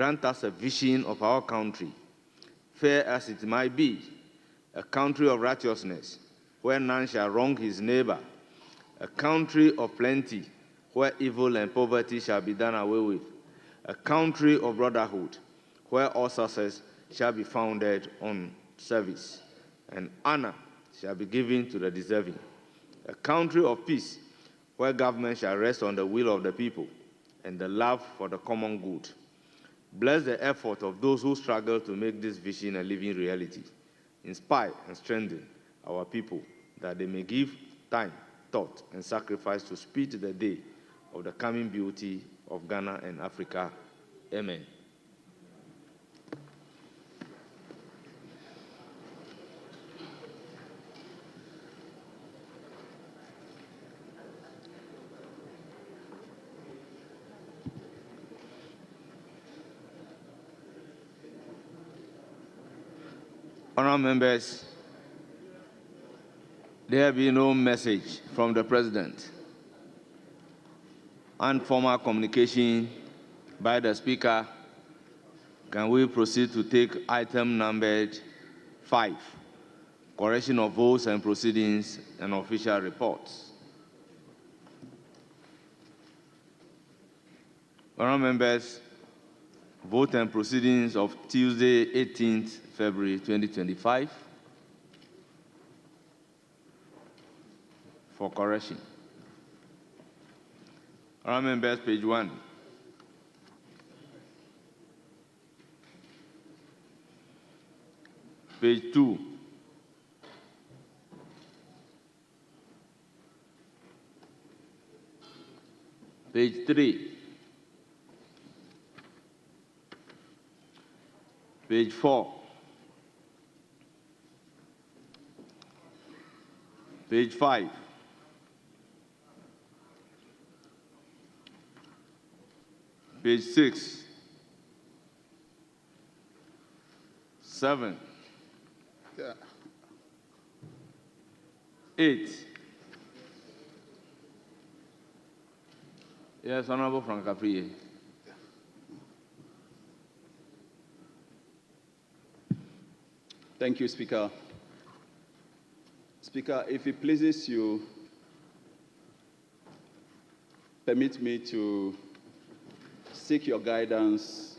grant us a vision of our country, fair as it might be, a country of righteousness, where none shall wrong his neighbor, a country of plenty, where evil and poverty shall be done away with, a country of brotherhood, where all success shall be founded on service, and honor shall be given to the deserving, a country of peace, where government shall rest on the will of the people, and the love for the common good. Bless the effort of those who struggle to make this vision a living reality. Inspire and strengthen our people that they may give time, thought, and sacrifice to speed the day of the coming beauty of Ghana and Africa. Amen. Honourable members, there have been no message from the President and formal communication by the Speaker. Can we proceed to take item numbered 5, correction of votes and proceedings and official reports? Honourable members, vote and proceedings of Tuesday, 18th February 2025 for correction. Honourable members, page 1. Page 2. Page 3. Page 4. Page 5. Page 6. 7. Yeah. 8. Yes, Honorable Frank Afriye. Thank you, Speaker. Speaker, if it pleases you, permit me to seek your guidance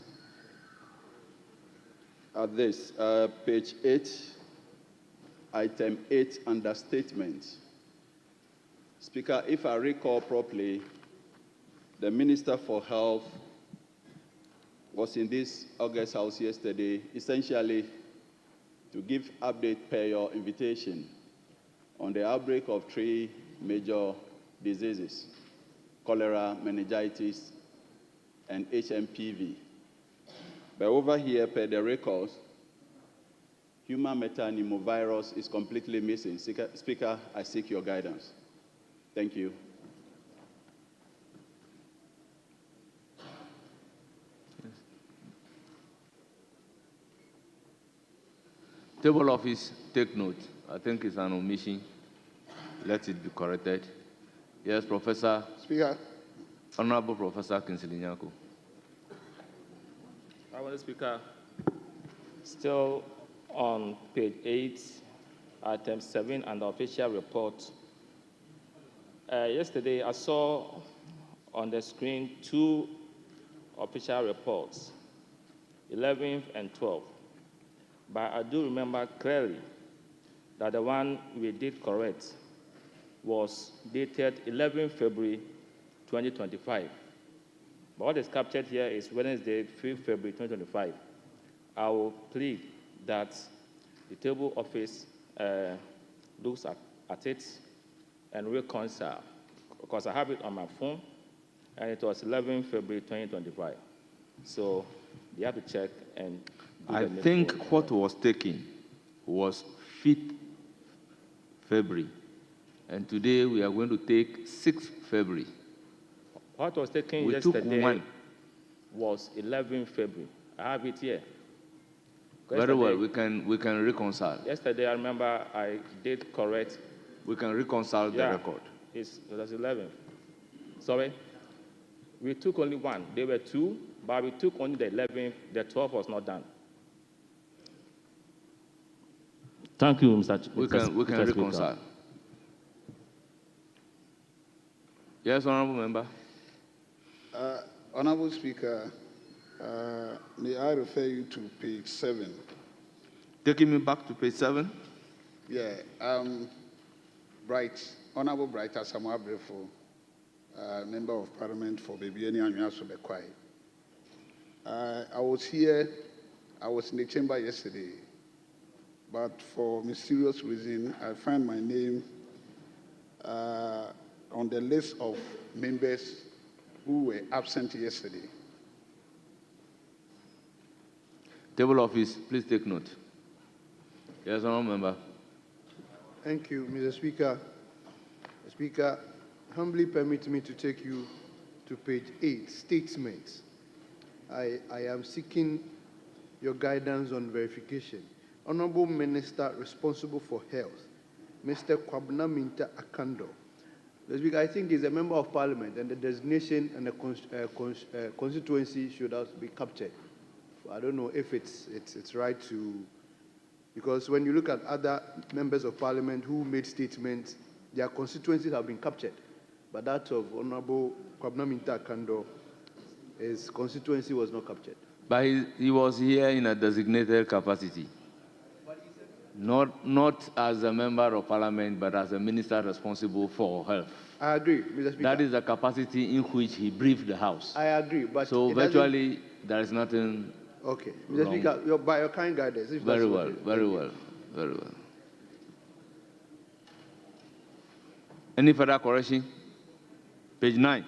at this, page 8, item 8, understatement. Speaker, if I recall properly, the Minister for Health was in this August House yesterday, essentially to give update per your invitation on the outbreak of 3 major diseases: cholera, meningitis, and HMPV. But over here, per the records, human metapneumovirus is completely missing. Speaker, I seek your guidance. Thank you. Table office, take note. I think it's an omission. Let it be corrected. Yes, Professor. Speaker. Honorable Professor Kinsley Nyako. Honorable Speaker, still on page 8, item 7, and the official report. Yesterday, I saw on the screen 2 official reports, 11th and 12th. But I do remember clearly that the one we did correct was dated 11 February 2025. But what is captured here is Wednesday, 5 February 2025. I will plead that the table office looks at it and reconcile, because I have it on my phone, and it was 11 February 2025. So they have to check and I think what was taken was 5th February, and today we are going to take 6th February. What was taken We yesterday was 11 February. I have it here. Very well, we can reconcile. Yesterday, I remember I did correct. We can reconcile the record. It was 11. Sorry? We took only one. There were 2, but we took only the 11th. The 12th was not done. Thank you, Mr. We can reconcile. Yes, Honorable Member. Honorable Speaker, may I refer you to page 7? Taking me back to page 7? Yeah. Honorable Bright Asamoah Brefo, Member of Parliament for Babiani and Yasobekwai. I was in the chamber yesterday, but for mysterious reason, I find my name on the list of members who were absent yesterday. Table office, please take note. Yes, Honorable Member. Thank you, Mr. Speaker. Speaker, humbly permit me to take you to page 8, statements. I am seeking your guidance on verification. Honorable Minister responsible for health, Mr. Kwabena Minta Akando. Mr. Speaker, I think he's a member of Parliament, and the designation and the constituency should also be captured. I don't know if it's right to, because when you look at other members of Parliament who made statements, their constituencies have been captured, but that of Honorable Kwabena Minta Akando, his constituency was not captured. But he was here in a designated capacity. Not as a member of Parliament, but as a minister responsible for health. I agree, Mr. Speaker. That is the capacity in which he briefed the House. I agree, but so virtually there is nothing. Okay, Mr. Speaker, by your kind guidance. Very well, very well, very well. Any further correction? Page 9.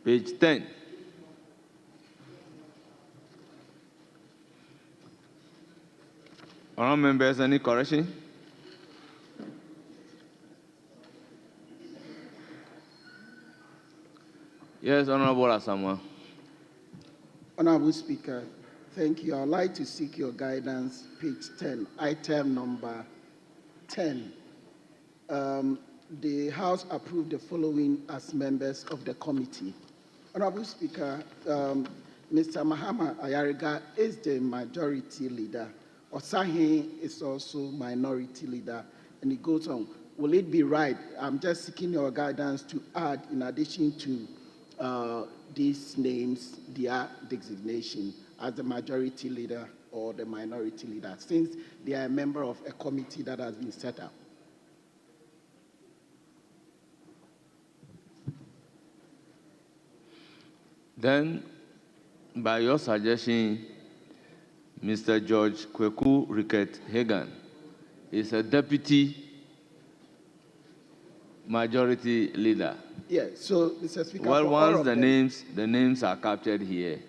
Page 10. Honourable members, any correction? Yes, Honourable Asamoah. Honorable Speaker, thank you. I would like to seek your guidance, page 10, item number 10. The House approved the following as members of the committee. Honorable Speaker, Mr. Mahama Ayariga is the majority leader. Osahin is also minority leader, and it goes on. Will it be right? I'm just seeking your guidance to add, in addition to these names, their designation as the majority leader or the minority leader, since they are a member of a committee that has been set up. Then, by your suggestion, Mr. George Kweku Ricket Hagan is a deputy majority leader. Yes, so, Mr. Speaker, well, once the names are captured here,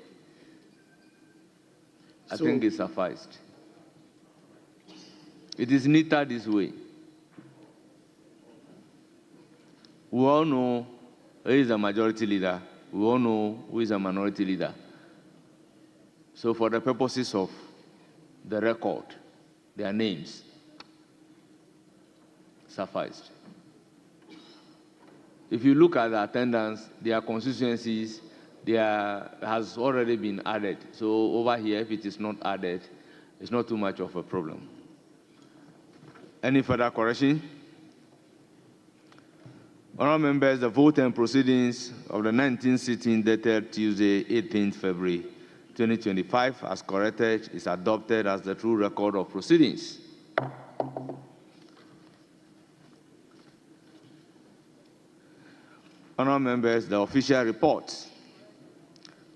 I think it sufficed. It is neater this way. We all know who is a majority leader. We all know who is a minority leader. So for the purposes of the record, their names sufficed. If you look at the attendance, their constituencies, has already been added. So over here, if it is not added, it's not too much of a problem. Any further correction? Honourable members, the vote and proceedings of the 19th sitting dated Tuesday, 18th February 2025, as corrected, is adopted as the true record of proceedings. Honourable members, the official report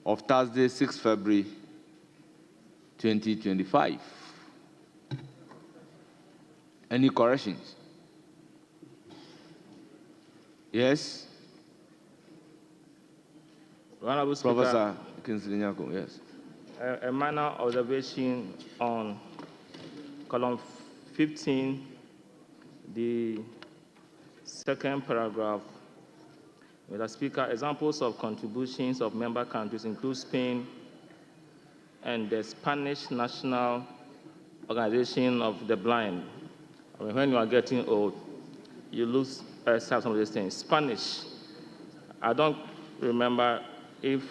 of Thursday, 6 February 2025. Any corrections? Yes? Honorable Speaker, Professor Kingsley Nyako, yes. A minor observation on column 15, the second paragraph. Mr. Speaker, examples of contributions of member countries include Spain and the Spanish National Organization of the Blind. I mean, when you are getting old, you lose some of these things. Spanish, I don't remember if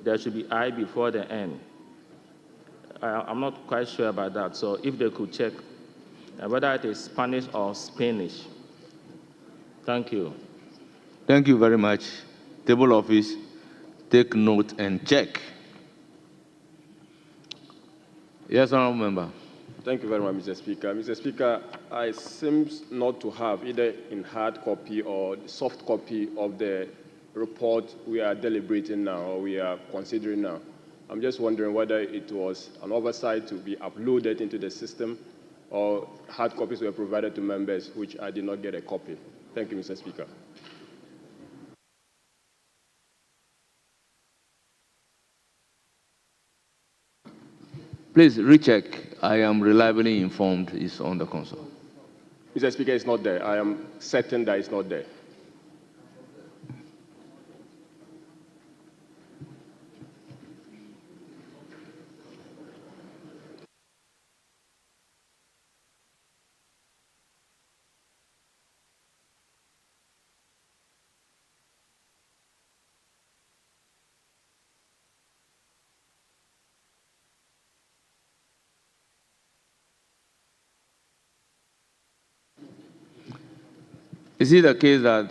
there should be I before the N. I'm not quite sure about that, so if they could check whether it is Spanish or Spanish. Thank you. Thank you very much. Table office, take note and check. Yes, honourable member. Thank you very much, Mr. Speaker. Mr. Speaker, I seem not to have either in hard copy or soft copy of the report we are deliberating now or we are considering now. I'm just wondering whether it was an oversight to be uploaded into the system or hard copies were provided to members, which I did not get a copy. Thank you, Mr. Speaker. Please recheck. I am reliably informed it's on the console. Mr. Speaker, it's not there. I am certain that it's not there. Is it the case that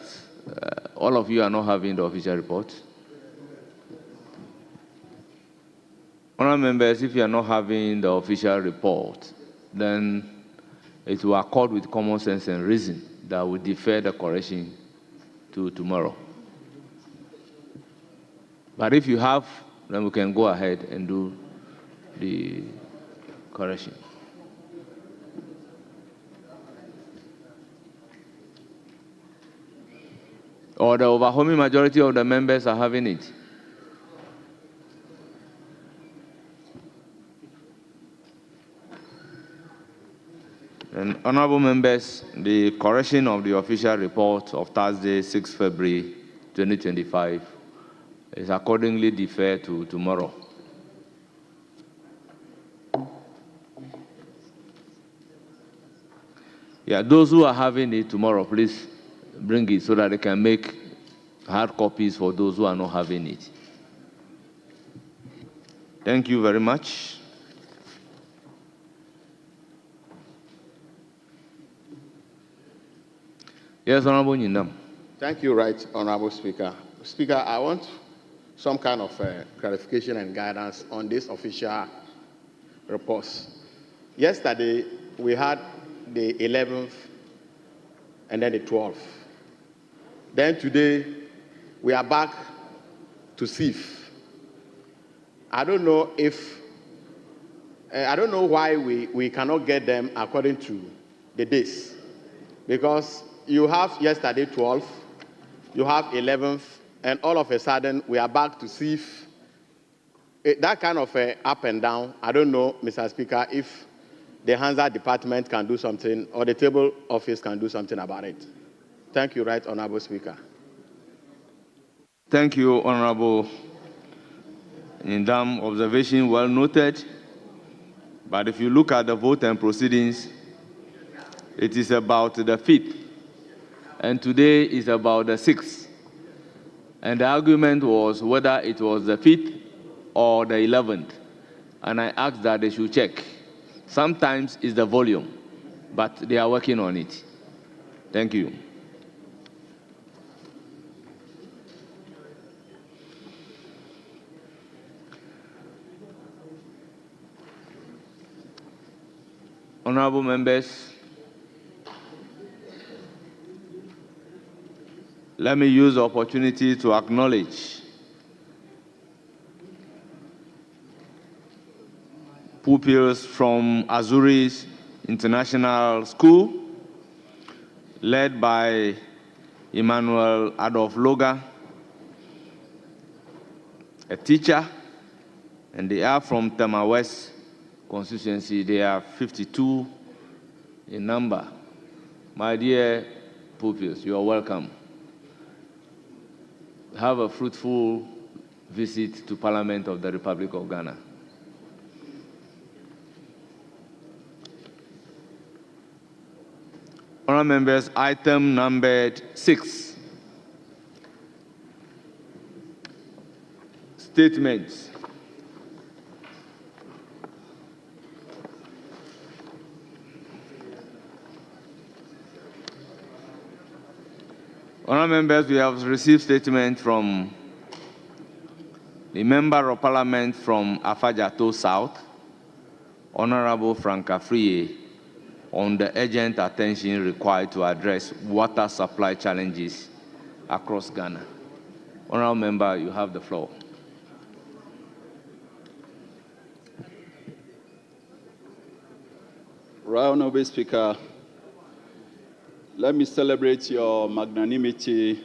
all of you are not having the official report? Honourable members, if you are not having the official report, then it will accord with common sense and reason that will defer the correction to tomorrow. But if you have, then we can go ahead and do the correction. Or the overwhelming majority of the members are having it? And honorable members, the correction of the official report of Thursday, 6 February 2025 is accordingly deferred to tomorrow. Yeah, those who are having it tomorrow, please bring it so that they can make hard copies for those who are not having it. Thank you very much. Yes, Honorable Nyindam. Thank you, Right Honorable Speaker. Speaker, I want some kind of clarification and guidance on this official reports. Yesterday, we had the 11th and then the 12th. Then today, we are back to SIF. I don't know why we cannot get them according to the days. Because you have yesterday 12th, you have 11th, and all of a sudden we are back to SIF. That kind of up and down, I don't know, Mr. Speaker, if the Hansa department can do something or the table office can do something about it. Thank you, Right Honorable Speaker. Thank you, Honorable Nyindam. Observation well noted. But if you look at the vote and proceedings, it is about the 5th. And today is about the 6th. And the argument was whether it was the 5th or the 11th. And I asked that they should check. Sometimes it's the volume, but they are working on it. Thank you. Honorable members, let me use the opportunity to acknowledge pupils from Azuri's International School, led by Emmanuel Adolf Loga, a teacher, and they are from Tema West constituency. They are 52 in number. My dear pupils, you are welcome. Have a fruitful visit to Parliament of the Republic of Ghana. Honourable members, item numbered 6. Statements. Honourable members, we have received statement from the Member of Parliament from Afajato South, Honourable Frank Afriye, on the urgent attention required to address water supply challenges across Ghana. Honourable member, you have the floor. Right Honourable Speaker, let me celebrate your magnanimity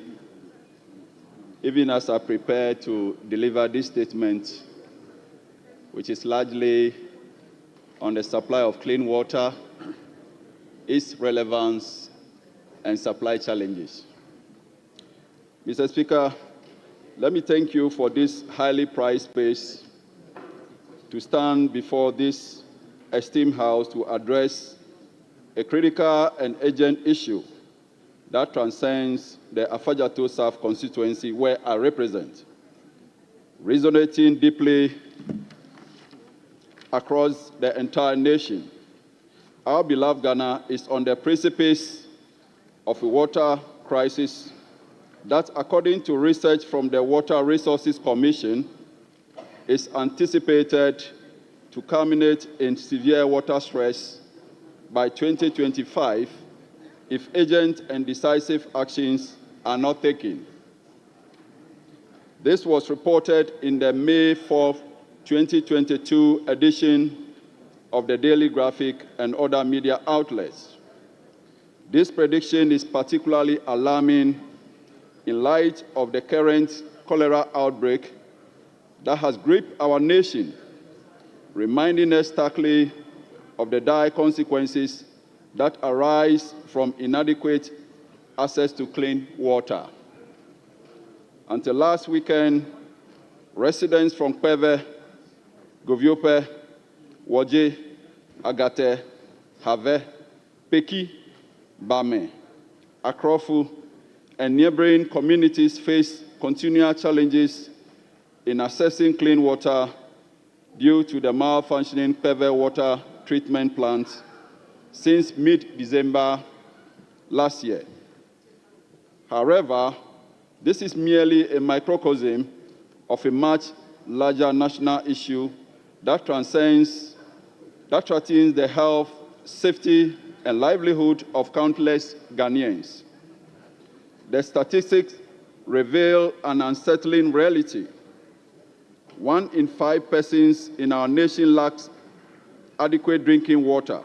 even as I prepare to deliver this statement, which is largely on the supply of clean water, its relevance, and supply challenges. Mr. Speaker, let me thank you for this highly prized space to stand before this esteemed House to address a critical and urgent issue that transcends the Afajato South constituency where I represent, resonating deeply across the entire nation. Our beloved Ghana is on the precipice of a water crisis that, according to research from the Water Resources Commission, is anticipated to culminate in severe water stress by 2025 if urgent and decisive actions are not taken. This was reported in the May 4, 2022 edition of the Daily Graphic and other media outlets. This prediction is particularly alarming in light of the current cholera outbreak that has gripped our nation, reminding us starkly of the dire consequences that arise from inadequate access to clean water. Until last weekend, residents from Kweve, Goviope, Woje, Agate, Have, Peki, Bame, Akrofu, and neighboring communities face continual challenges in accessing clean water due to the malfunctioning Kweve water treatment plant since mid-December last year. However, this is merely a microcosm of a much larger national issue that threatens the health, safety, and livelihood of countless Ghanaians. The statistics reveal an unsettling reality. 1 in 5 persons in our nation lacks adequate drinking water.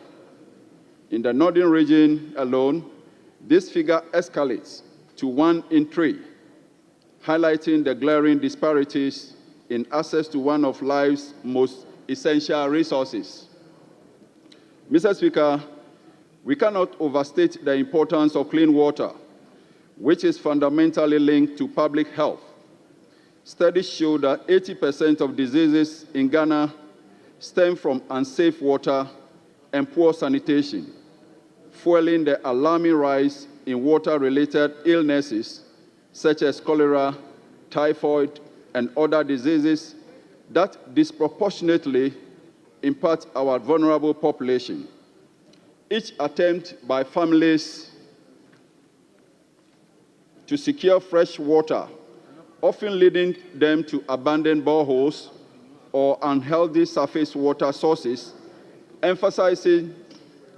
In the northern region alone, this figure escalates to 1 in 3, highlighting the glaring disparities in access to one of life's most essential resources. Mr. Speaker, we cannot overstate the importance of clean water, which is fundamentally linked to public health. Studies show that 80% of diseases in Ghana stem from unsafe water and poor sanitation, fueling the alarming rise in water-related illnesses such as cholera, typhoid, and other diseases that disproportionately impact our vulnerable population. Each attempt by families to secure fresh water, often leading them to abandon boreholes or unhealthy surface water sources, emphasizing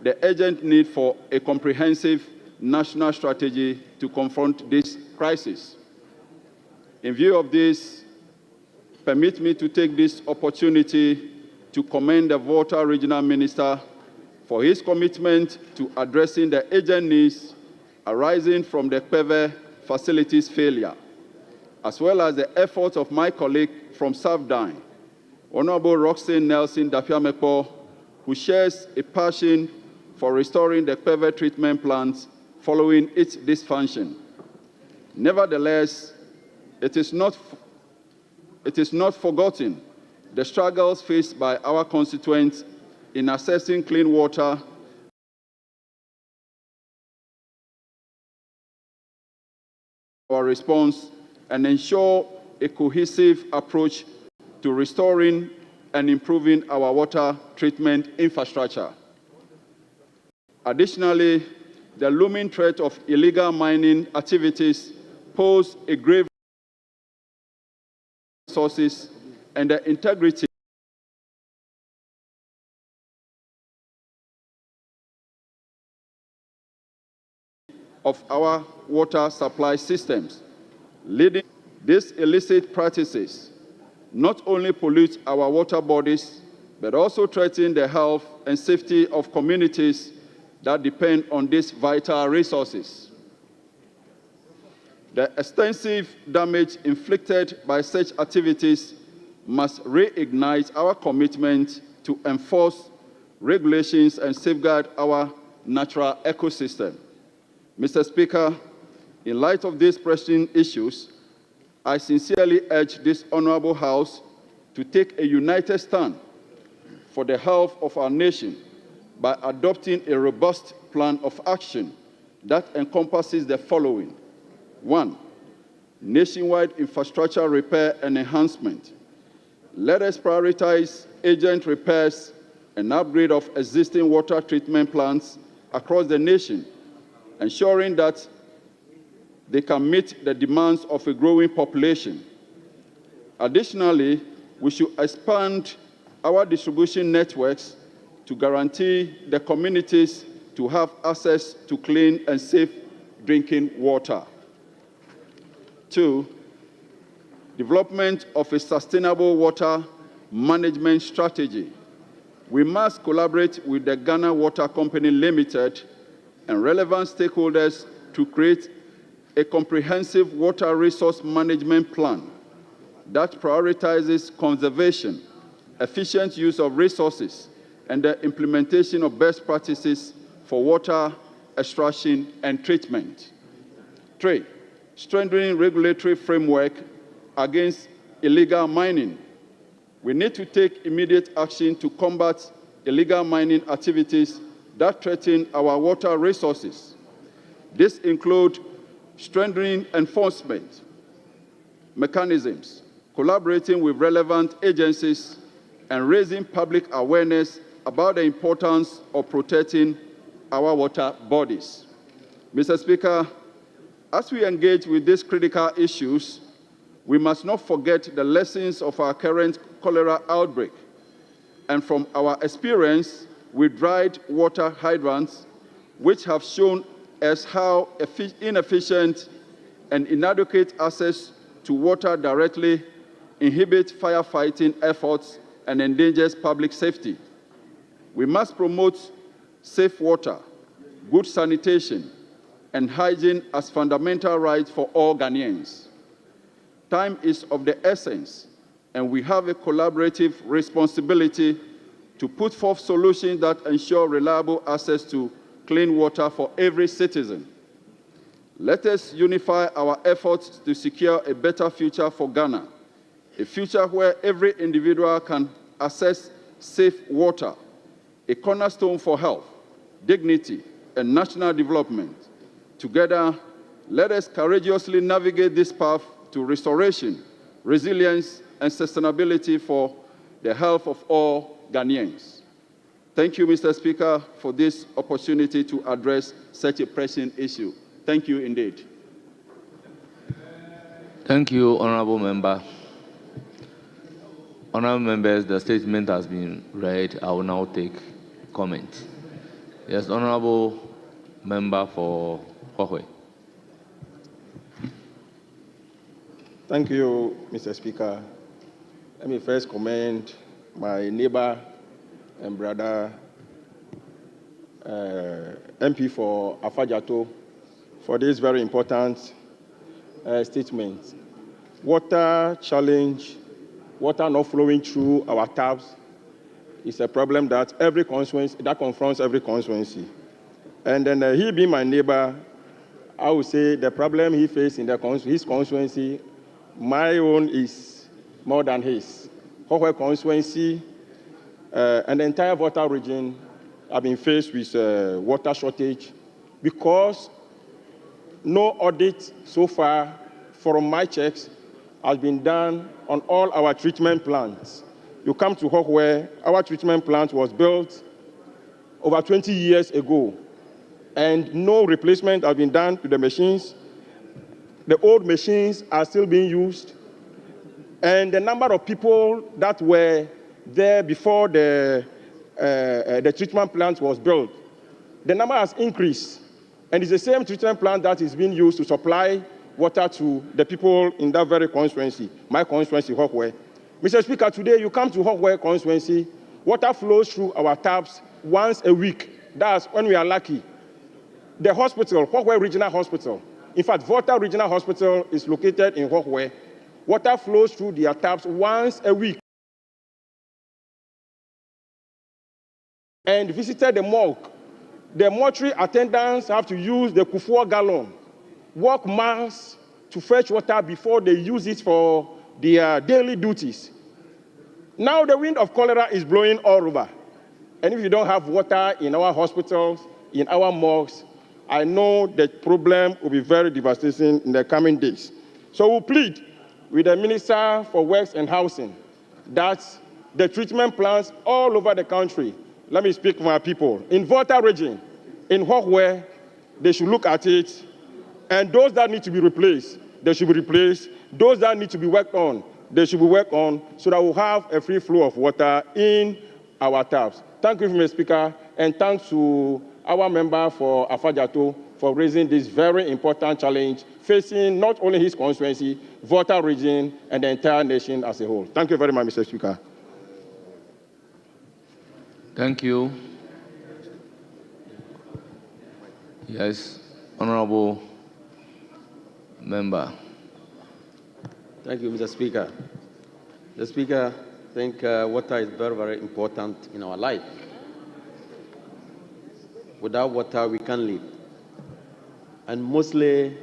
the urgent need for a comprehensive national strategy to confront this crisis. In view of this, permit me to take this opportunity to commend the Volta Regional Minister for his commitment to addressing the urgent needs arising from the Kweve facility's failure, as well as the efforts of my colleague from Southdown, Honorable Roxanne Nelson Dafiamepo, who shares a passion for restoring the Kweve treatment plant following its dysfunction. Nevertheless, it is not forgotten the struggles faced by our constituents in accessing clean water our response and ensure a cohesive approach to restoring and improving our water treatment infrastructure. Additionally, the looming threat of illegal mining activities pose a grave resources and the integrity of our water supply systems. Leading these illicit practices not only pollute our water bodies, but also threaten the health and safety of communities that depend on these vital resources. The extensive damage inflicted by such activities must reignite our commitment to enforce regulations and safeguard our natural ecosystem. Mr. Speaker, in light of these pressing issues, I sincerely urge this Honorable House to take a united stand for the health of our nation by adopting a robust plan of action that encompasses the following. 1, nationwide infrastructure repair and enhancement. Let us prioritize urgent repairs and upgrade of existing water treatment plants across the nation, ensuring that they can meet the demands of a growing population. Additionally, we should expand our distribution networks to guarantee the communities to have access to clean and safe drinking water. 2, development of a sustainable water management strategy. We must collaborate with the Ghana Water Company Limited and relevant stakeholders to create a comprehensive water resource management plan that prioritizes conservation, efficient use of resources, and the implementation of best practices for water extraction and treatment. 3, strengthening regulatory framework against illegal mining. We need to take immediate action to combat illegal mining activities that threaten our water resources. This includes strengthening enforcement mechanisms, collaborating with relevant agencies, and raising public awareness about the importance of protecting our water bodies. Mr. Speaker, as we engage with these critical issues, we must not forget the lessons of our current cholera outbreak. And from our experience with dried water hydrants, which have shown us how inefficient and inadequate access to water directly inhibit firefighting efforts and endangers public safety. We must promote safe water, good sanitation, and hygiene as fundamental rights for all Ghanaians. Time is of the essence, and we have a collaborative responsibility to put forth solutions that ensure reliable access to clean water for every citizen. Let us unify our efforts to secure a better future for Ghana, a future where every individual can access safe water, a cornerstone for health, dignity, and national development. Together, let us courageously navigate this path to restoration, resilience, and sustainability for the health of all Ghanaians. Thank you, Mr. Speaker, for this opportunity to address such a pressing issue. Thank you indeed. Thank you, Honorable Member. Honorable members, the statement has been read. I will now take comment. Yes, Honorable Member for Hwahwe. Thank you, Mr. Speaker. Let me first commend my neighbor and brother, MP for Afajato, for this very important statement. Water challenge, water not flowing through our taps is a problem that every constituency, that confronts every constituency. And then he being my neighbor, I would say the problem he faced in his constituency, my own is more than his. Hwahwe constituency and the entire water region have been faced with water shortage because no audit so far from my checks has been done on all our treatment plants. You come to Hwahwe, our treatment plant was built over 20 years ago, and no replacement has been done to the machines. The old machines are still being used, and the number of people that were there before the treatment plant was built, the number has increased, and it's the same treatment plant that is being used to supply water to the people in that very constituency, my constituency, Hwahwe. Mr. Speaker, today you come to Hwahwe constituency, water flows through our taps once a week. That's when we are lucky. The hospital, Hwahwe Regional Hospital, in fact, Volta Regional Hospital is located in Hwahwe. Water flows through their taps once a week. And visited the morgue. The mortuary attendants have to use the Kufuor gallon, walk miles to fetch water before they use it for their daily duties. Now the wind of cholera is blowing all over. And if you don't have water in our hospitals, in our morgues, I know the problem will be very devastating in the coming days. So we'll plead with the Minister for Works and Housing that the treatment plants all over the country, let me speak for my people, in Volta region, in Hwahwe, they should look at it, and those that need to be replaced, they should be replaced. Those that need to be worked on, they should be worked on, so that we'll have a free flow of water in our taps. Thank you, Mr. Speaker, and thanks to our member for Afajato for raising this very important challenge facing not only his constituency, Volta region, and the entire nation as a whole. Thank you very much, Mr. Speaker. Thank you. Yes, Honorable Member. Thank you, Mr. Speaker. Mr. Speaker, I think water is very, very important in our life. Without water, we can't live. And mostly,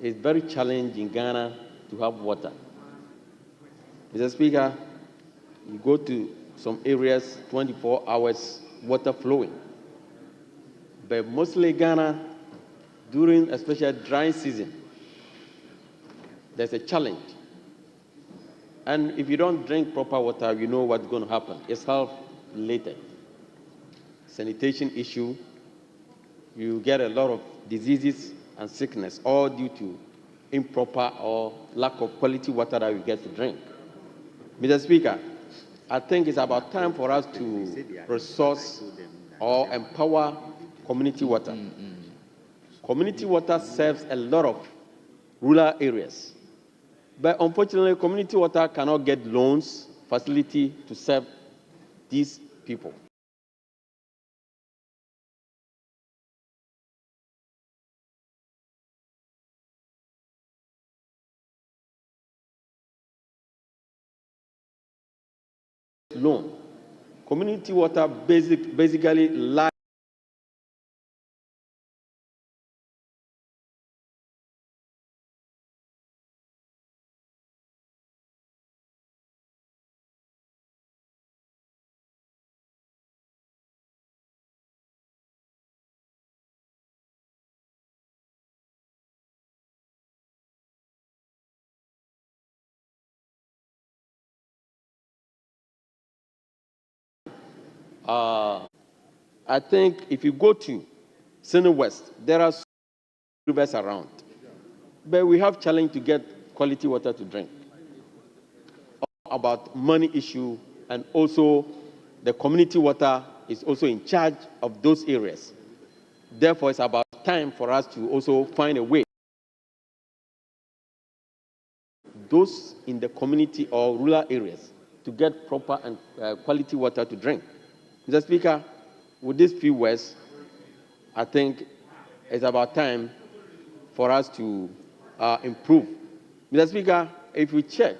it's very challenging in Ghana to have water. Mr. Speaker, you go to some areas, 24 hours, water flowing. But mostly Ghana, during especially dry season, there's a challenge. And if you don't drink proper water, you know what's going to happen. It's health-related. Sanitation issue, you get a lot of diseases and sickness, all due to improper or lack of quality water that we get to drink. Mr. Speaker, I think it's about time for us to resource or empower community water. Community water serves a lot of rural areas. But unfortunately, community water cannot get loans, facility to serve these people. Loan. Community water basically lies I think if you go to Sydney West, there are rivers around. But we have challenge to get quality water to drink. About money issue, and also the community water is also in charge of those areas. Therefore, it's about time for us to also find a way. Those in the community or rural areas to get proper and quality water to drink. Mr. Speaker, with these few words, I think it's about time for us to improve. Mr. Speaker, if you check,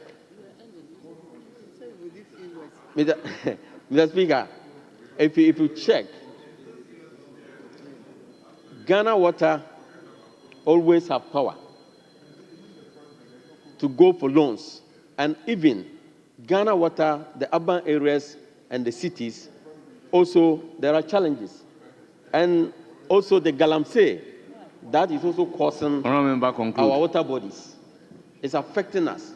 Mr. Speaker, if you check, Ghana Water always have power to go for loans. And even Ghana Water, the urban areas and the cities, also there are challenges. And also the Galamsey, that is also causing our water bodies. It's affecting us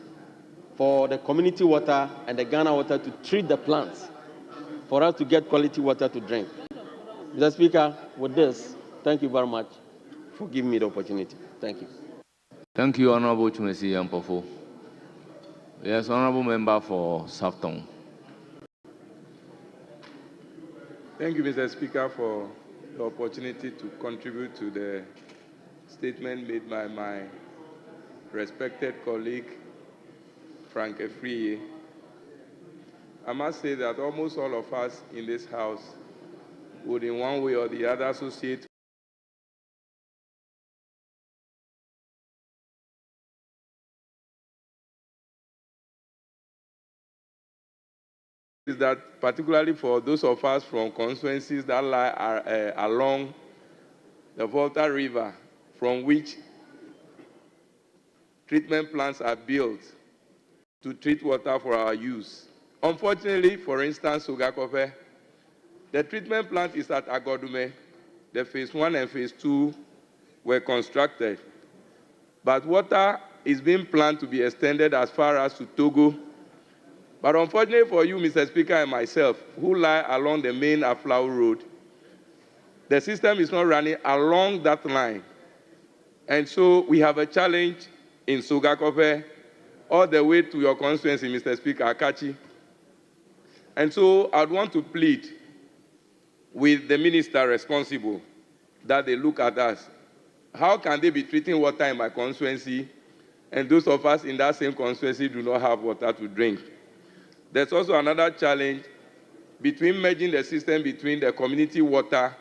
for the community water and the Ghana Water to treat the plants for us to get quality water to drink. Mr. Speaker, with this, thank you very much for giving me the opportunity. Thank you. Thank you, Honorable Chumesi Yampofo. Yes, Honorable Member for Safton. Thank you, Mr. Speaker, for the opportunity to contribute to the statement made by my respected colleague, Frank Efriye. I must say that almost all of us in this House would in one way or the other associate is that particularly for those of us from constituencies that lie along the Volta River, from which treatment plants are built to treat water for our use. Unfortunately, for instance, Sogakope, the treatment plant is at Agodume. The phase 1 and phase 2 were constructed. But water is being planned to be extended as far as to Togo. But unfortunately for you, Mr. Speaker, and myself, who lie along the main Aflau Road, the system is not running along that line. And so we have a challenge in Sogakope all the way to your constituency, Mr. Speaker, Akachi. And so I'd want to plead with the minister responsible that they look at us. How can they be treating water in my constituency and those of us in that same constituency do not have water to drink? There's also another challenge between merging the system between the community water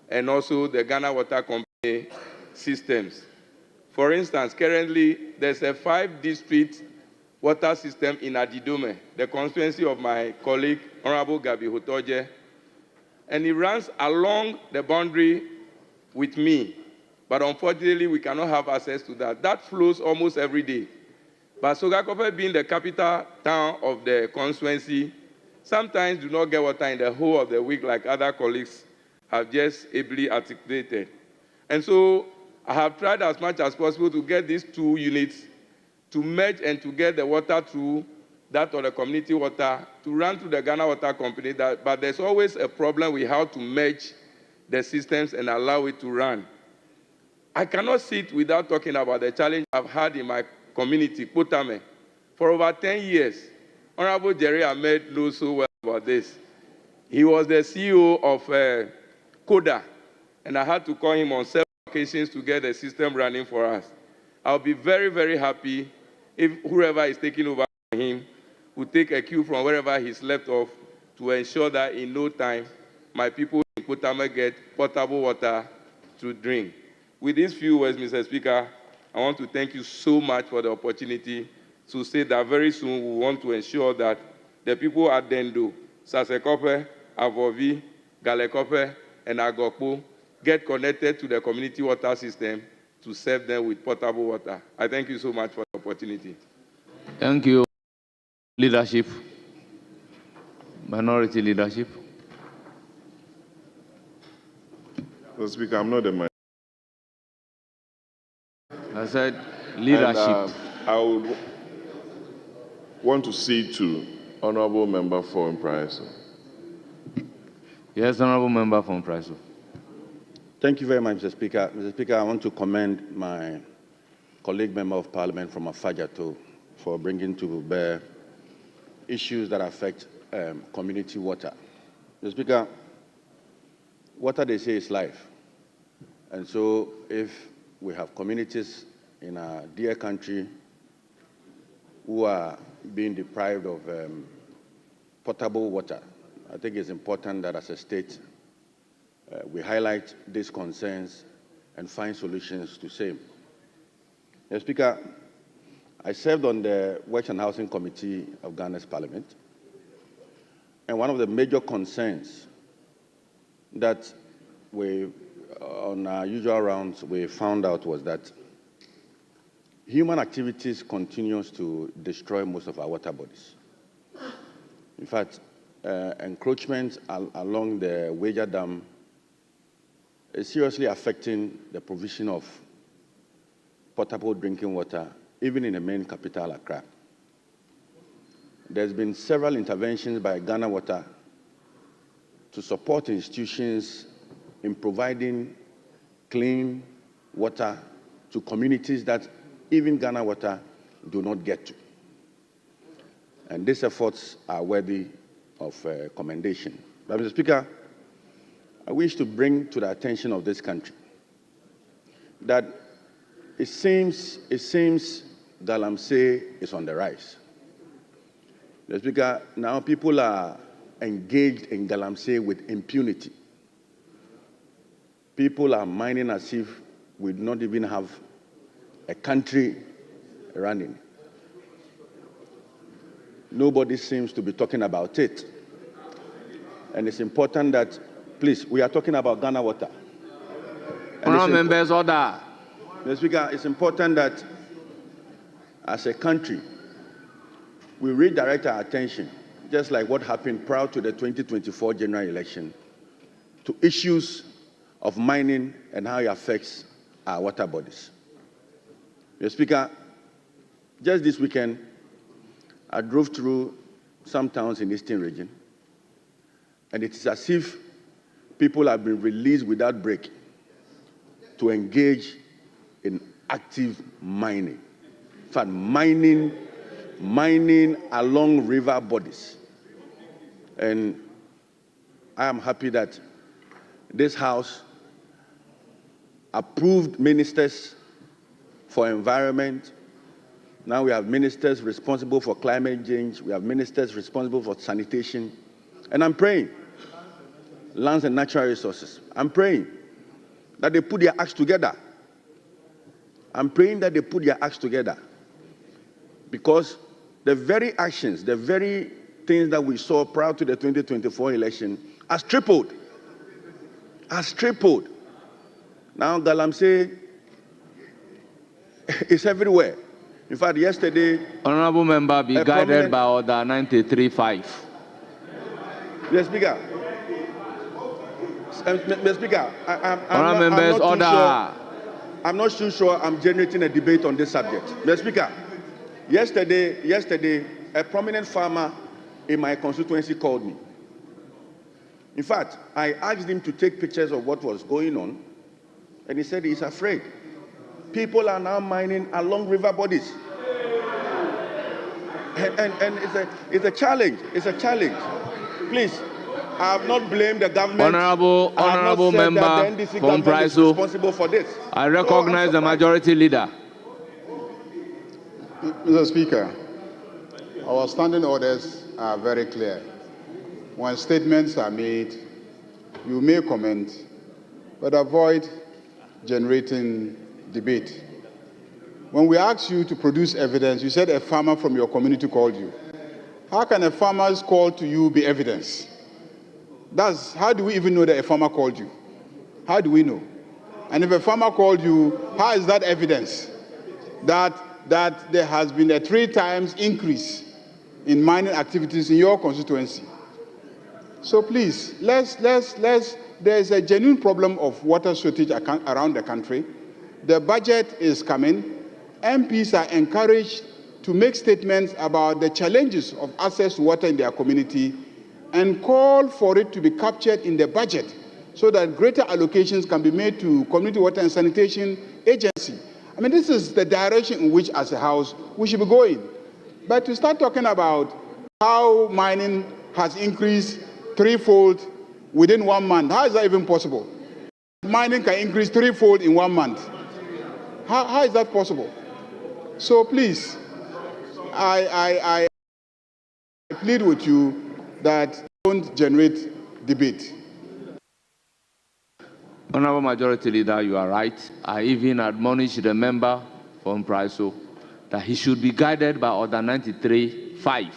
and also the Ghana Water Company systems. For instance, currently, there's a 5-district water system in Adidome, the constituency of my colleague, Honorable Gabi Hotoje, and it runs along the boundary with me. But unfortunately, we cannot have access to that. That flows almost every day. But Sogakope, being the capital town of the constituency, sometimes do not get water in the whole of the week like other colleagues have just ably articulated. And so I have tried as much as possible to get these 2 units to merge and to get the water through that of the community water to run through the Ghana Water Company. But there's always a problem with how to merge the systems and allow it to run. I cannot sit without talking about the challenge I've had in my community, Potame. For over 10 years, Honorable Jerry Ahmed knows so well about this. He was the CEO of CODA, and I had to call him on several occasions to get the system running for us. I'll be very, very happy if whoever is taking over him will take a cue from wherever he's left off to ensure that in no time, my people in Potame get potable water to drink. With these few words, Mr. Speaker, I want to thank you so much for the opportunity to say that very soon we want to ensure that the people at Dendo, Sasekope, Avovi, Galekope, and Agokpo get connected to the community water system to serve them with potable water. I thank you so much for the opportunity. Thank you. Leadership, minority leadership. Mr. Speaker, I'm not the minority. I said leadership. And, I would want to cede to Honorable Member for Impriso. Yes, Honorable Member from Impriso. Thank you very much, Mr. Speaker. Mr. Speaker, I want to commend my colleague Member of Parliament from Afajato for bringing to bear issues that affect community water. Mr. Speaker, water, they say, is life. And so if we have communities in our dear country who are being deprived of potable water, I think it's important that as a state, we highlight these concerns and find solutions to same. Mr. Speaker, I served on the Works and Housing Committee of Ghana's Parliament, and one of the major concerns that on our usual rounds we found out was that human activities continues to destroy most of our water bodies. In fact, encroachment along the Wager Dam is seriously affecting the provision of potable drinking water, even in the main capital, Accra. There's been several interventions by Ghana Water to support institutions in providing clean water to communities that even Ghana Water do not get to. And these efforts are worthy of commendation. But, Mr. Speaker, I wish to bring to the attention of this country that it seems Galamsey is on the rise. Mr. Speaker, now people are engaged in Galamsey with impunity. People are mining as if we do not even have a country running. Nobody seems to be talking about it. And it's important that, please, we are talking about Ghana Water. Honourable members, order. Mr. Speaker, it's important that as a country, we redirect our attention, just like what happened prior to the 2024 general election, to issues of mining and how it affects our water bodies. Mr. Speaker, just this weekend, I drove through some towns in the Eastern region, and it is as if people have been released without break to engage in active mining. In fact, mining along river bodies. And I am happy that this House approved ministers for environment. Now we have ministers responsible for climate change. We have ministers responsible for sanitation. And I'm praying, lands and natural resources, I'm praying that they put their acts together I'm praying that they put their acts together, because the very actions, the very things that we saw prior to the 2024 election has tripled. Now Galamsey is everywhere. In fact, yesterday... Honorable member, be guided by Order 93.5. Mr. Speaker, Mr. Speaker, I'm not too sure I'm generating a debate on this subject. Mr. Speaker, yesterday, a prominent farmer in my constituency called me. In fact, I asked him to take pictures of what was going on, and he said he's afraid. People are now mining along river bodies. And it's a challenge. It's a challenge. Please, I have not blamed the government. Honorable member from Praiso, responsible for this. I recognize the majority leader. Mr. Speaker, our standing orders are very clear. When statements are made, you may comment, but avoid generating debate. When we asked you to produce evidence, you said a farmer from your community called you. How can a farmer's call to you be evidence? How do we even know that a farmer called you? How do we know? And if a farmer called you, how is that evidence that there has been a 3 times increase in mining activities in your constituency? So please, there's a genuine problem of water shortage around the country. The budget is coming. MPs are encouraged to make statements about the challenges of access to water in their community and call for it to be captured in the budget so that greater allocations can be made to Community Water and Sanitation Agency. I mean, this is the direction in which, as a House, we should be going. But to start talking about how mining has increased 3-fold within 1 month, how is that even possible? Mining can increase 3-fold in 1 month. How is that possible? So please, I plead with you that don't generate debate. Honorable Majority Leader, you are right. I even admonished the member from Praiso that he should be guided by Order 93.5.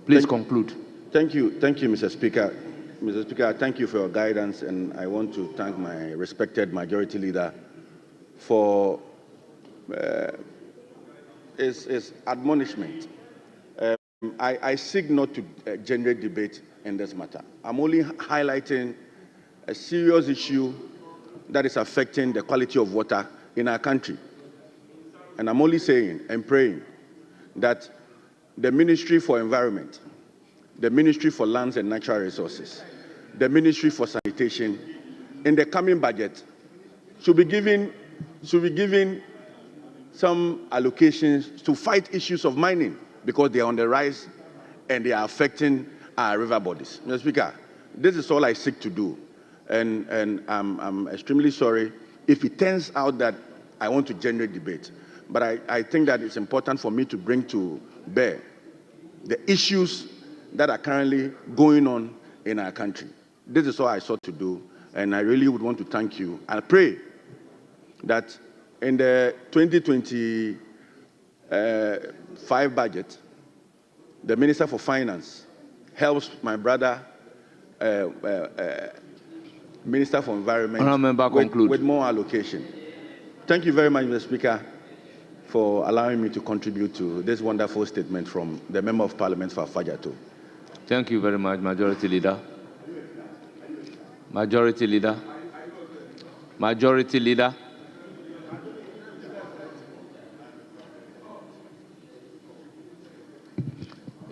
Please conclude. Thank you, Mr. Speaker. Mr. Speaker, thank you for your guidance, and I want to thank my respected Majority Leader for his admonishment. I seek not to generate debate in this matter. I'm only highlighting a serious issue that is affecting the quality of water in our country. And I'm only saying and praying that the Ministry for Environment, the Ministry for Lands and Natural Resources, the Ministry for Sanitation, in the coming budget, should be given some allocations to fight issues of mining, because they are on the rise and they are affecting our river bodies. Mr. Speaker, this is all I seek to do. And I'm extremely sorry if it turns out that I want to generate debate. But I think that it's important for me to bring to bear the issues that are currently going on in our country. This is all I sought to do, and I really would want to thank you. I pray that in the 2025 budget, the Minister for Finance helps my brother, Minister for Environment, with more allocation. Thank you very much, Mr. Speaker, for allowing me to contribute to this wonderful statement from the Member of Parliament for Fajato. Thank you very much, Majority Leader. Majority Leader. Majority Leader.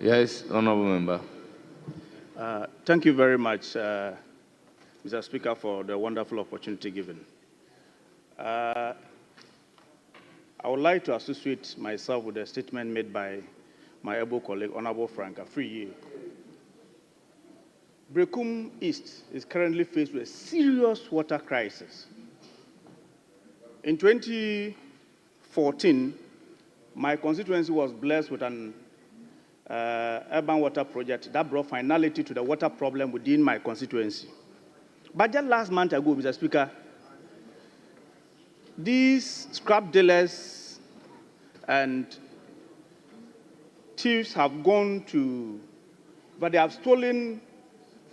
Yes, Honourable Member. Thank you very much, Mr. Speaker, for the wonderful opportunity given. I would like to associate myself with a statement made by my able colleague, Honourable Frank Afriye. Brekum East is currently faced with a serious water crisis. In 2014, my constituency was blessed with an urban water project that brought finality to the water problem within my constituency. But just last month ago, Mr. Speaker, these scrap dealers and thieves have gone to, but they have stolen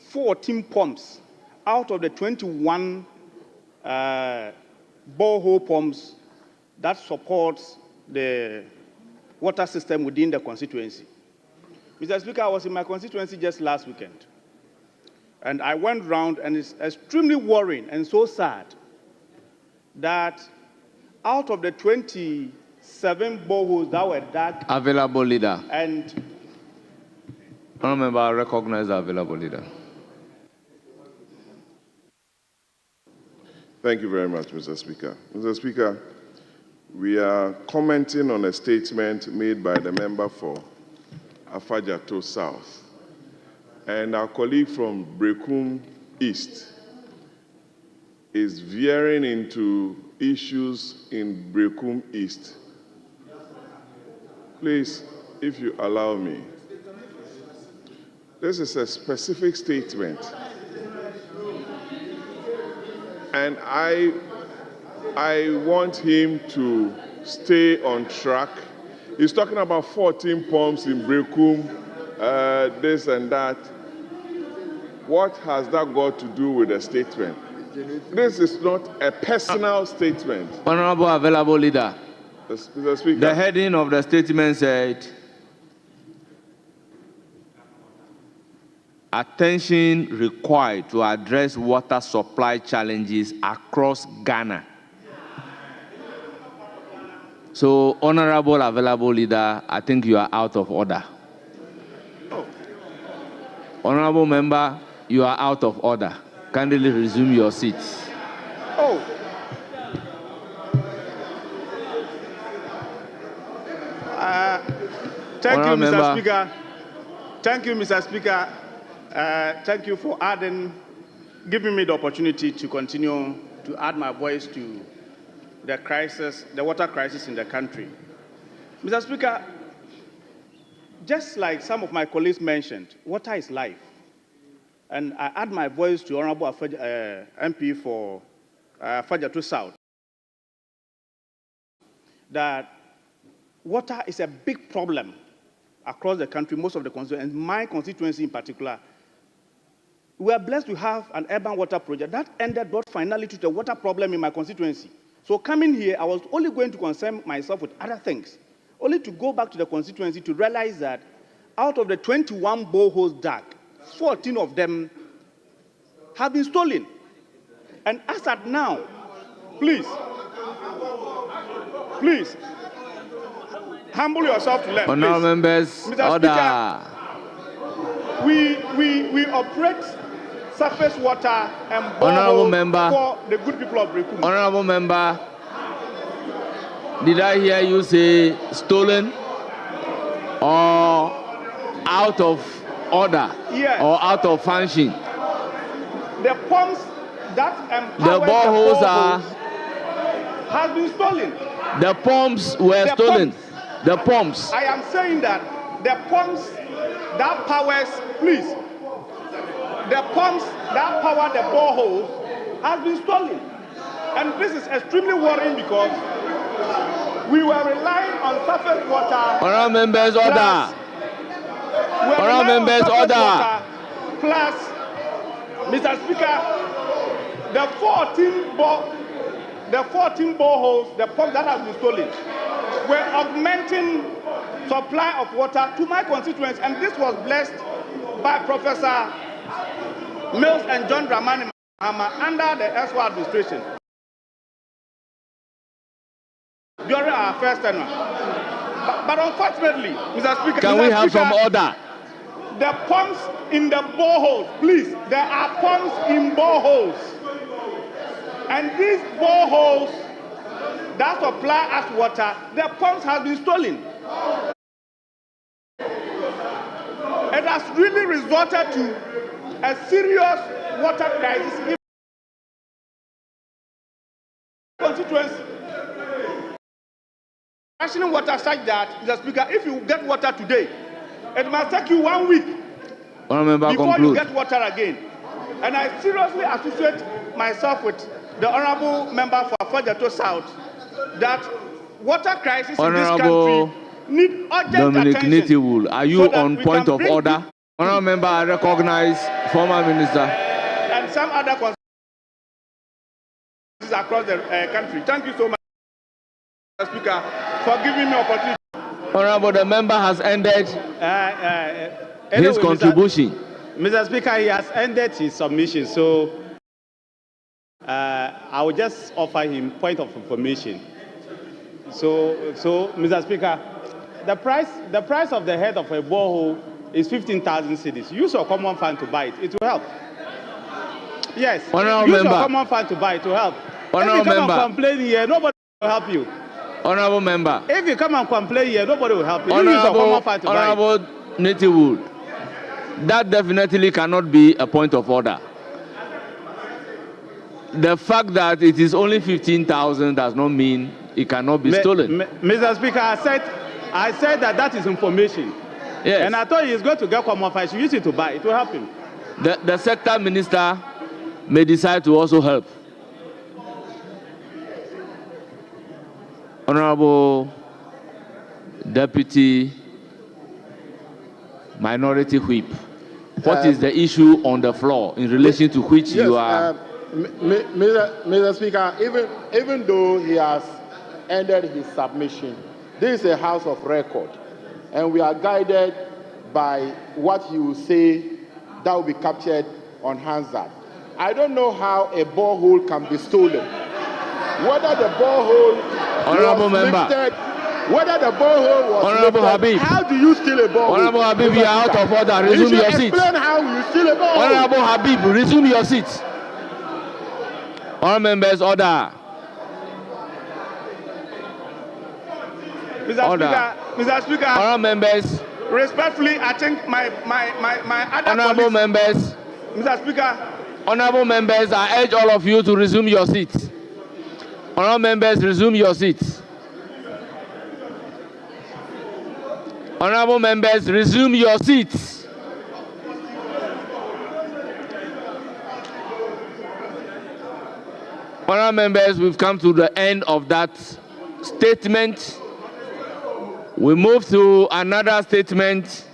14 pumps out of the 21 borehole pumps that supports the water system within the constituency. Mr. Speaker, I was in my constituency just last weekend, and I went round, and it's extremely worrying and so sad that out of the 27 boreholes that were dug, Available leader. and Honourable member, I recognize the available leader. Thank you very much, Mr. Speaker. Mr. Speaker, we are commenting on a statement made by the member for Afajato South. And our colleague from Brekum East is veering into issues in Brekum East. Please, if you allow me. This is a specific statement. And I want him to stay on track. He's talking about 14 pumps in Brekum, this and that. What has that got to do with the statement? This is not a personal statement. Honourable available leader. Mr. Speaker. The heading of the statement said, attention required to address water supply challenges across Ghana. So, honorable available leader, I think you are out of order. Honorable member, you are out of order. Kindly resume your seats. oh, thank you, Honourable Mr. member. Speaker. Thank you, Mr. Speaker. Thank you for giving me the opportunity to continue to add my voice to the crisis, the water crisis in the country. Mr. Speaker, just like some of my colleagues mentioned, water is life. And I add my voice to Honorable MP for Fajato South, that water is a big problem across the country, most of the constituencies, and my constituency in particular. We are blessed to have an urban water project that brought finality to the water problem in my constituency. So coming here, I was only going to concern myself with other things, only to go back to the constituency to realize that out of the 21 boreholes dug, 14 of them have been stolen. And as at now, please, humble yourself to learn. Honourable members, Mr. order. Speaker, we operate surface water and Honourable boreholes member. for the good people of Brekum. Honourable member, did I hear you say stolen or out of order? Yes. Or out of function? The pumps that The empower boreholes are. has been stolen. The pumps were The stolen. pumps. The pumps. I am saying that the pumps that powers, please, the pumps that power the boreholes has been stolen. And this is extremely worrying because we were relying on surface water. Honourable members, order. Honourable members, order. Plus, Mr. Speaker, the 14 boreholes, the pumps that have been stolen, were augmenting supply of water to my constituents, and this was blessed by Professor Mills and John Dramani Mahama under the ESWA administration during our first tenure. But unfortunately, Mr. Speaker, Can we have some order? The pumps in the boreholes, please, there are pumps in boreholes. And these boreholes that supply us water, the pumps have been stolen. It has really resulted to a serious water crisis in the constituency. Rationing water such that, Mr. Speaker, if you get water today, it must take you 1 week before conclude. you get water again. And I seriously associate myself with the honorable member for Afajato South that water crisis Honorable in this country need urgent Dominic attention. Nitiwul, are you on point of order? Honorable member, I recognize former minister. And some other constituencies across the country. Thank you so much, Mr. Speaker, for giving me opportunity. Honorable, the member has ended his Anyway, contribution. Mr. Speaker, he has ended his submission, so I will just offer him point of information. So, Mr. Speaker, the price of the head of a borehole is 15,000 cedis. Use your common fund to buy it. It will help. Yes. Honorable use member. your common fund to buy it. It will help. Honorable if you come member. and complain here, nobody will help you. Honorable member. If you come and complain here, nobody will help you. You use your common fund to buy it. Honorable Nitiwul, that definitely cannot be a point of order. The fact that it is only 15,000 does not mean it cannot be stolen. Mr. Speaker, I said that is information. Yes. And I thought he's going to get common fund. He should use it to buy. It will help him. The sector minister may decide to also help. Honorable Deputy Minority Whip, what is the issue on the floor in relation to which you are... Mr. Speaker, even though he has ended his submission, this is a house of record, and we are guided by what he will say that will be captured on Hansard. I don't know how a borehole can be stolen. Whether the borehole Honorable was member. lifted, whether the borehole was Honorable lifted, Habib. how do you steal a borehole? Honorable Habib, you are out of order. Resume your seat. Explain how you steal a borehole. Honorable Habib, resume your seat. All members, order. Mr. Speaker, all members. Respectfully, I think my other honorable colleagues, members. Mr. Speaker. Honorable members, I urge all of you to resume your seats. Honorable members, resume your seats. Honorable members, resume your seats. Honorable members, we've come to the end of that statement. We move to another statement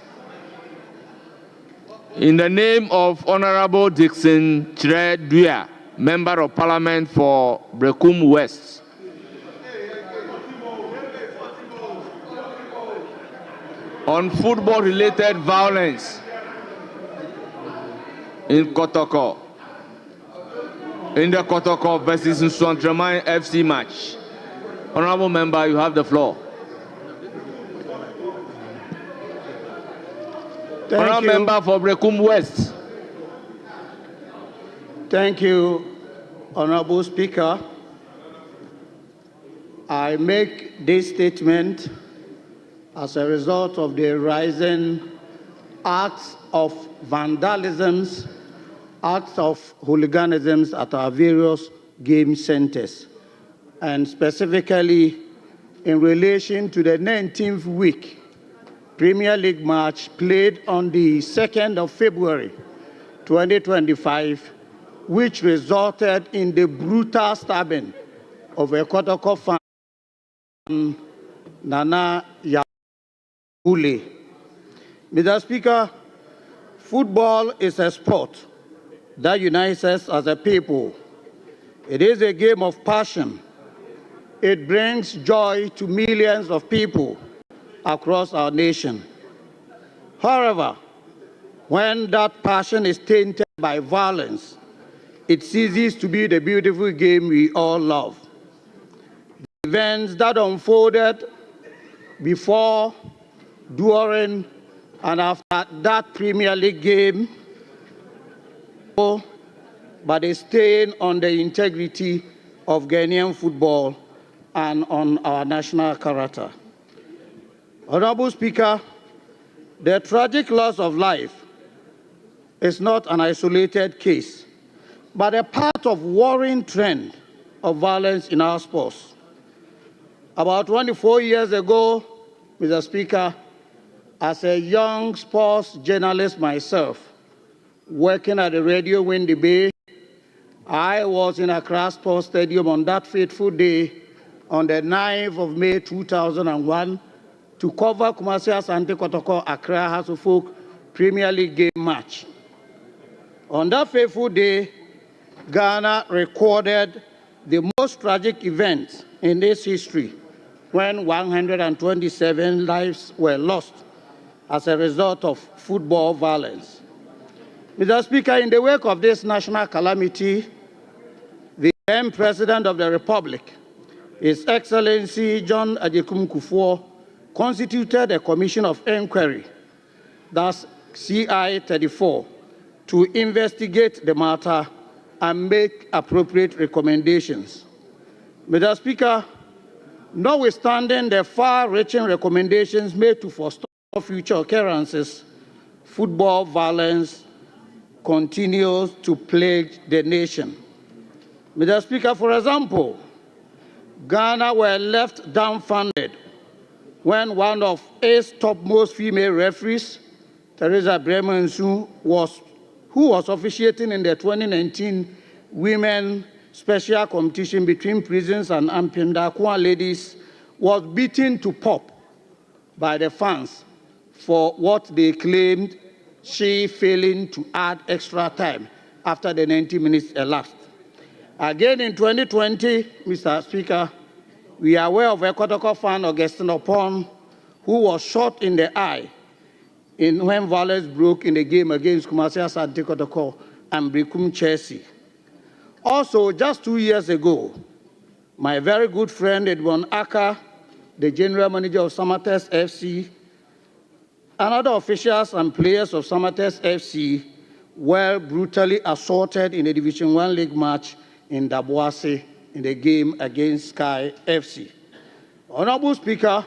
in the name of Honorable Dixon Chire-Duya, Member of Parliament for Brekum West. On football-related violence in Kotoko, in the Kotoko versus Nsuantreman FC match. Honorable Member, you have the floor. Honorable Member for Brekum West. Thank you, Honorable Speaker. I make this statement as a result of the rising acts of vandalisms, acts of hooliganisms at our various game centers, and specifically in relation to the 19th week Premier League match played on the 2nd of February 2025, which resulted in the brutal stabbing of a Kotoko fan, Nana Yahule. Mr. Speaker, football is a sport that unites us as a people. It is a game of passion. It brings joy to millions of people across our nation. However, when that passion is tainted by violence, it ceases to be the beautiful game we all love. The events that unfolded before, during, and after that Premier League game, but a stain on the integrity of Ghanaian football and on our national character. Honorable Speaker, the tragic loss of life is not an isolated case, but a part of worrying trend of violence in our sports. About 24 years ago, Mr. Speaker, as a young sports journalist myself, working at the Radio Windy Bay, I was in Accra Sports Stadium on that fateful day on the 9th of May 2001 to cover Kumasi Asante Kotoko Accra House of Folk Premier League game match. On that fateful day, Ghana recorded the most tragic event in its history when 127 lives were lost as a result of football violence. Mr. Speaker, in the wake of this national calamity, the then President of the Republic, His Excellency John Ajekum Kufuor, constituted a commission of inquiry, that's CI 34, to investigate the matter and make appropriate recommendations. Mr. Speaker, notwithstanding the far-reaching recommendations made to forestall future occurrences, football violence continues to plague the nation. Mr. Speaker, for example, Ghana were left dumbfounded when one of its topmost female referees, Teresa Bremensu, who was officiating in the 2019 Women Special Competition between prisons and Ampindakwa ladies, was beaten to pulp by the fans for what they claimed she failing to add extra time after the 90 minutes elapsed. Again in 2020, Mr. Speaker, we are aware of a Kotoko fan, Augustine Opon, who was shot in the eye when violence broke in the game against Kumasi Asante Kotoko and Brikum Chelsea. Also, just 2 years ago, my very good friend Edwin Aka, the general manager of Samatex FC, and other officials and players of Samatex FC were brutally assaulted in a Division 1 League match in Daboase in the game against Sky FC. Honorable Speaker,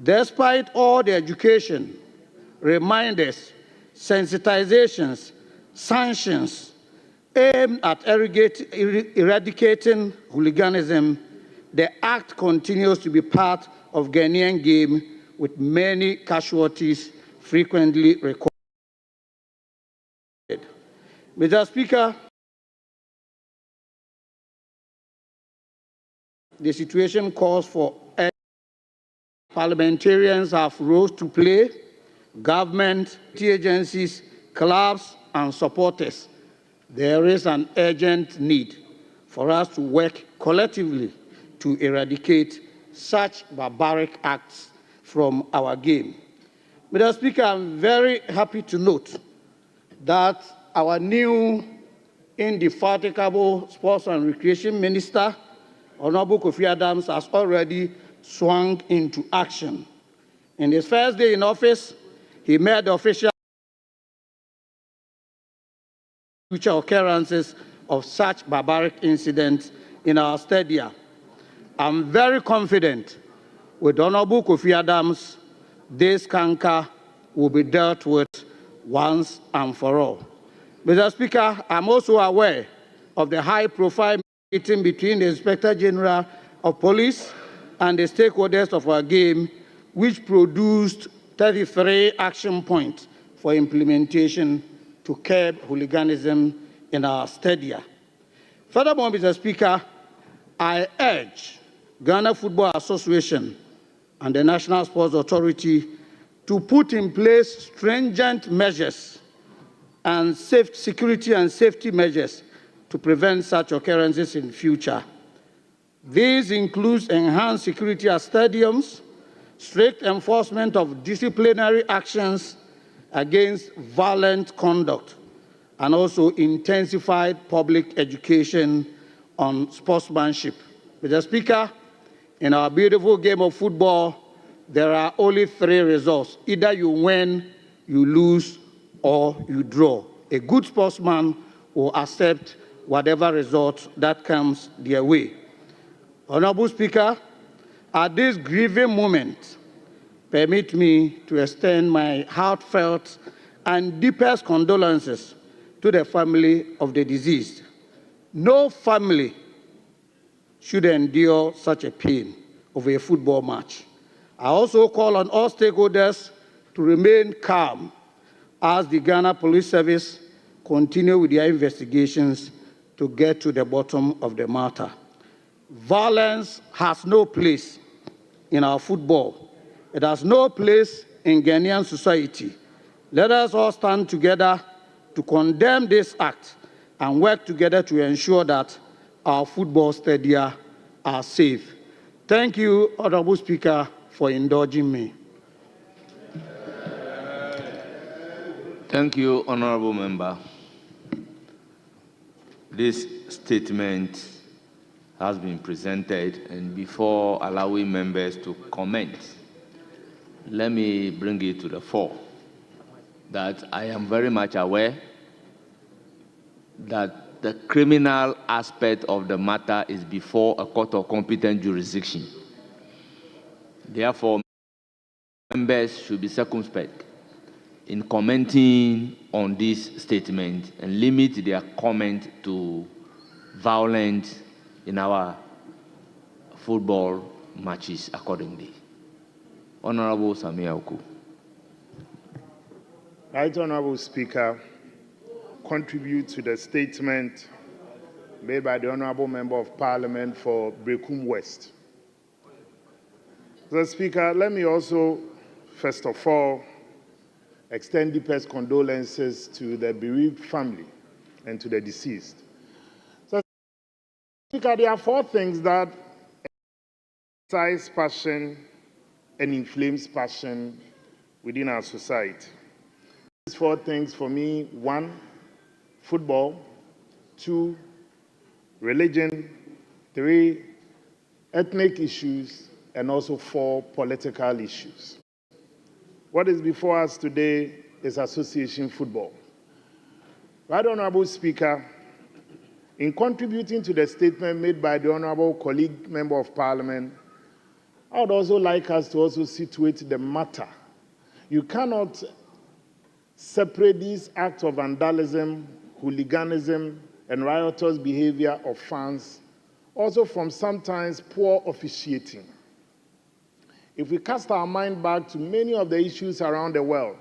despite all the education, reminders, sensitizations, sanctions aimed at eradicating hooliganism, the act continues to be part of Ghanaian game with many casualties frequently recorded. Mr. Speaker, the situation calls for parliamentarians have roles to play, government, agencies, clubs, and supporters. There is an urgent need for us to work collectively to eradicate such barbaric acts from our game. Mr. Speaker, I'm very happy to note that our new indefatigable Sports and Recreation Minister, Honorable Kofi Adams, has already swung into action. In his first day in office, he made the official future occurrences of such barbaric incidents in our stadia. I'm very confident with Honorable Kofi Adams, this canker will be dealt with once and for all. Mr. Speaker, I'm also aware of the high-profile meeting between the Inspector General of Police and the stakeholders of our game, which produced 33 action points for implementation to curb hooliganism in our stadia. Furthermore, Mr. Speaker, I urge Ghana Football Association and the National Sports Authority to put in place stringent measures and security and safety measures to prevent such occurrences in future. These include enhanced security at stadiums, strict enforcement of disciplinary actions against violent conduct, and also intensified public education on sportsmanship. Mr. Speaker, in our beautiful game of football, there are only 3 results. Either you win, you lose, or you draw. A good sportsman will accept whatever result that comes their way. Honorable Speaker, at this grieving moment, permit me to extend my heartfelt and deepest condolences to the family of the deceased. No family should endure such a pain of a football match. I also call on all stakeholders to remain calm as the Ghana Police Service continue with their investigations to to get to the bottom of the matter. Violence has no place in our football. It has no place in Ghanaian society. Let us all stand together to condemn this act and work together to ensure that our football stadia are safe. Thank you, Honorable Speaker, for indulging me. Thank you, Honorable Member. This statement has been presented, and before allowing members to comment, let me bring it to the fore that I am very much aware that the criminal aspect of the matter is before a court of competent jurisdiction. Therefore, members should be circumspect in commenting on this statement and limit their comment to violence in our football matches accordingly. Honorable Samia Oku. Right Honorable Speaker, contribute to the statement made by the Honorable Member of Parliament for Brekum West. Mr. Speaker, let me also, first of all, extend deepest condolences to the bereaved family and to the deceased. So, Speaker, there are four things that excite passion and inflames passion within our society. These four things for me: 1, football; 2, religion; 3, ethnic issues; and also 4, political issues. What is before us today is association football. Right Honorable Speaker, in contributing to the statement made by the Honorable colleague Member of Parliament, I would also like us to also situate the matter. You cannot separate these acts of vandalism, hooliganism, and riotous behavior of fans also from sometimes poor officiating. If we cast our mind back to many of the issues around the world,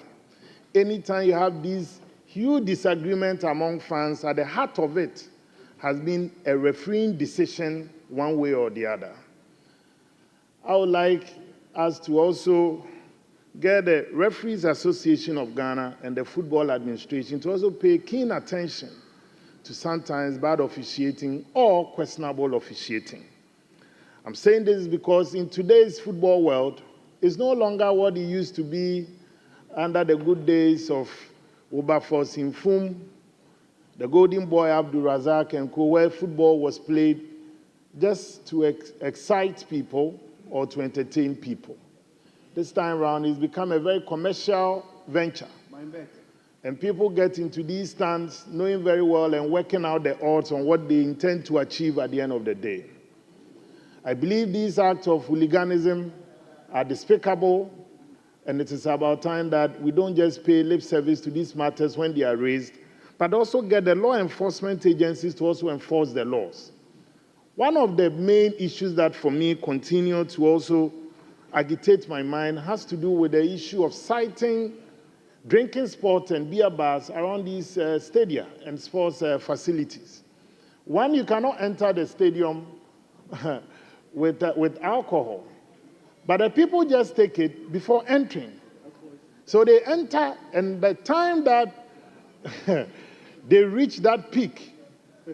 anytime you have these huge disagreements among fans, at the heart of it has been a refereeing decision one way or the other. I would like us to also get the Referees Association of Ghana and the Football Administration to also pay keen attention to sometimes bad officiating or questionable officiating. I'm saying this because in today's football world, it's no longer what it used to be under the good days of Wilberforce Infum, the Golden Boy Abdul Razak and co, where football was played just to excite people or to entertain people. This time around, it's become a very commercial venture. And people get into these stands knowing very well and working out the odds on what they intend to achieve at the end of the day. I believe these acts of hooliganism are despicable, and it is about time that we don't just pay lip service to these matters when they are raised, but also get the law enforcement agencies to also enforce the laws. One of the main issues that for me continue to also agitate my mind has to do with the issue of citing drinking spots and beer bars around these stadia and sports facilities. One, you cannot enter the stadium with alcohol, but the people just take it before entering. So they enter, and by the time that they reach that peak,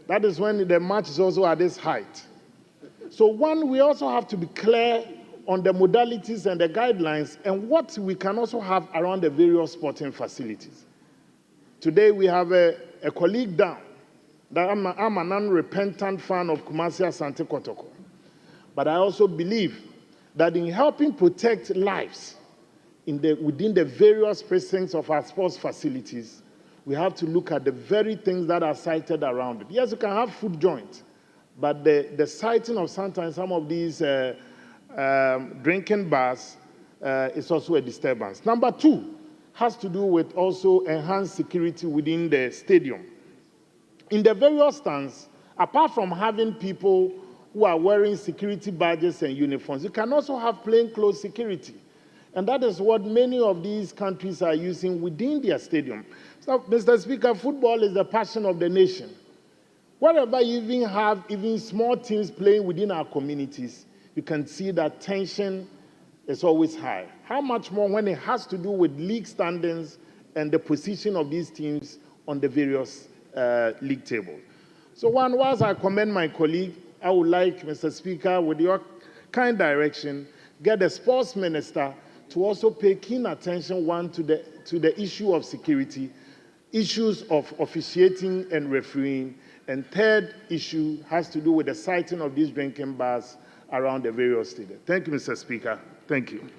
that is when the match is also at this height. So one, we also have to be clear on the modalities and the guidelines and what we can also have around the various sporting facilities. Today we have a colleague down that I'm an unrepentant fan of Kumasi Asante Kotoko. But I also believe that in helping protect lives within the various precincts of our sports facilities, we have to look at the very things that are cited around it. Yes, you can have food joints, but the siting of sometimes some of these drinking bars is also a disturbance. Number 2 has to do with also enhanced security within the stadium. In the various stands, apart from having people who are wearing security badges and uniforms, you can also have plainclothes security. And that is what many of these countries are using within their stadium. So, Mr. Speaker, football is the passion of the nation. Wherever you even have even small teams playing within our communities, you can see that tension is always high. How much more when it has to do with league standings and the position of these teams on the various league tables. So whilst I commend my colleague, I would like, Mr. Speaker, with your kind direction, get the sports minister to also pay keen attention, one, to the issue of security, issues of officiating and refereeing, and third issue has to do with the siting of these drinking bars around the various stadiums. Thank you, Mr. Speaker. Thank you.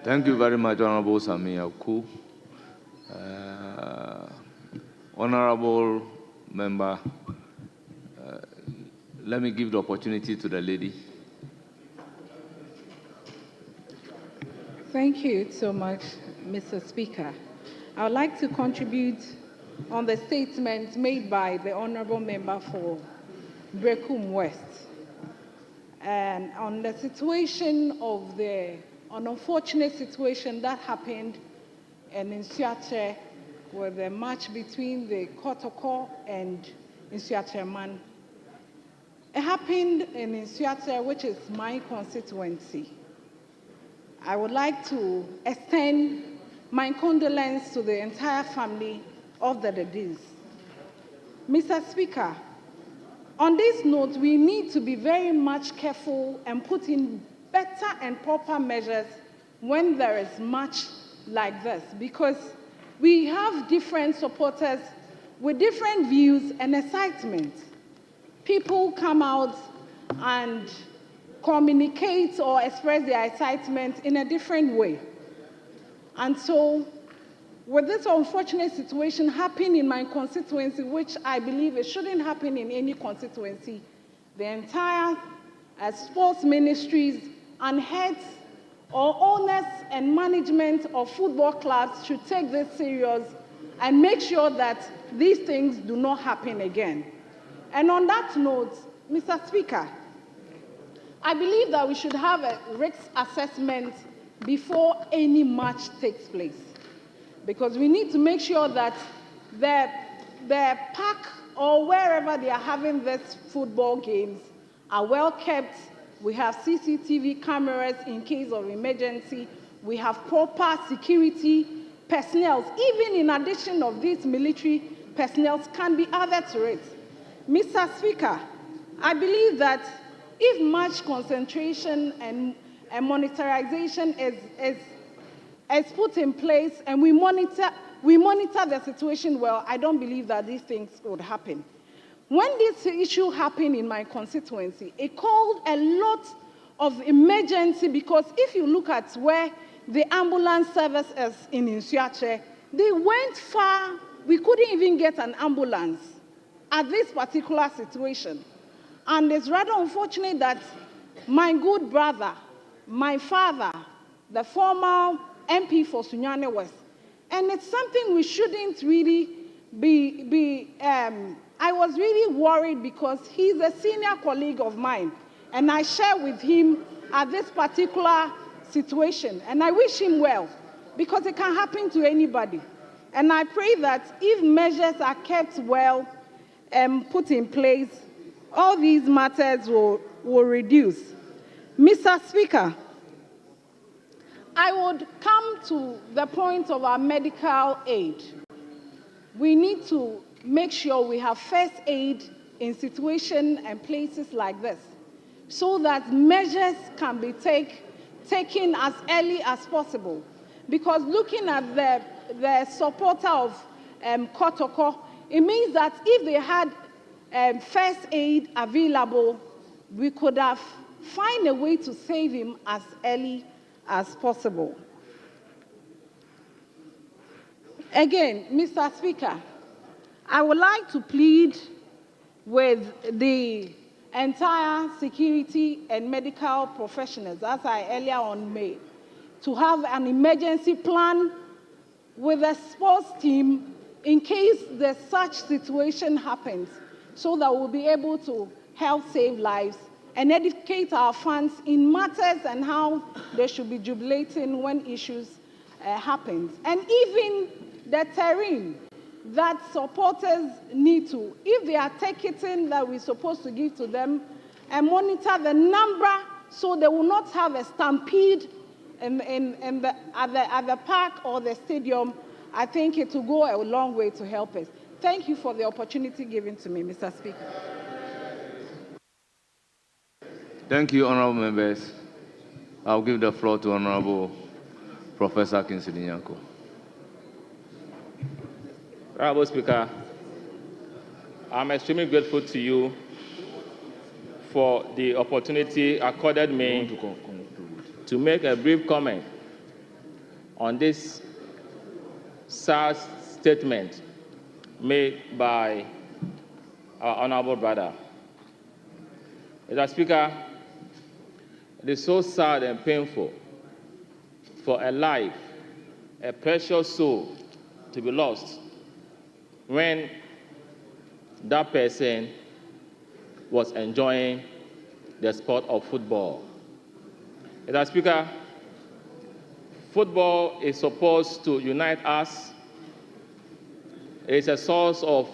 Thank you very much, Honorable Sami Aku. Honorable member, let me give the opportunity to the lady. Thank you so much, Mr. Speaker. I would like to contribute on the statement made by the Honorable Member for Brekum West and on the situation of an unfortunate situation that happened in Nsuatre with the match between the Kotoko and Nsuatreman. It happened in Nsuatre, which is my constituency. I would like to extend my condolence to the entire family of the deceased. Mr. Speaker, on this note, we need to be very much careful and put in better and proper measures when there is match like this, because we have different supporters with different views and excitement. People come out and communicate or express their excitement in a different way. And so, with this unfortunate situation happening in my constituency, which I believe it shouldn't happen in any constituency, the entire sports ministries and heads or owners and management of football clubs should take this serious and make sure that these things do not happen again. And on that note, Mr. Speaker, I believe that we should have a risk assessment before any match takes place, because we need to make sure that the park or wherever they are having these football games are well kept. We have CCTV cameras in case of emergency. We have proper security personnel. Even in addition of these military personnel can be added to it. Mr. Speaker, I believe that if much concentration and monitorization is put in place and we monitor the situation well, I don't believe that these things would happen. When this issue happened in my constituency, it called a lot of emergency, because if you look at where the ambulance service is in Nsuatre, they went far. We couldn't even get an ambulance at this particular situation. And it's rather unfortunate that my good brother, my father, the former MP for Sunyane West, and it's something we shouldn't really I was really worried because he's a senior colleague of mine, and I share with him at this particular situation, and I wish him well, because it can happen to anybody. And I pray that if measures are kept well and put in place, all these matters will reduce. Mr. Speaker, I would come to the point of our medical aid. We need to make sure we have first aid in situations and places like this, so that measures can be taken as early as possible. Because looking at the supporter of Kotoko, it means that if they had first aid available, we could have found a way to save him as early as possible. Again, Mr. Speaker, I would like to plead with the entire security and medical professionals, as I earlier on made, to have an emergency plan with a sports team in case there's such situation happens, so that we'll be able to help save lives and educate our fans in matters and how they should be jubilating when issues happen. And even the terrain, that supporters need to, if they are ticketing that we're supposed to give to them, and monitor the number so they will not have a stampede at the park or the stadium, I think it will go a long way to help us. Thank you for the opportunity given to me, Mr. Speaker. Thank you, honorable members. I'll give the floor to Honorable Professor Kingsley Nyarko. Honorable Speaker, I'm extremely grateful to you for the opportunity accorded me to make a brief comment on this sad statement made by our honorable brother. Mr. Speaker, it is so sad and painful for a life, a precious soul, to be lost when that person was enjoying the sport of football. Mr. Speaker, football is supposed to unite us. It's a source of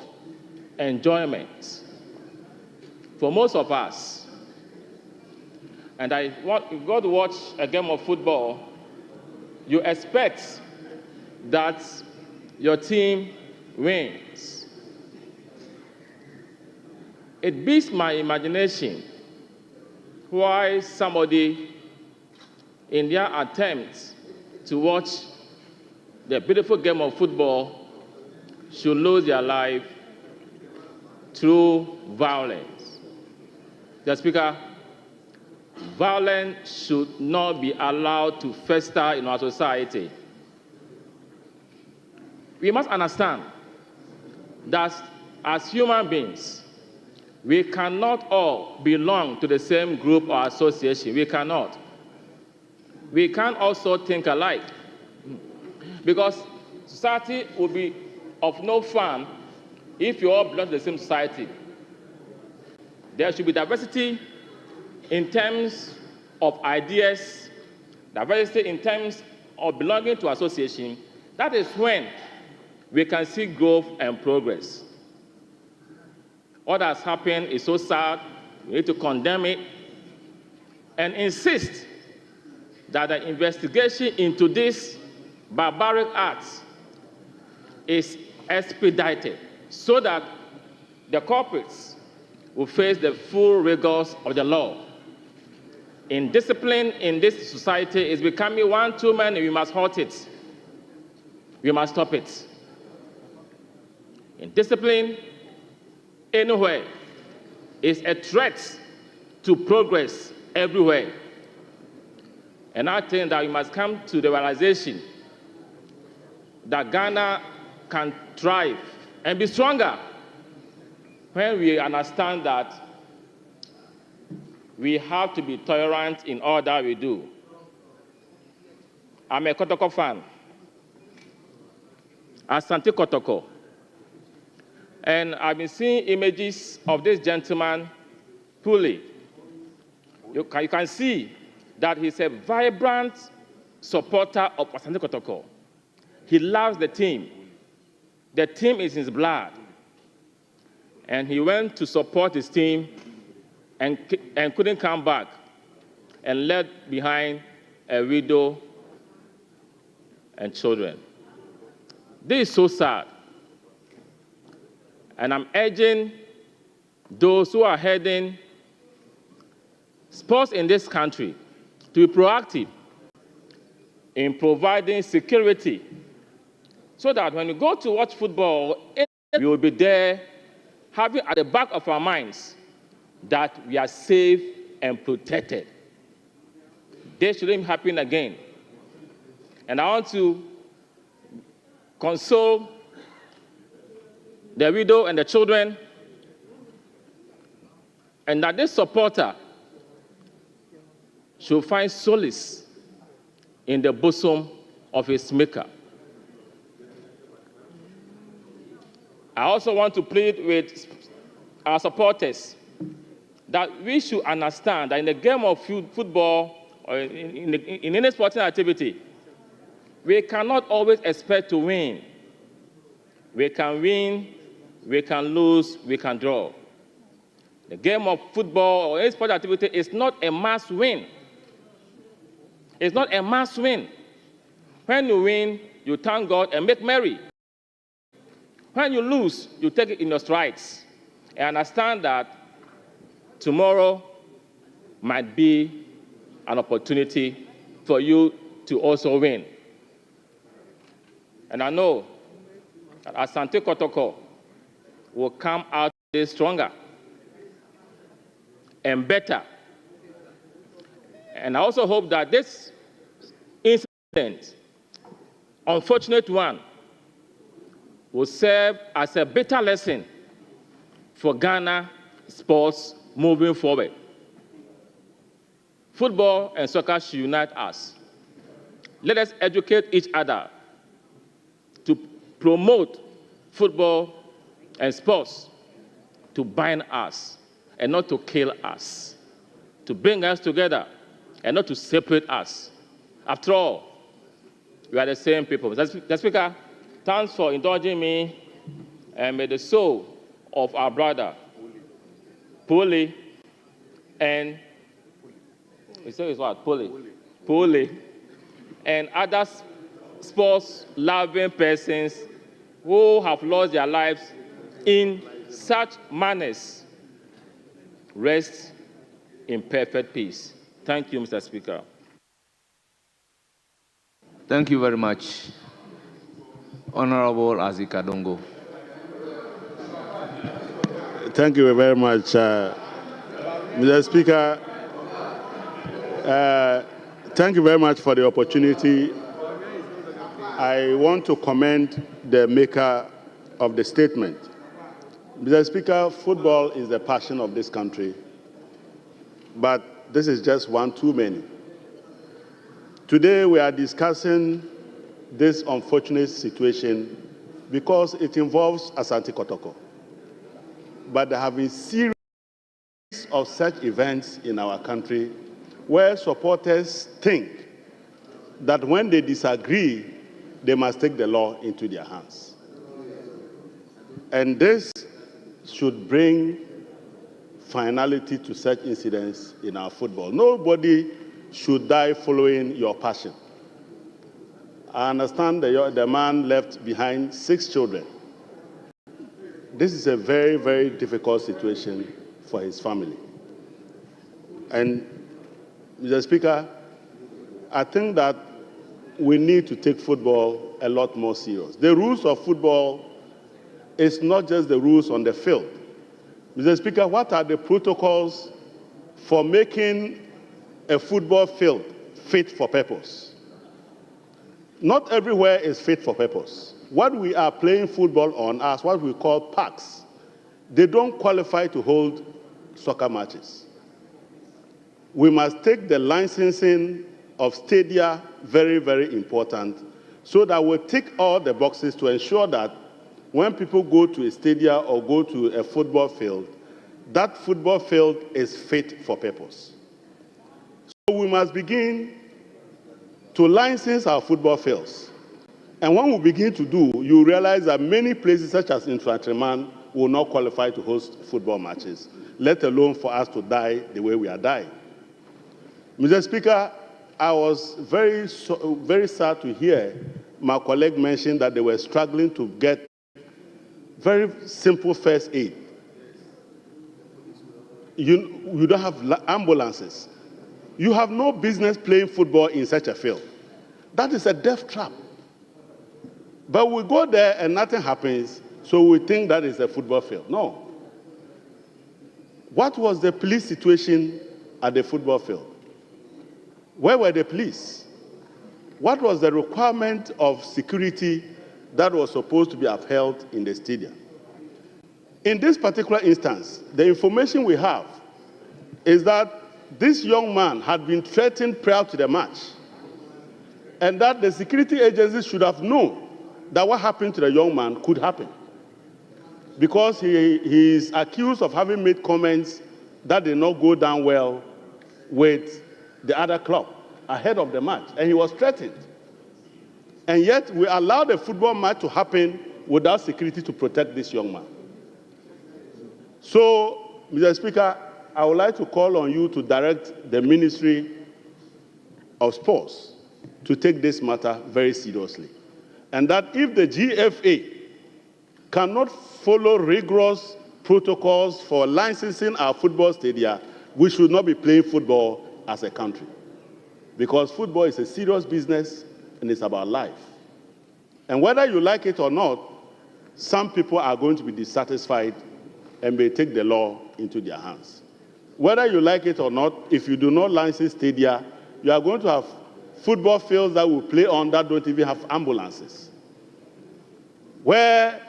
enjoyment for most of us. And if you go to watch a game of football, you expect that your team wins. It beats my imagination why somebody, in their attempt to watch the beautiful game of football, should lose their life through violence. The Speaker, violence should not be allowed to fester in our society. We must understand that as human beings, we cannot all belong to the same group or association. We cannot. We can't also think alike, because society would be of no fun if you all belong to the same society. There should be diversity in terms of ideas, diversity in terms of belonging to association. That is when we can see growth and progress. What has happened is so sad. We need to condemn it and insist that the investigation into this barbaric acts is expedited so that the culprits will face the full rigors of the law. Indiscipline in this society is becoming one too many. We must halt it. We must stop it. Indiscipline anywhere is a threat to progress everywhere. And I think that we must come to the realization that Ghana can thrive and be stronger when we understand that we have to be tolerant in all that we do. I'm a Kotoko fan, Asante Kotoko. And I've been seeing images of this gentleman, Puli. You can see that he's a vibrant supporter of Asante Kotoko. He loves the team. The team is in his blood. And he went to support his team and couldn't come back and left behind a widow and children. This is so sad. And I'm urging those who are heading sports in this country to be proactive in providing security so that when we go to watch football, we will be there having at the back of our minds that we are safe and protected. This shouldn't happen again. And I want to console the widow and the children, and that this supporter should find solace in the bosom of his maker. I also want to plead with our supporters that we should understand that in the game of football or in any sporting activity, we cannot always expect to win. We can win, we can lose, we can draw. The game of football or any sport activity is not a must win. It's not a must win. When you win, you thank God and make merry. When you lose, you take it in your strides and understand that tomorrow might be an opportunity for you to also win. And I know that Asante Kotoko will come out this stronger and better. And I also hope that this incident, unfortunate one, will serve as a better lesson for Ghana sports moving forward. Football and soccer should unite us. Let us educate each other to promote football and sports, to bind us and not to kill us, to bring us together and not to separate us. After all, we are the same people. Mr. Speaker, thanks for indulging me, and may the soul of our brother, Puli, and Puli, and other sports-loving persons who have lost their lives in such manners rest in perfect peace. Thank you, Mr. Speaker. Thank you very much, Honorable Azika Dongo. Thank you very much, Mr. Speaker. Thank you very much for the opportunity. I want to commend the maker of the statement. Mr. Speaker, football is the passion of this country, but this is just one too many. Today we are discussing this unfortunate situation because it involves Asante Kotoko. But there have been series of such events in our country where supporters think that when they disagree, they must take the law into their hands. And this should bring finality to such incidents in our football. Nobody should die following your passion. I understand the man left behind 6 children. This is a very, very difficult situation for his family. And, Mr. Speaker, I think that we need to take football a lot more serious. The rules of football is not just the rules on the field. Mr. Speaker, what are the protocols for making a football field fit for purpose? Not everywhere is fit for purpose. What we are playing football on are what we call parks. They don't qualify to hold soccer matches. We must take the licensing of stadia very, very important so that we tick all the boxes to ensure that when people go to a stadium or go to a football field, that football field is fit for purpose. So we must begin to license our football fields. And when we begin to do, you realize that many places such as Infantryman will not qualify to host football matches, let alone for us to die the way we are dying. Mr. Speaker, I was very sad to hear my colleague mention that they were struggling to get very simple first aid. You don't have ambulances. You have no business playing football in such a field. That is a death trap. But we go there and nothing happens, so we think that is a football field. No. What was the police situation at the football field? Where were the police? What was the requirement of security that was supposed to be upheld in the stadium? In this particular instance, the information we have is that this young man had been threatened prior to the match, and that the security agencies should have known that what happened to the young man could happen, because he is accused of having made comments that did not go down well with the other club ahead of the match, and he was threatened. And yet we allowed the football match to happen without security to protect this young man. So, Mr. Speaker, I would like to call on you to direct the Ministry of Sports to take this matter very seriously. And that if the GFA cannot follow rigorous protocols for licensing our football stadia, we should not be playing football as a country. Because football is a serious business and it's about life. And whether you like it or not, some people are going to be dissatisfied and may take the law into their hands. Whether you like it or not, if you do not license stadia, you are going to have football fields that will play on that don't even have ambulances. Where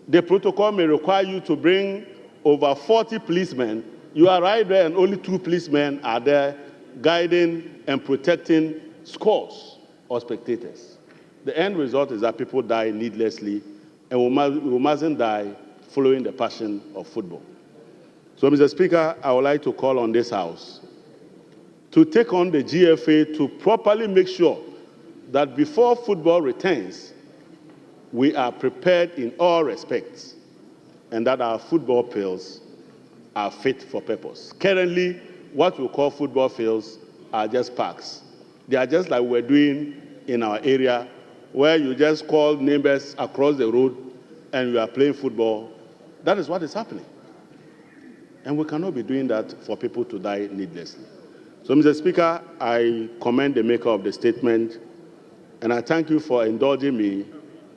the protocol may require you to bring over 40 policemen, you are right there and only 2 policemen are there guiding and protecting scores of spectators. The end result is that people die needlessly, and we mustn't die following the passion of football. So, Mr. Speaker, I would like to call on this House to take on the GFA to properly make sure that before football returns, we are prepared in all respects and that our football fields are fit for purpose. Currently, what we call football fields are just parks. They are just like we're doing in our area, where you just call neighbors across the road and you are playing football. That is what is happening. And we cannot be doing that for people to die needlessly. So, Mr. Speaker, I commend the maker of the statement, and I thank you for indulging me,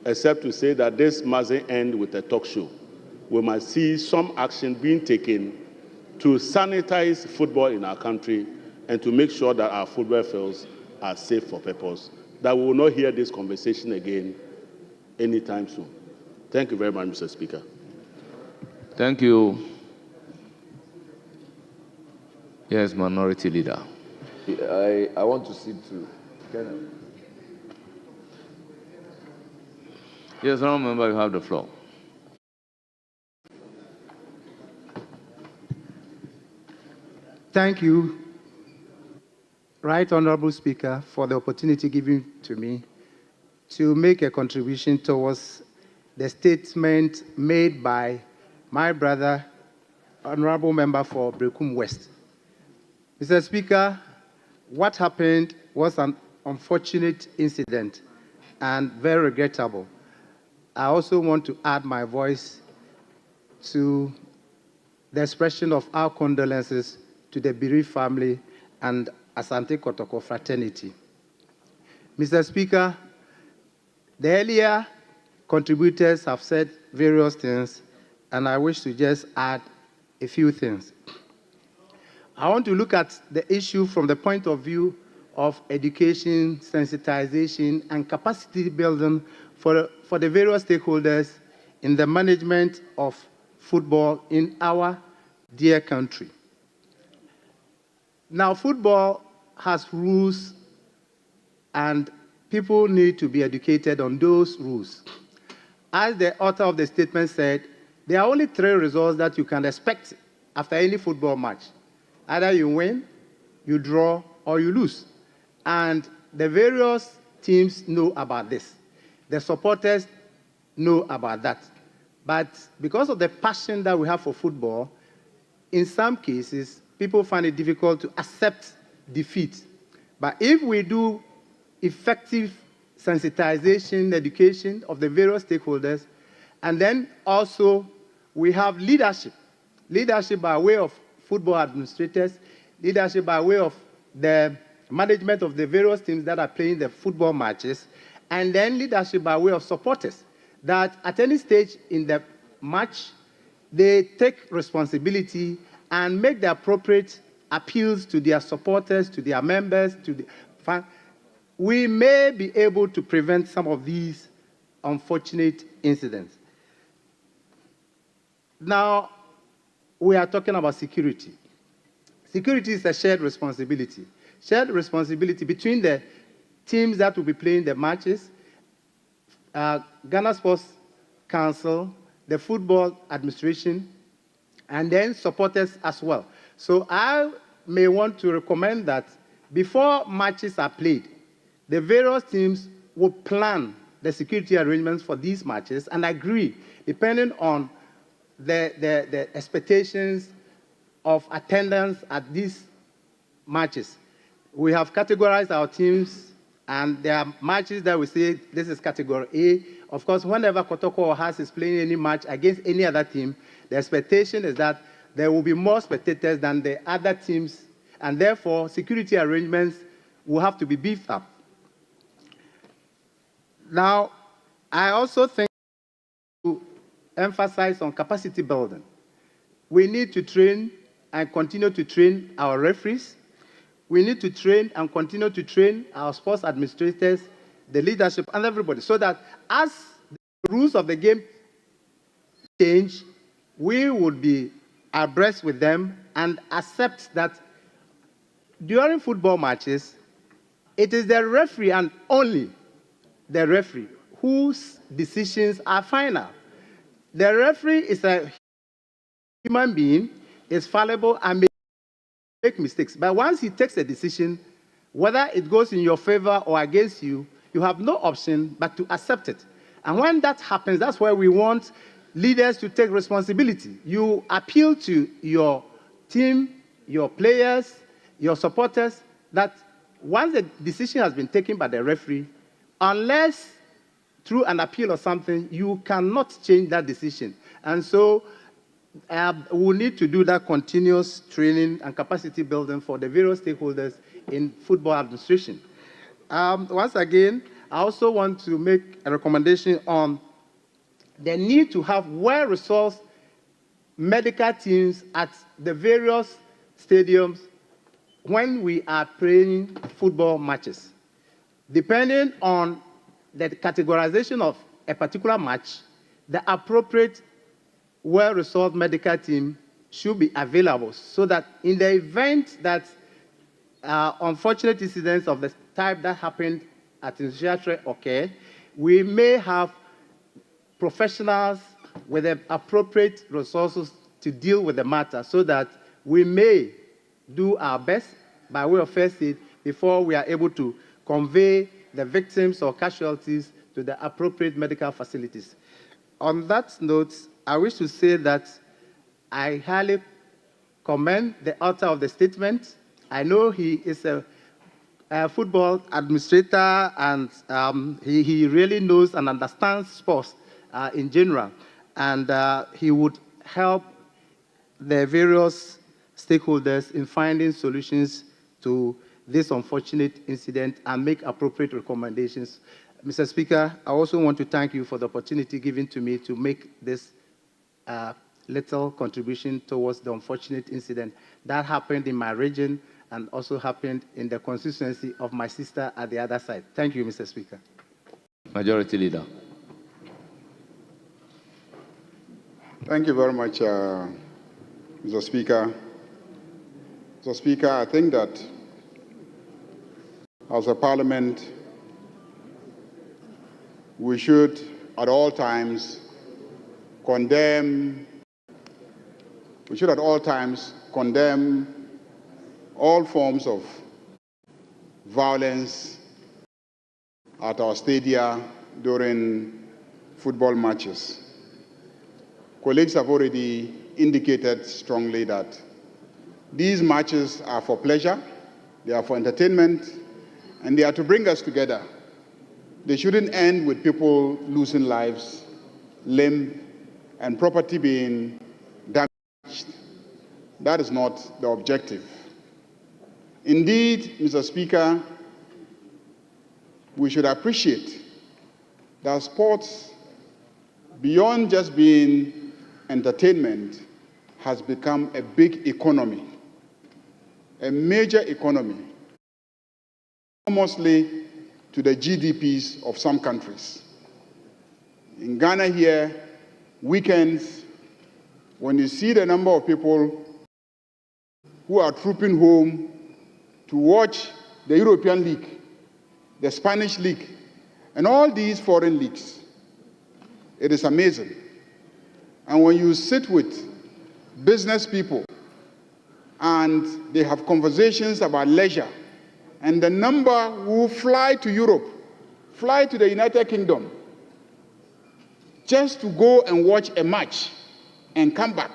except to say that this mustn't end with a talk show. We must see some action being taken to sanitize football in our country and to make sure that our football fields are safe for purpose, that we will not hear this conversation again anytime soon. Thank you very much, Mr. Speaker. Thank you. Yes, Minority Leader. I want to speak to Kenneth. Yes, honourable member, you have the floor. Thank you, Right Honourable Speaker, for the opportunity given to me to make a contribution towards the statement made by my brother, Honourable Member for Brekum West. Mr. Speaker, what happened was an unfortunate incident and very regrettable. I also want to add my voice to the expression of our condolences to the bereaved family and Asante Kotoko fraternity. Mr. Speaker, the earlier contributors have said various things, and I wish to just add a few things. I want to look at the issue from the point of view of education, sensitization, and capacity building for the various stakeholders in the management of football in our dear country. Now, football has rules, and people need to be educated on those rules. As the author of the statement said, there are only 3 results that you can expect after any football match. Either you win, you draw, or you lose. And the various teams know about this. The supporters know about that. But because of the passion that we have for football, in some cases, people find it difficult to accept defeat. But if we do effective sensitization, education of the various stakeholders, and then also we have leadership by way of football administrators, leadership by way of the management of the various teams that are playing the football matches, and then leadership by way of supporters, that at any stage in the match, they take responsibility and make the appropriate appeals to their supporters, to their members, to the fans. We may be able to prevent some of these unfortunate incidents. Now, we are talking about security. Security is a shared responsibility. Shared responsibility between the teams that will be playing the matches, Ghana Sports Council, the football administration, and then supporters as well. So I may want to recommend that before matches are played, the various teams will plan the security arrangements for these matches and agree, depending on the expectations of attendance at these matches. We have categorized our teams, and there are matches that we say this is category A. Of course, whenever Kotoko or Haas is playing any match against any other team, the expectation is that there will be more spectators than the other teams, and therefore security arrangements will have to be beefed up. Now, I also think to emphasize on capacity building. We need to train and continue to train our referees. We need to train and continue to train our sports administrators, the leadership, and everybody, so that as the rules of the game change, we would be abreast with them and accept that during football matches, it is the referee and only the referee whose decisions are final. The referee is a human being, is fallible, and may make mistakes. But once he takes a decision, whether it goes in your favor or against you, you have no option but to accept it. And when that happens, that's why we want leaders to take responsibility. You appeal to your team, your players, your supporters, that once the decision has been taken by the referee, unless through an appeal or something, you cannot change that decision. And so we need to do that continuous training and capacity building for the various stakeholders in football administration. Once again, I also want to make a recommendation on the need to have well-resourced medical teams at the various stadiums when we are playing football matches. Depending on the categorization of a particular match, the appropriate well-resourced medical team should be available so that in the event that unfortunate incidents of the type that happened at Initiatre occur, we may have professionals with the appropriate resources to deal with the matter so that we may do our best by way of first aid before we are able to convey the victims or casualties to the appropriate medical facilities. On that note, I wish to say that I highly commend the author of the statement. I know he is a football administrator, and he really knows and understands sports in general. And he would help the various stakeholders in finding solutions to this unfortunate incident and make appropriate recommendations. Mr. Speaker, I also want to thank you for the opportunity given to me to make this little contribution towards the unfortunate incident that happened in my region and also happened in the constituency of my sister at the other side. Thank you, Mr. Speaker. Majority Leader. Thank you very much, Mr. Speaker. Mr. Speaker, I think that as a parliament, we should at all times condemn all forms of violence at our stadia during football matches. Colleagues have already indicated strongly that these matches are for pleasure, they are for entertainment, and they are to bring us together. They shouldn't end with people losing lives, limb, and property being damaged. That is not the objective. Indeed, Mr. Speaker, we should appreciate that sports, beyond just being entertainment, has become a big economy, a major economy, mostly to the GDPs of some countries. In Ghana here, weekends, when you see the number of people who are trooping home to watch the European League, the Spanish League, and all these foreign leagues, it is amazing. And when you sit with business people and they have conversations about leisure, and the number who fly to Europe fly to the United Kingdom just to go and watch a match and come back.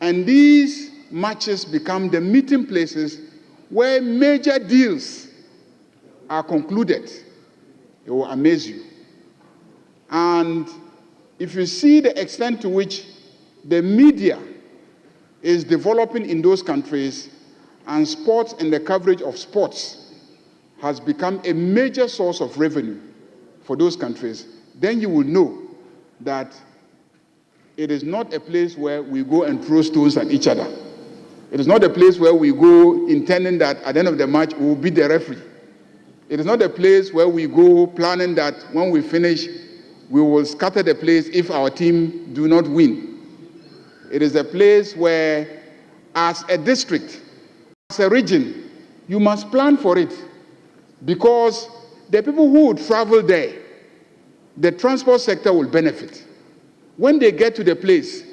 And these matches become the meeting places where major deals are concluded. It will amaze you. And if you see the extent to which the media is developing in those countries, and sports and the coverage of sports has become a major source of revenue for those countries, then you will know that it is not a place where we go and throw stones at each other. It is not a place where we go intending that at the end of the match we will beat the referee. It is not a place where we go planning that when we finish, we will scatter the place if our team do not win. It is a place where, as a district, as a region, you must plan for it, because the people who would travel there, the transport sector will benefit. When they get to the place,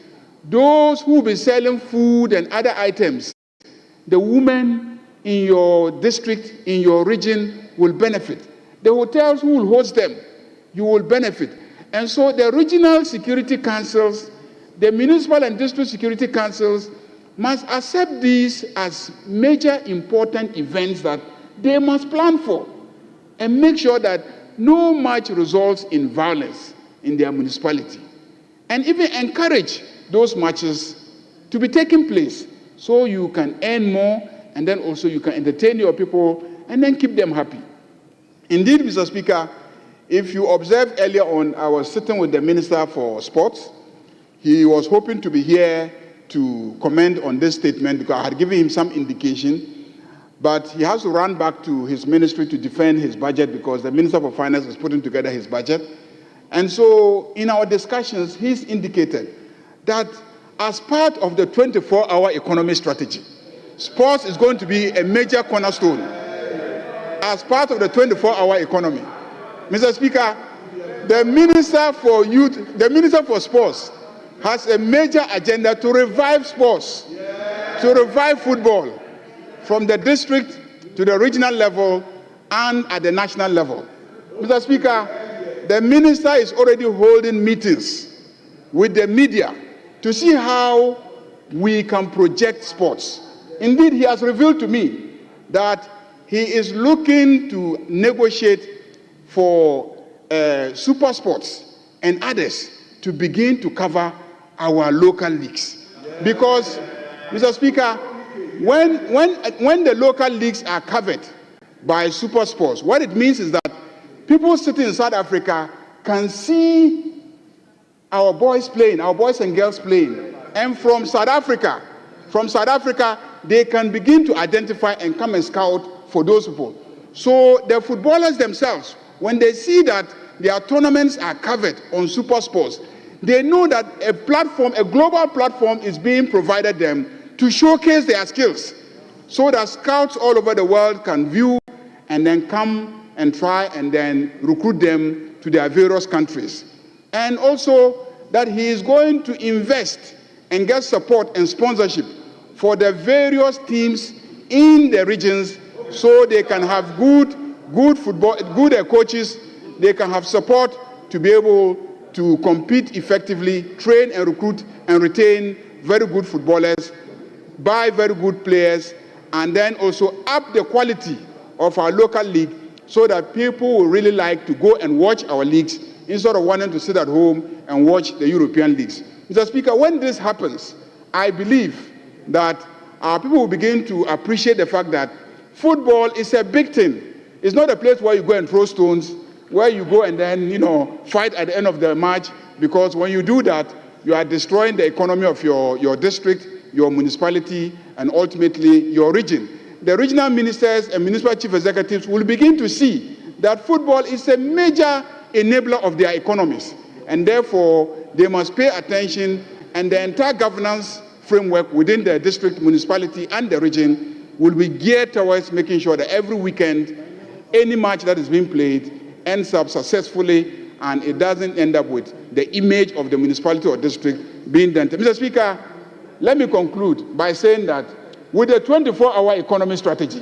those who will be selling food and other items, the women in your district, in your region, will benefit. The hotels who will host them, you will benefit. And so the regional security councils, the municipal and district security councils must accept these as major important events that they must plan for and make sure that no match results in violence in their municipality. And even encourage those matches to be taking place so you can earn more, and then also you can entertain your people and then keep them happy. Indeed, Mr. Speaker, if you observed earlier on, I was sitting with the Minister for Sports. He was hoping to be here to comment on this statement because I had given him some indication, but he has to run back to his ministry to defend his budget because the Minister for Finance is putting together his budget. And so in our discussions, he's indicated that as part of the 24-hour economy strategy, sports is going to be a major cornerstone as part of the 24-hour economy. Mr. Speaker, the Minister for Youth, the Minister for Sports has a major agenda to revive sports, to revive football from the district to the regional level and at the national level. Mr. Speaker, the Minister is already holding meetings with the media to see how we can project sports. Indeed, he has revealed to me that he is looking to negotiate for super sports and others to begin to cover our local leagues. Because, Mr. Speaker, when the local leagues are covered by super sports, what it means is that people sitting in South Africa can see our boys playing, our boys and girls playing. And from South Africa, they can begin to identify and come and scout for those people. So the footballers themselves, when they see that their tournaments are covered on super sports, they know that a platform, a global platform is being provided them to showcase their skills so that scouts all over the world can view and then come and try and then recruit them to their various countries. And also that he is going to invest and get support and sponsorship for the various teams in the regions so they can have good football, good coaches, they can have support to be able to compete effectively, train and recruit and retain very good footballers, buy very good players, and then also up the quality of our local league so that people will really like to go and watch our leagues instead of wanting to sit at home and watch the European leagues. Mr. Speaker, when this happens, I believe that our people will begin to appreciate the fact that football is a big thing. It's not a place where you go and throw stones, where you go and then, fight at the end of the match, because when you do that, you are destroying the economy of your district, your municipality, and ultimately your region. The regional ministers and municipal chief executives will begin to see that football is a major enabler of their economies, and therefore they must pay attention, and the entire governance framework within the district, municipality, and the region will be geared towards making sure that every weekend, any match that is being played ends up successfully and it doesn't end up with the image of the municipality or district being dented. Mr. Speaker, let me conclude by saying that with the 24-hour economy strategy,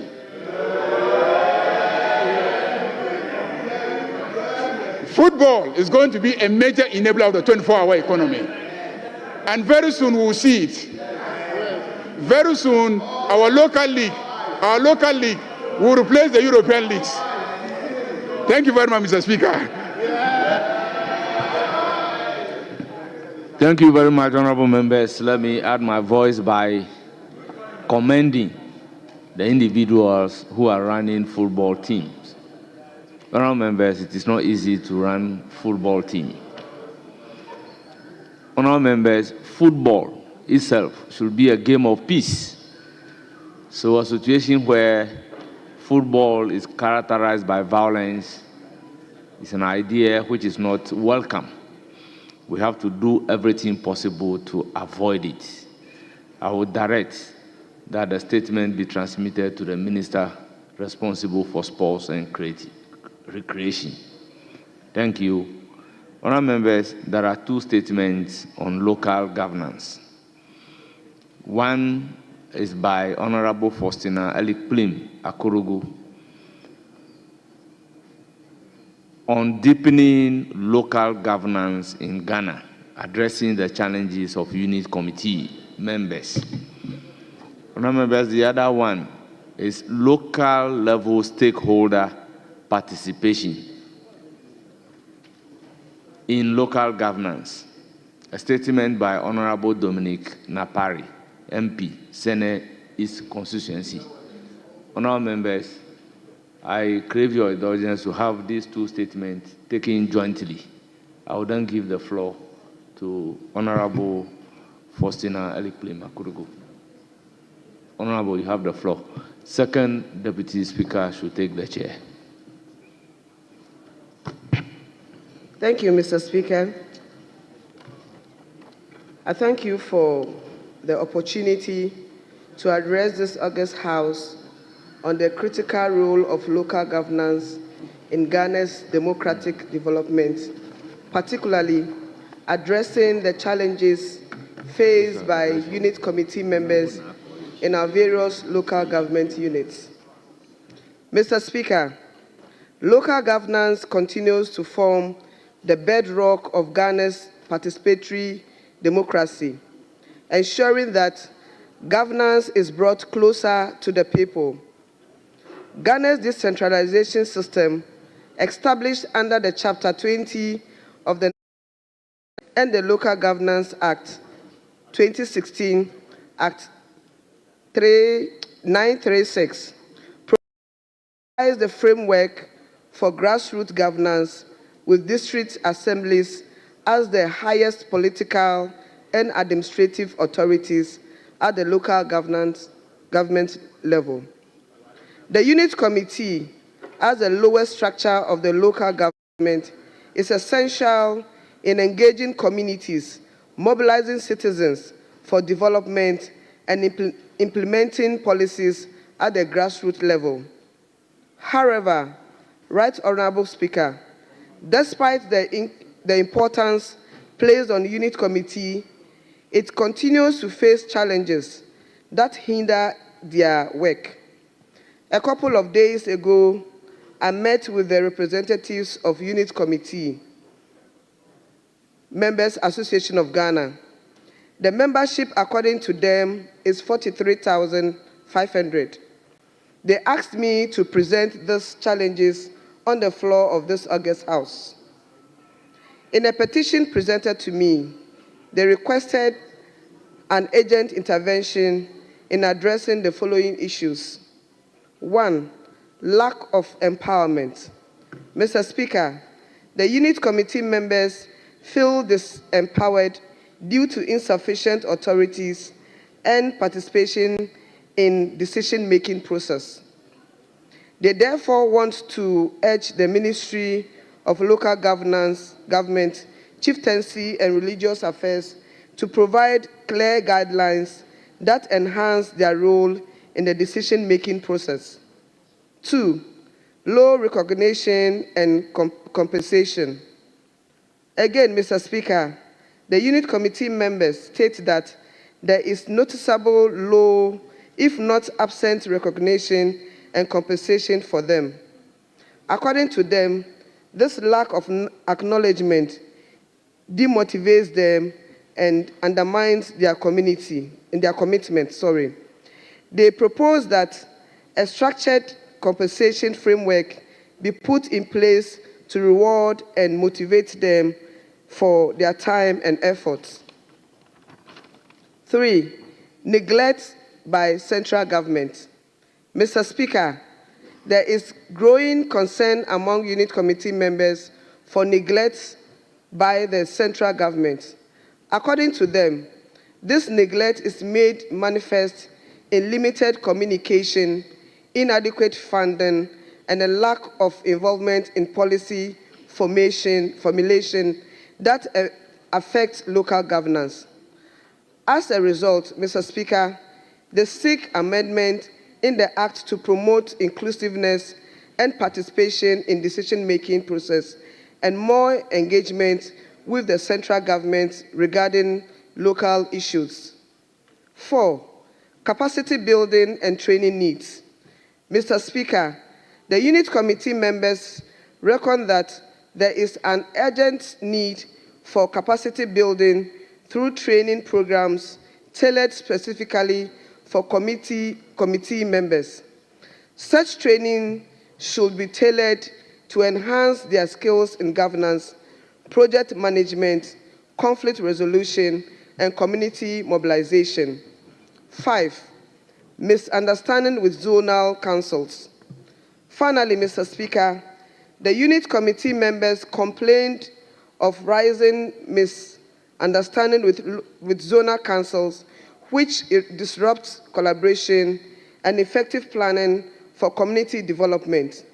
Football is going to be a major enabler of the 24-hour economy. And very soon we will see it. Very soon, our local league will replace the European leagues. Thank you very much, Mr. Speaker. Thank you very much, honorable members. Let me add my voice by commending the individuals who are running football teams. Honorable members, it is not easy to run football team. Honorable members, football itself should be a game of peace. So a situation where football is characterized by violence is an idea which is not welcome. We have to do everything possible to avoid it. I would direct that the statement be transmitted to the minister responsible for sports and recreation. Thank you. Honourable members, there are two statements on local governance. One is by Honourable Faustina Elikplim Akurugu on deepening local governance in Ghana, addressing the challenges of unit committee members. Honourable members, the other one is local level stakeholder participation in local governance. A statement by Honourable Dominic Napari, MP, Senate East Constituency. Honourable members, I crave your indulgence to have these two statements taken jointly. I will then give the floor to Honourable Faustina Elikplim Akurugu. Honourable, you have the floor. Second Deputy Speaker should take the chair. Thank you, Mr. Speaker. I thank you for the opportunity to address this August House on the critical role of local governance in Ghana's democratic development, particularly addressing the challenges faced by unit committee members in our various local government units. Mr. Speaker, local governance continues to form the bedrock of Ghana's participatory democracy, ensuring that governance is brought closer to the people. Ghana's decentralization system, established under the Chapter 20 of the and the Local Governance Act 2016, Act 936, provides the framework for grassroots governance with district assemblies as the highest political and administrative authorities at the local government level. The unit committee, as the lowest structure of the local government, is essential in engaging communities, mobilizing citizens for development, and implementing policies at the grassroots level. However, Right Honourable Speaker, despite the importance placed on the unit committee, it continues to face challenges that hinder their work. A couple of days ago, I met with the representatives of Unit Committee, Members Association of Ghana. The membership, according to them, is 43,500. They asked me to present these challenges on the floor of this August House. In a petition presented to me, they requested an urgent intervention in addressing the following issues. 1, lack of empowerment. Mr. Speaker, the unit committee members feel disempowered due to insufficient authorities and participation in decision-making process. They therefore want to urge the Ministry of Local Government, Chieftaincy and Religious Affairs to provide clear guidelines that enhance their role in the decision-making process. 2, low recognition and compensation. Again, Mr. Speaker, the unit committee members state that there is noticeable low, if not absent, recognition and compensation for them. According to them, This lack of acknowledgement demotivates them and undermines their community and their commitment. They propose that a structured compensation framework be put in place to reward and motivate them for their time and efforts. 3, neglect by central government. Mr. Speaker, there is growing concern among unit committee members for neglect by the central government. According to them, this neglect is made manifest in limited communication, inadequate funding, and a lack of involvement in policy formulation that affects local governance. As a result, Mr. Speaker, they seek amendment in the Act to promote inclusiveness and participation in decision-making process and more engagement with the central government regarding local issues. 4, capacity building and training needs. Mr. Speaker, the unit committee members reckon that there is an urgent need for capacity building through training programs tailored specifically for committee members. Such training should be tailored to enhance their skills in governance, project management, conflict resolution, and community mobilization. 5, misunderstanding with zonal councils. Finally, Mr. Speaker, the unit committee members complained of rising misunderstanding with zonal councils, which disrupts collaboration and effective planning for community development.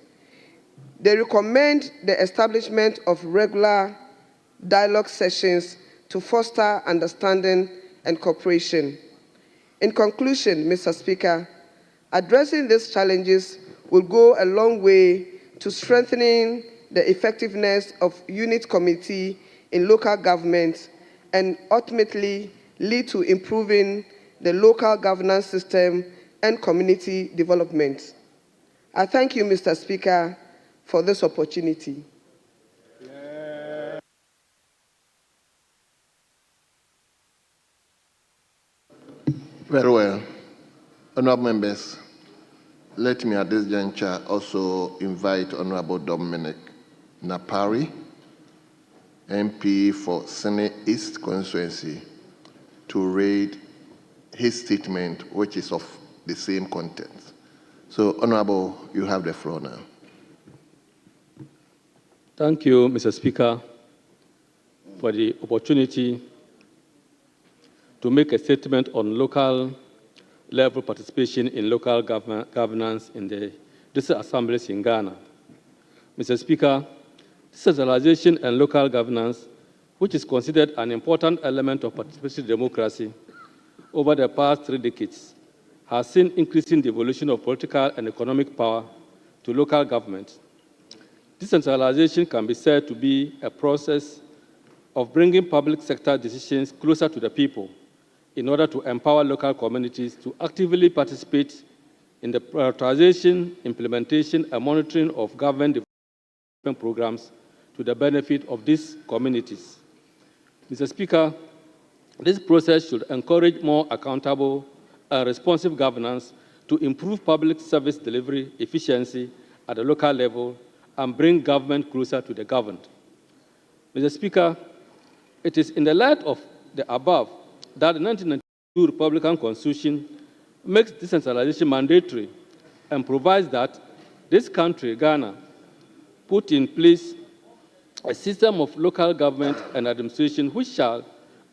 They recommend the establishment of regular dialogue sessions to foster understanding and cooperation. In conclusion, Mr. Speaker, addressing these challenges will go a long way to strengthening the effectiveness of unit committee in local government and ultimately lead to improving the local governance system and community development. I thank you, Mr. Speaker, for this opportunity. Very well. Honourable members, let me at this juncture also invite Honourable Dominic Napari, MP for Senate East constituency, to read his statement, which is of the same content. So, Honourable, you have the floor now. Thank you, Mr. Speaker, for the opportunity to make a statement on local level participation in local governance in the district assemblies in Ghana. Mr. Speaker, decentralization and local governance, which is considered an important element of participatory democracy over the past 3 decades, has seen increasing devolution of political and economic power to local government. Decentralization can be said to be a process of bringing public sector decisions closer to the people in order to empower local communities to actively participate in the prioritization, implementation, and monitoring of government development programs to the benefit of these communities. Mr. Speaker, this process should encourage more accountable and responsive governance to improve public service delivery efficiency at the local level and bring government closer to the governed. Mr. Speaker, it is in the light of the above that the 1992 Republican Constitution makes decentralization mandatory and provides that this country, Ghana, put in place a system of local government and administration which shall,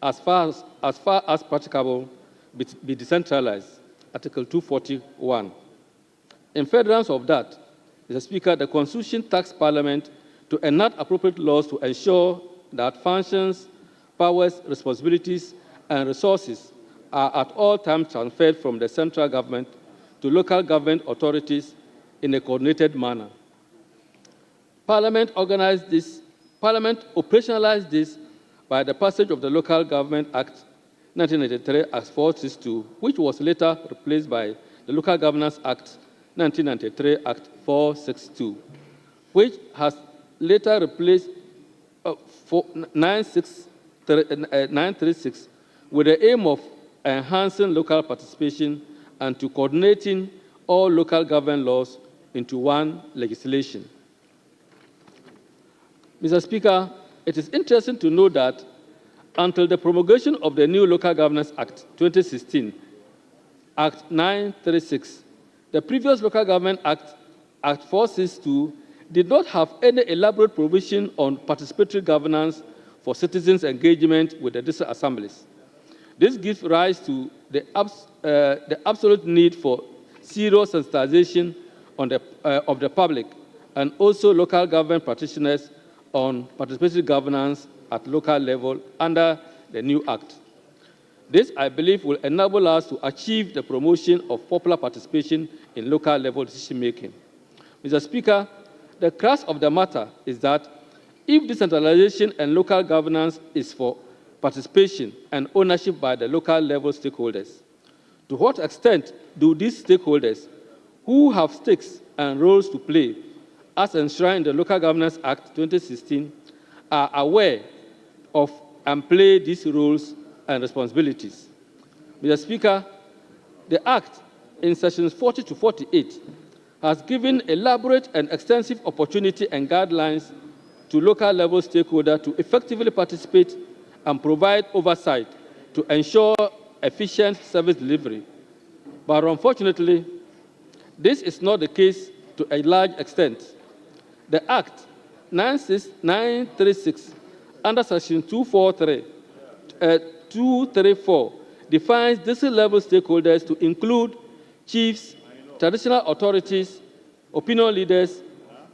as far as practicable, be decentralized, Article 241. In furtherance of that, Mr. Speaker, the Constitution tasks Parliament to enact appropriate laws to ensure that functions, powers, responsibilities, and resources are at all times transferred from the central government to local government authorities in a coordinated manner. Parliament operationalized this by the passage of the Local Government Act 1993 Act 462, which was later replaced by the Local Governance Act 1993 Act 462, which has later replaced 936 with the aim of enhancing local participation and to coordinating all local government laws into one legislation. Mr. Speaker, it is interesting to note that until the promulgation of the new Local Governance Act 2016, Act 936, the previous Local Government Act, Act 462, did not have any elaborate provision on participatory governance for citizens' engagement with the district assemblies. This gives rise to the absolute need for serious sensitization of the public and also local government practitioners on participatory governance at local level under the new Act. This, I believe, will enable us to achieve the promotion of popular participation in local level decision-making. Mr. Speaker, the crux of the matter is that if decentralization and local governance is for participation and ownership by the local level stakeholders, to what extent do these stakeholders, who have stakes and roles to play, as enshrined in the Local Governance Act 2016, are aware of and play these roles and responsibilities? Mr. Speaker, the Act in sections 40 to 48 has given elaborate and extensive opportunity and guidelines to local level stakeholders to effectively participate and provide oversight to ensure efficient service delivery. But unfortunately, this is not the case to a large extent. The Act 936 under section 234 defines district level stakeholders to include chiefs, traditional authorities, opinion leaders,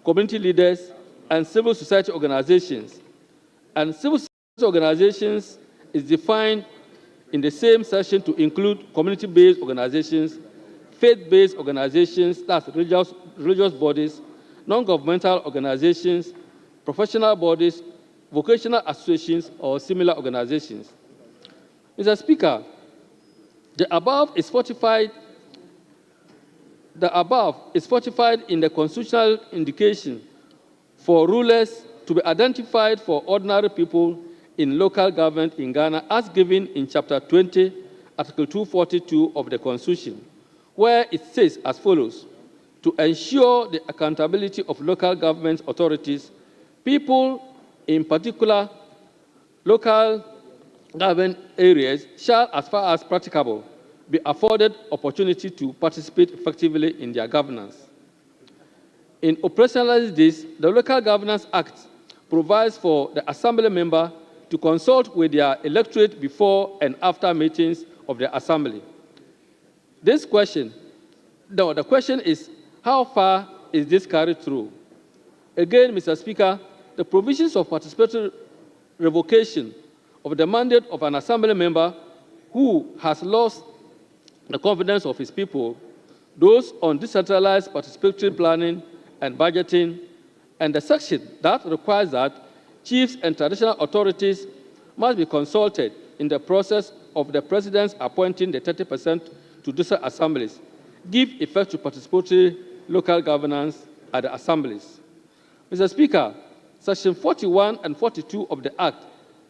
community leaders, and civil society organizations. And civil society organizations is defined in the same section to include community-based organizations, faith-based organizations, that's religious bodies, non-governmental organizations, professional bodies, vocational associations, or similar organizations. Mr. Speaker, the above is fortified in the constitutional indication for rulers to be identified for ordinary people in local government in Ghana as given in Chapter 20, Article 242 of the Constitution, where it says as follows: to ensure the accountability of local government authorities, people in particular local government areas shall, as far as practicable, be afforded opportunity to participate effectively in their governance. In operationalizing this, the Local Governance Act provides for the assembly member to consult with their electorate before and after meetings of the assembly. The question is, how far is this carried through? Again, Mr. Speaker, the provisions of participatory revocation of the mandate of an assembly member who has lost the confidence of his people, those on decentralized participatory planning and budgeting, and the section that requires that chiefs and traditional authorities must be consulted in the process of the president's appointing the 30% to district assemblies, give effect to participatory local governance at the assemblies. Mr. Speaker, Section 41 and 42 of the Act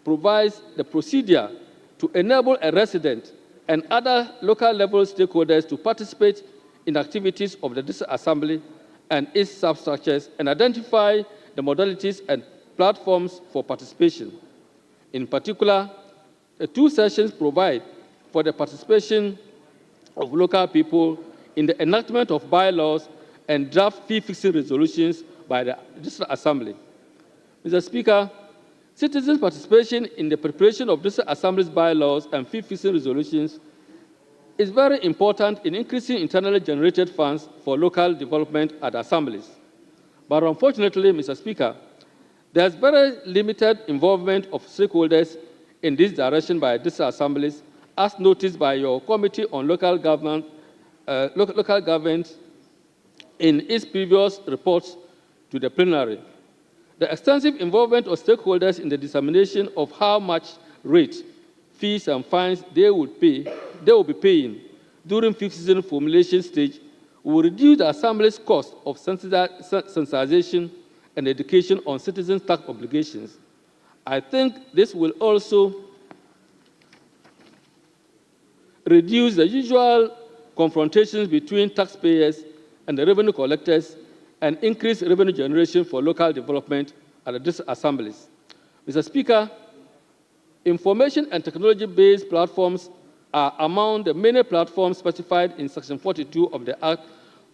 provides the procedure to enable a resident and other local level stakeholders to participate in activities of the district assembly and its substructures and identify the modalities and platforms for participation. In particular, the two sections provide for the participation of local people in the enactment of bylaws and draft fee-fixing resolutions by the district assembly. Mr. Speaker, citizens' participation in the preparation of district assemblies bylaws and fee-fixing resolutions is very important in increasing internally generated funds for local development at assemblies. But unfortunately, Mr. Speaker, there's very limited involvement of stakeholders in this direction by district assemblies, as noticed by your Committee on Local Government in its previous reports to the plenary. The extensive involvement of stakeholders in the determination of how much rate, fees, and fines they will be paying during fifth season formulation stage will reduce the Assembly's cost of sensitization and education on citizens' tax obligations. I think this will also reduce the usual confrontations between taxpayers and the revenue collectors and increase revenue generation for local development at the district assemblies. Mr. Speaker, information and technology-based platforms are among the many platforms specified in Section 42 of the Act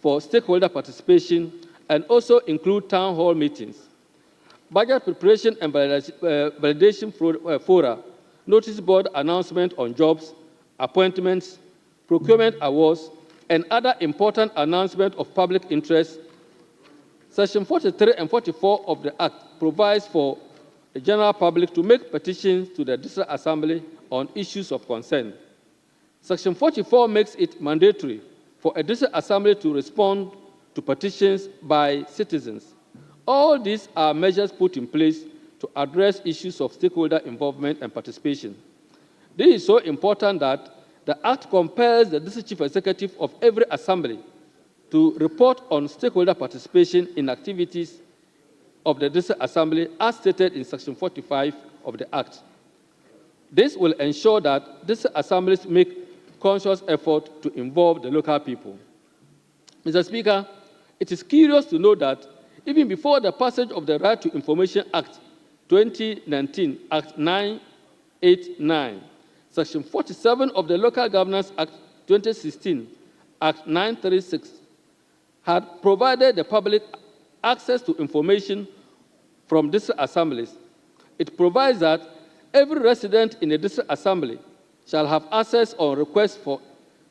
for stakeholder participation and also include town hall meetings, budget preparation and validation fora, notice board announcement on jobs, appointments, procurement awards, and other important announcements of public interest. Section 43 and 44 of the Act provides for the general public to make petitions to the District Assembly on issues of concern. Section 44 makes it mandatory for a District Assembly to respond to petitions by citizens. All these are measures put in place to address issues of stakeholder involvement and participation. This is so important that the Act compels the District Chief Executive of every assembly to report on stakeholder participation in activities of the District Assembly as stated in Section 45 of the Act. This will ensure that district assemblies make conscious effort to involve the local people. Mr. Speaker, it is curious to know that even before the passage of the Right to Information Act 2019, Act 989, Section 47 of the Local Governance Act 2016, Act 936, had provided the public access to information from district assemblies. It provides that every resident in a district assembly shall have access on request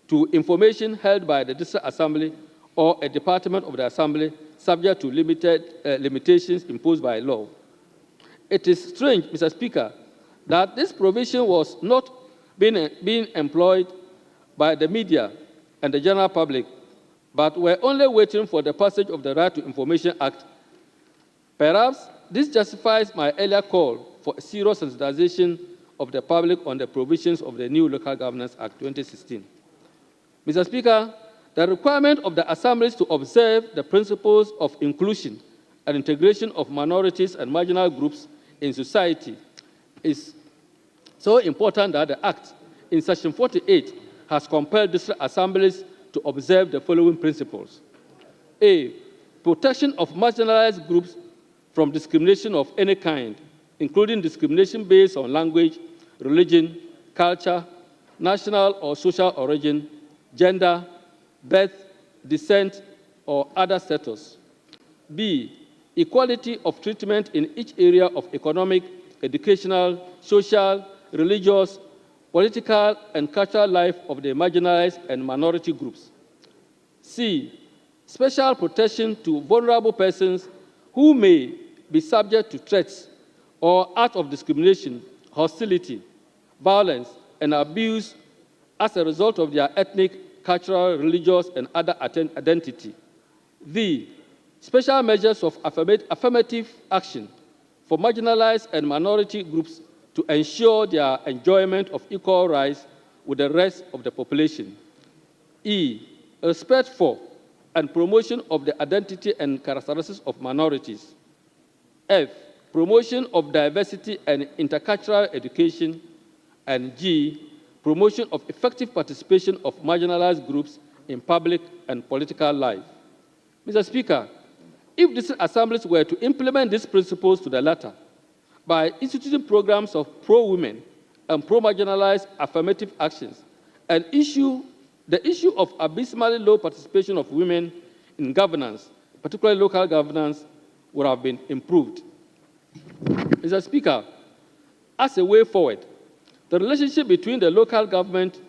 to information held by the district assembly or a department of the assembly, subject to limitations imposed by law. It is strange, Mr. Speaker, that this provision was not being employed by the media and the general public, but we're only waiting for the passage of the Right to Information Act. Perhaps this justifies my earlier call for a serious sensitization of the public on the provisions of the new Local Governance Act 2016. Mr. Speaker, the requirement of the assemblies to observe the principles of inclusion and integration of minorities and marginal groups in society is so important that the Act, in Section 48, has compelled district assemblies to observe the following principles. A, protection of marginalized groups from discrimination of any kind, including discrimination based on language, religion, culture, national or social origin, gender, birth, descent, or other status. B, equality of treatment in each area of economic, educational, social, religious, political, and cultural life of the marginalized and minority groups. C, special protection to vulnerable persons who may be subject to threats or acts of discrimination, hostility, violence, and abuse as a result of their ethnic, cultural, religious, and other identity. D, special measures of affirmative action for marginalized and minority groups to ensure their enjoyment of equal rights with the rest of the population. E, respect for and promotion of the identity and characteristics of minorities. F, promotion of diversity and intercultural education. And G, promotion of effective participation of marginalized groups in public and political life. Mr. Speaker, if these assemblies were to implement these principles to the latter by instituting programs of pro-women and pro-marginalized affirmative actions, and the issue of abysmally low participation of women in governance, particularly local governance, would have been improved. Mr. Speaker, as a way forward, the relationship between the local government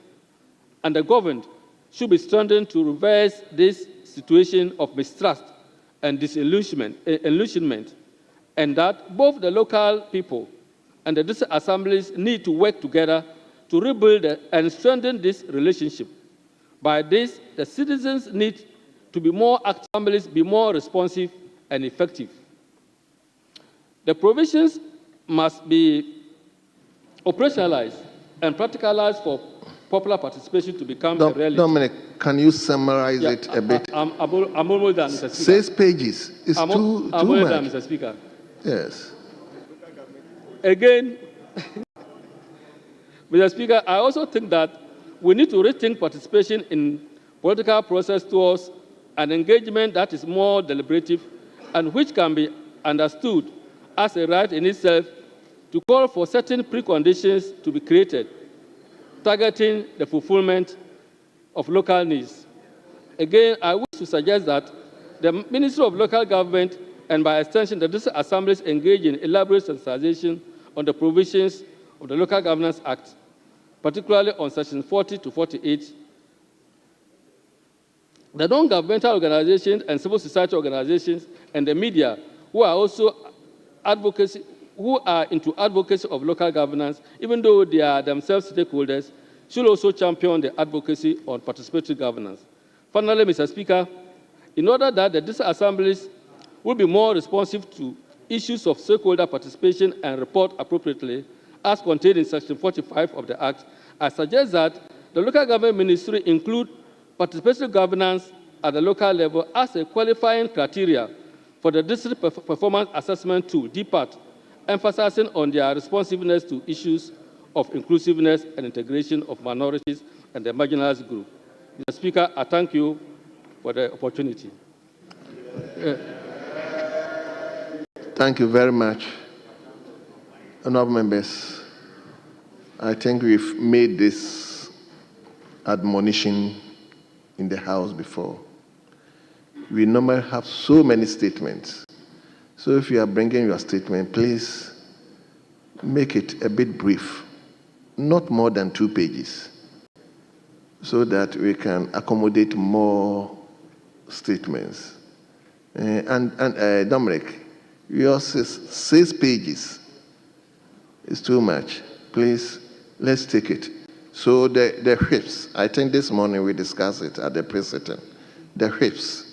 and the governed should be strengthened to reverse this situation of mistrust and disillusionment, and that both the local people and the district assemblies need to work together to rebuild and strengthen this relationship. By this, the citizens need to be more active, assemblies be more responsive and effective. The provisions must be operationalized and practicalized for popular participation to become a reality. Dominic, can you summarize it a bit? I'm almost done, Mr. Speaker. 6 pages. It's too I'm much. done, Mr. Speaker. Yes. Again, Mr. Speaker, I also think that we need to rethink participation in political process towards an engagement that is more deliberative and which can be understood as a right in itself to call for certain preconditions to be created, targeting the fulfillment of local needs. Again, I wish to suggest that the Ministry of Local Government and by extension the district assemblies engage in elaborate sensitization on the provisions of the Local Governance Act, particularly on sections 40 to 48. The non-governmental organizations and civil society organizations and the media who are also advocacy, who are into advocacy of local governance, even though they are themselves stakeholders, should also champion the advocacy on participatory governance. Finally, Mr. Speaker, in order that the district assemblies will be more responsive to issues of stakeholder participation and report appropriately, as contained in Section 45 of the Act, I suggest that the local government ministry include participatory governance at the local level as a qualifying criteria for the district performance assessment tool, DPAT, emphasizing on their responsiveness to issues of inclusiveness and integration of minorities and the marginalized group. Mr. Speaker, I thank you for the opportunity. Thank you very much. Honourable members, I think we've made this admonition in the House before. We normally have so many statements. So if you are bringing your statement, please make it a bit brief, not more than 2 pages, so that we can accommodate more statements. Dominic, yours says 6 pages. It's too much. Please, let's take it. So the whips, I think this morning we discussed it at the president. The whips,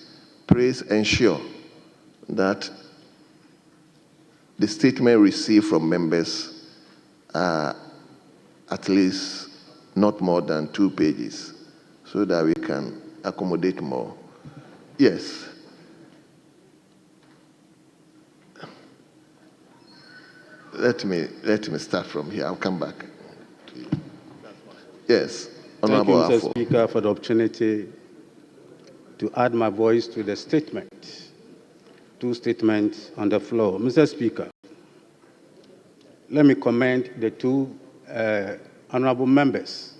please ensure that the statement received from members are at least not more than 2 pages, so that we can accommodate more. Yes. Let me start from here. I'll come back to you. Yes. Thank you, Honorable Mr. Speaker, for the opportunity to add my voice to the statement. 2 statements on the floor. Mr. Speaker, let me commend the 2 honorable members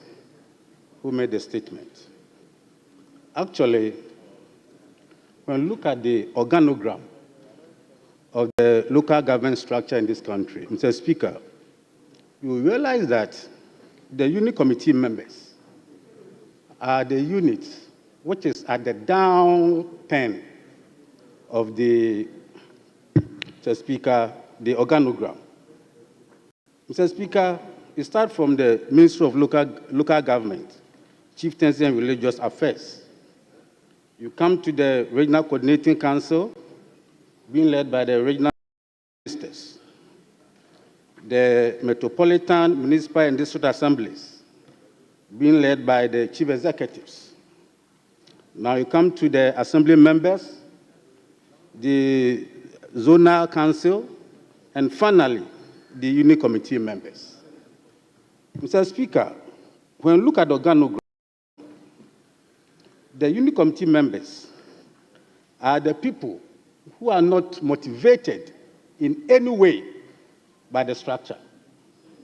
who made the statement. Actually, when you look at the organogram of the local government structure in this country, Mr. Speaker, you realize that the unit committee members are the units which is at the down 10 of the, Mr. Speaker, the organogram. Mr. Speaker, you start from the Ministry of Local Government, Chieftaincy and Religious Affairs. You come to the Regional Coordinating Council, being led by the regional ministers, the Metropolitan, Municipal, and District Assemblies, being led by the chief executives. Now you come to the assembly members, the zonal council, and finally, the unit committee members. Mr. Speaker, when you look at the organogram, the unit committee members are the people who are not motivated in any way by the structure,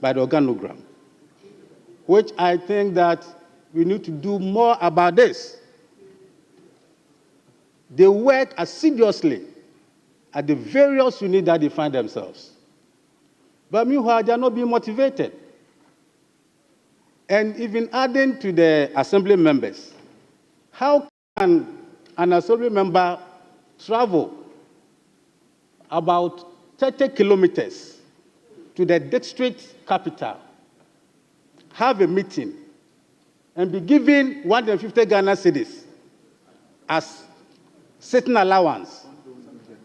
by the organogram, which I think that we need to do more about this. They work assiduously at the various units that they find themselves. But meanwhile, they are not being motivated. And even adding to the assembly members, how can an assembly member travel about 30 kilometers to the district capital, have a meeting, and be given 150 Ghana cedis as sitting allowance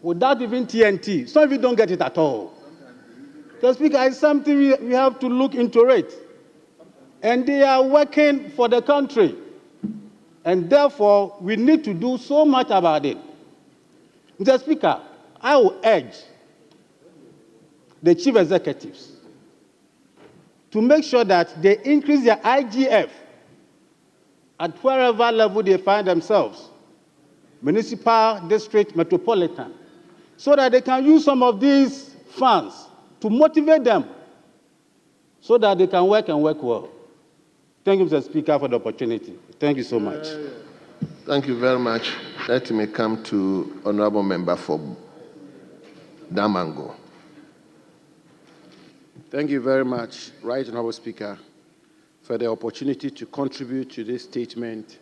without even TNT? Some of you don't get it at all. So, Speaker, it's something we have to look into it. and they are working for the country. And therefore, we need to do so much about it. Mr. Speaker, I will urge the chief executives to make sure that they increase their IGF at wherever level they find themselves, municipal, district, metropolitan, so that they can use some of these funds to motivate them so that they can work and work well. Thank you, Mr. Speaker, for the opportunity. Thank you so much. Thank you very much. Let me come to Honorable Member for Damango. Thank you very much, Right Honorable Speaker, for the opportunity to contribute to this statement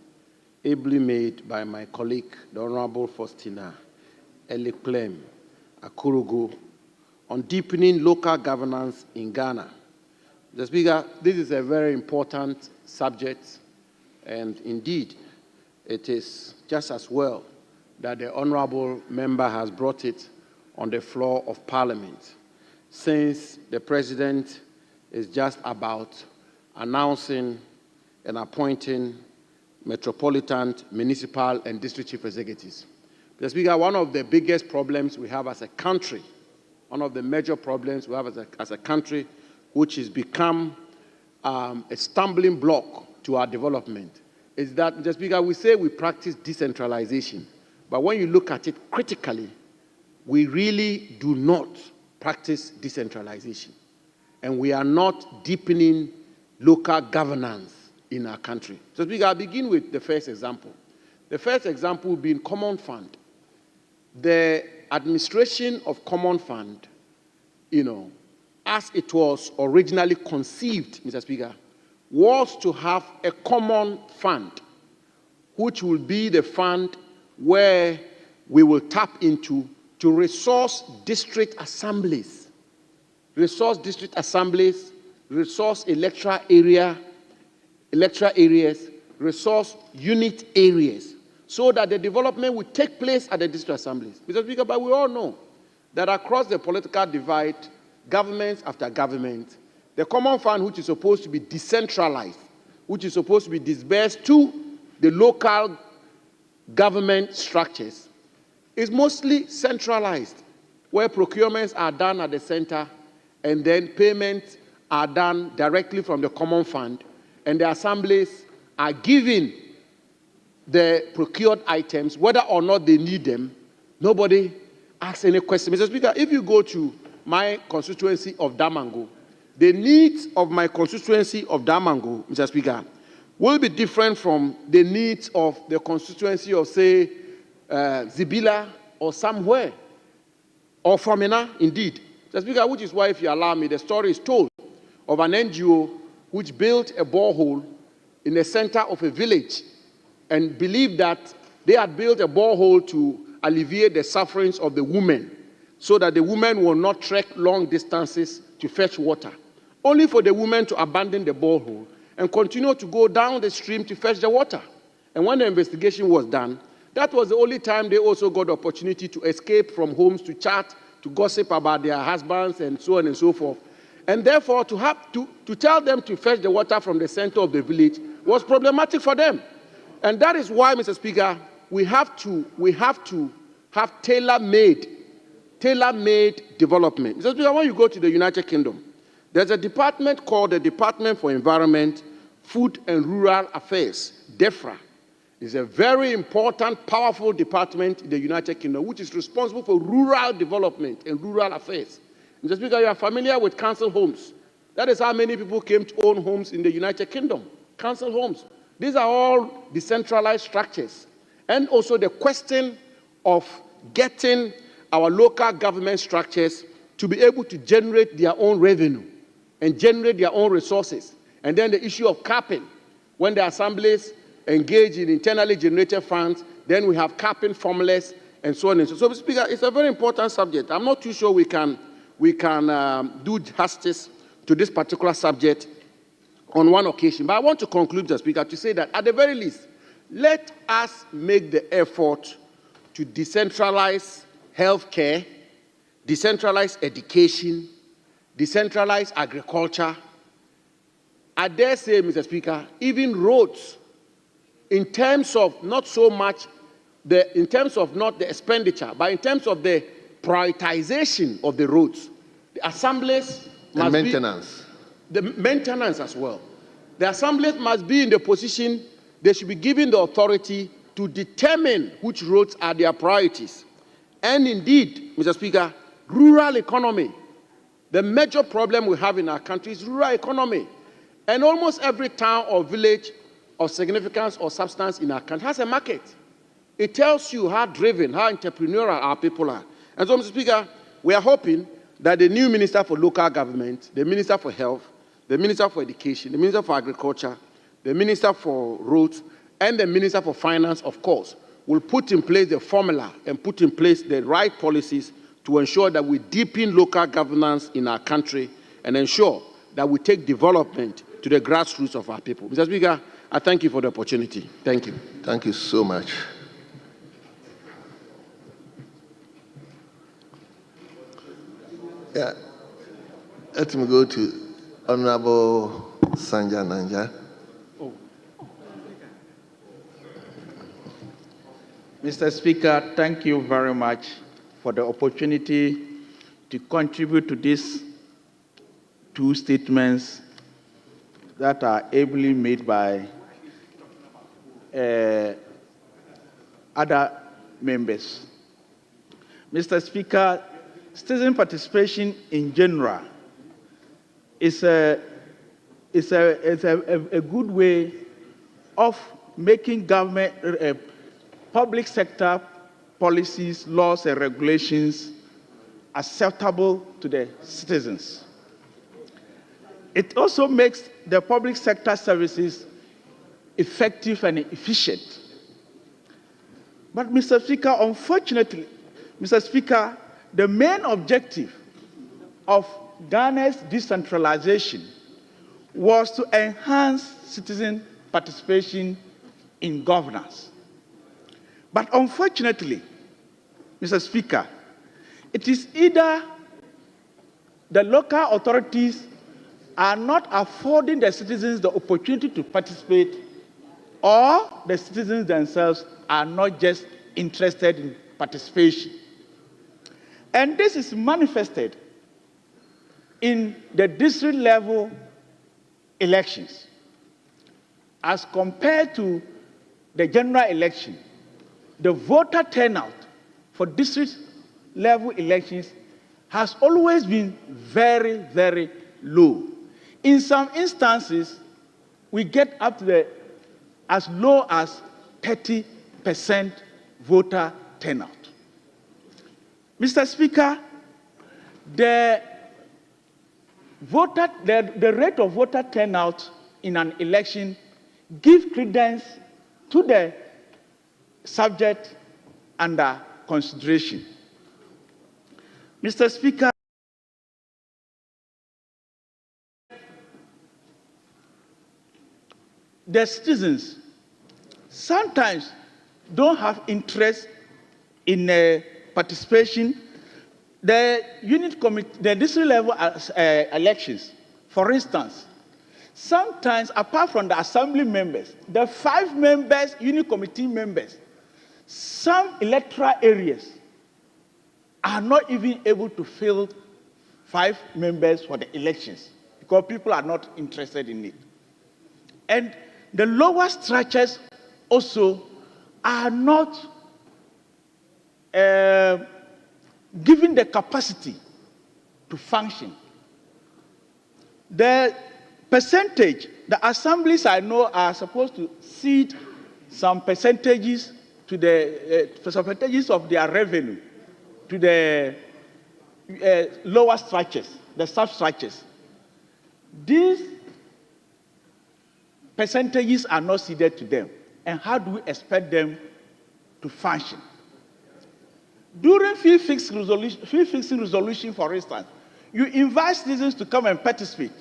ably made by my colleague, the Honorable Faustina Eliklem Akurugu, on deepening local governance in Ghana. Mr. Speaker, this is a very important subject, and indeed, it is just as well that the Honorable Member has brought it on the floor of Parliament, since the President is just about announcing and appointing metropolitan, municipal, and district chief executives. Mr. Speaker, one of the biggest problems we have as a country, one of the major problems we have as a country, which has become a stumbling block to our development, is that, Mr. Speaker, we say we practice decentralization, but when you look at it critically, we really do not practice decentralization, and we are not deepening local governance in our country. So, Speaker, I'll begin with the first example. The first example being Common Fund. The administration of Common Fund, as it was originally conceived, Mr. Speaker, was to have a common fund, which will be the fund where we will tap into to resource district assemblies, resource electoral areas, resource unit areas, so that the development will take place at the district assemblies. Mr. Speaker, but we all know that across the political divide, government after government, the common fund, which is supposed to be decentralized, which is supposed to be disbursed to the local government structures, is mostly centralized, where procurements are done at the center and then payments are done directly from the common fund, and the assemblies are given the procured items, whether or not they need them. Nobody asks any question. Mr. Speaker, if you go to my constituency of Damango, the needs of my constituency of Damango, Mr. Speaker, will be different from the needs of the constituency of, say, Zibila or somewhere, or Famina, indeed. Mr. Speaker, which is why, if you allow me, the story is told of an NGO which built a borehole in the center of a village and believed that they had built a borehole to alleviate the sufferings of the women so that the women will not trek long distances to fetch water, only for the women to abandon the borehole and continue to go down the stream to fetch the water. And when the investigation was done, that was the only time they also got the opportunity to escape from homes, to chat, to gossip about their husbands, and so on and so forth. And therefore, to tell them to fetch the water from the center of the village was problematic for them. And that is why, Mr. Speaker, we have to have tailor-made development. Mr. Speaker, when you go to the United Kingdom, there's a department called the Department for Environment, Food and Rural Affairs, DEFRA. It's a very important, powerful department in the United Kingdom, which is responsible for rural development and rural affairs. Mr. Speaker, you are familiar with council homes. That is how many people came to own homes in the United Kingdom. Council homes. These are all decentralized structures. And also the question of getting our local government structures to be able to generate their own revenue and generate their own resources. And then the issue of capping. When the assemblies engage in internally generated funds, then we have capping formulas and so on and so on. So, Mr. Speaker, it's a very important subject. I'm not too sure we can do justice to this particular subject on one occasion. But I want to conclude, Mr. Speaker, to say that at the very least, let us make the effort to decentralize healthcare, decentralize education, decentralize agriculture, I dare say, Mr. Speaker, even roads, in terms of not so much in terms of not the expenditure, but in terms of the prioritization of the roads, the assemblies must maintenance. The maintenance as well. The assemblies must be in the position they should be given the authority to determine which roads are their priorities. And indeed, Mr. Speaker, rural economy. The major problem we have in our country is rural economy. And almost every town or village of significance or substance in our country has a market. It tells you how driven, how entrepreneurial our people are. And so, Mr. Speaker, we are hoping that the new Minister for Local Government, the Minister for Health, the Minister for Education, the Minister for Agriculture, the Minister for Roads, and the Minister for Finance, of course, will put in place the formula and put in place the right policies to ensure that we deepen local governance in our country and ensure that we take development to the grassroots of our people. Mr. Speaker, I thank you for the opportunity. Thank you. Thank you so much. Yeah. Let me go to Honorable Sanja Nanja. Mr. Speaker, thank you very much for the opportunity to contribute to these two statements that are ably made by other members. Mr. Speaker, citizen participation in general is a good way of making government, public sector policies, laws, and regulations acceptable to the citizens. It also makes the public sector services effective and efficient. But, Mr. Speaker, unfortunately, Mr. Speaker, the main objective of Ghana's decentralization was to enhance citizen participation in governance. But unfortunately, Mr. Speaker, it is either the local authorities are not affording the citizens the opportunity to participate, or the citizens themselves are not just interested in participation. And this is manifested in the district level elections. As compared to the general election, the voter turnout for district level elections has always been very, very low. In some instances, we get up to as low as 30% voter turnout. Mr. Speaker, the rate of voter turnout in an election gives credence to the subject under consideration. Mr. Speaker, the citizens sometimes don't have interest in participation. The unit committee, the district level elections, for instance, sometimes apart from the assembly members, the 5 members, unit committee members, some electoral areas are not even able to fill 5 members for the elections because people are not interested in it. And the lower structures also are not given the capacity to function. The percentage, the assemblies I know are supposed to cede some percentages to the percentages of their revenue to the lower structures, the substructures. These percentages are not ceded to them. And how do we expect them to function? During fee fixing resolution, for instance, you invite citizens to come and participate.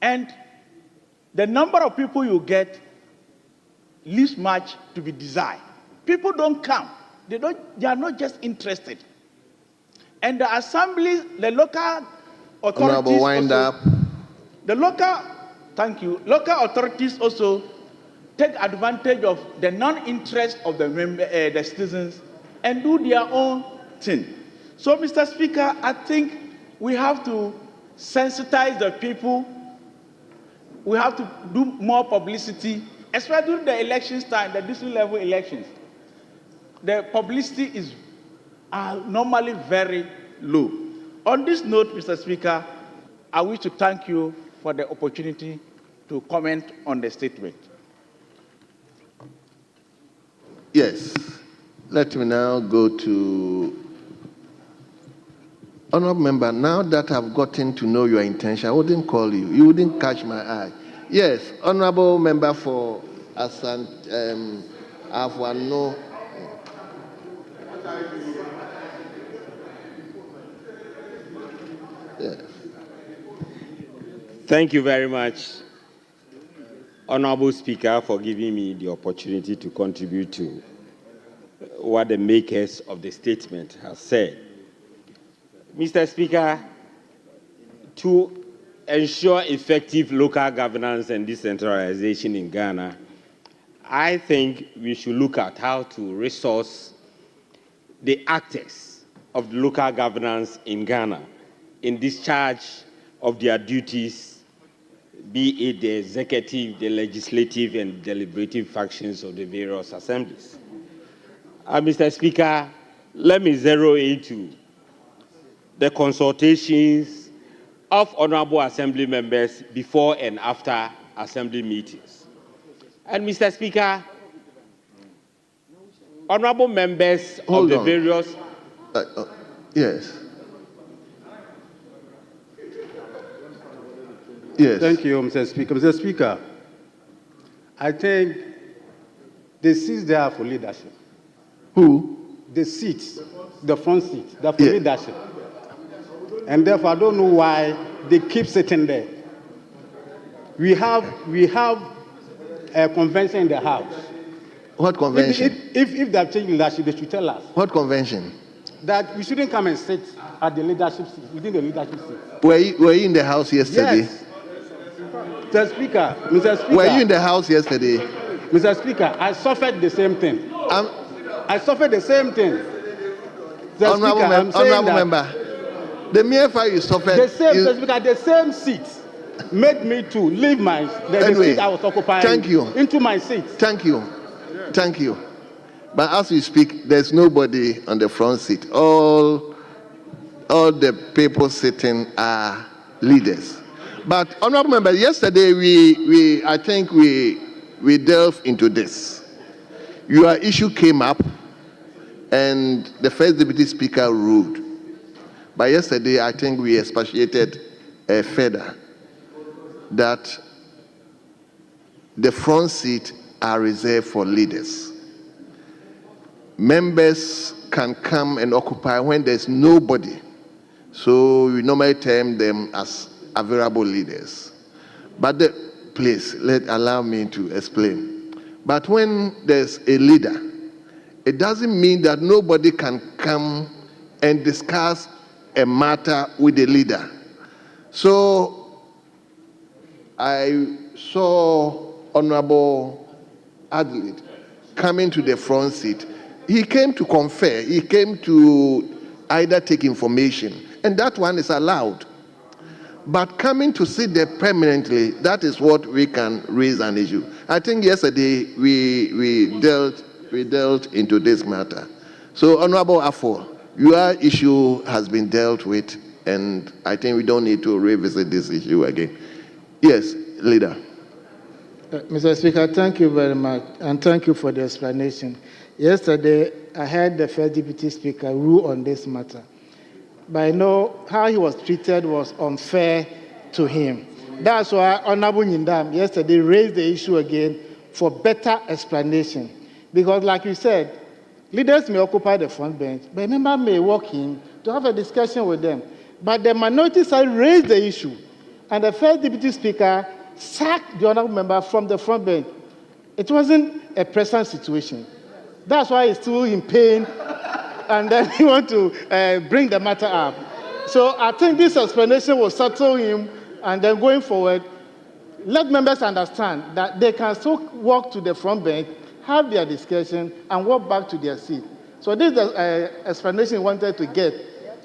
And the number of people you get leaves much to be desired. People don't come. They are not just interested. And the assemblies, the local authorities The local authorities also take advantage of the non-interest of the citizens and do their own thing. So, Mr. Speaker, I think we have to sensitize the people. We have to do more publicity, especially during the elections time, the district level elections. The publicity is normally very low. On this note, Mr. Speaker, I wish to thank you for the opportunity to comment on the statement. Yes. Let me now go to Honourable Member. Now that I've gotten to know your intention, I wouldn't call you. You wouldn't catch my eye. Yes, Honourable Member for Afwano. Yes. Thank you very much, Honourable Speaker, for giving me the opportunity to contribute to what the makers of the statement have said. Mr. Speaker, to ensure effective local governance and decentralization in Ghana, I think we should look at how to resource the actors of the local governance in Ghana in discharge of their duties, be it the executive, the legislative, and deliberative functions of the various assemblies. Mr. Speaker, let me zero into the consultations of honorable assembly members before and after assembly meetings. And Mr. Speaker, honorable members of the various... Yes. Yes. Thank you, Mr. Speaker. Mr. Speaker, I think the seats there are for leadership. Who? The seats, the front seats, they're for leadership. And therefore, I don't know why they keep sitting there. We have a convention in the House. What convention? If they have changed leadership, they should tell us. What convention? That we shouldn't come and sit at the leadership seat, within the leadership seat. Were you in the House yesterday? Yes. Mr. Speaker, were you in the House yesterday? Mr. Speaker, I suffered the same thing. I suffered the same thing. Honourable member, the mere fact you suffered... The same, Mr. Speaker, the same seat made me to leave the seat I was occupying into my seat. Thank you. Thank you. But as we speak, there's nobody on the front seat. All the people sitting are leaders. But, Honourable Member, yesterday I think we delved into this. Your issue came up, and the first Deputy Speaker ruled. But yesterday, I think we expatiated further that the front seat are reserved for leaders. Members can come and occupy when there's nobody. So we normally term them as available leaders. But please, allow me to explain. But when there's a leader, it doesn't mean that nobody can come and discuss a matter with the leader. So I saw Honorable Adelaide coming to the front seat. He came to confer, he came to either take information, and that one is allowed. But coming to sit there permanently, that is what we can raise an issue. I think yesterday we delved into this matter. So, Honorable Afo, your issue has been dealt with, and I think we don't need to revisit this issue again. Yes, Leader. Mr. Speaker, thank you very much, and thank you for the explanation. Yesterday, I heard the first Deputy Speaker rule on this matter. But I know how he was treated was unfair to him. That's why Honorable Nyindam yesterday raised the issue again for better explanation. Because like you said, leaders may occupy the front bench, but a member may walk in to have a discussion with them. But the minority side raised the issue, and the first Deputy Speaker sacked the honorable member from the front bench. It wasn't a present situation. That's why he's still in pain, and then he wants to bring the matter up. So I think this explanation will settle him And then going forward, let members understand that they can still walk to the front bench, have their discussion, and walk back to their seat. So this is the explanation we wanted to get.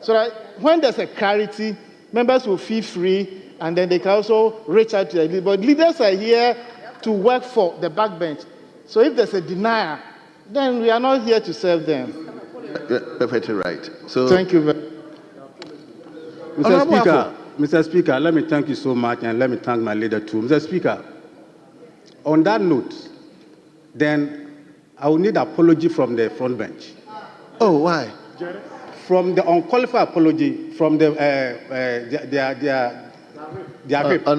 So that when there's a clarity, members will feel free, and then they can also reach out to their leaders. But leaders are here to work for the backbench. So if there's a denial, then we are not here to serve them. Perfectly right. So thank you very much. Mr. Speaker, let me thank you so much, and let me thank my leader too. Mr. Speaker, on that note, then I will need apology from the front bench. Oh, why? From the unqualified apology from the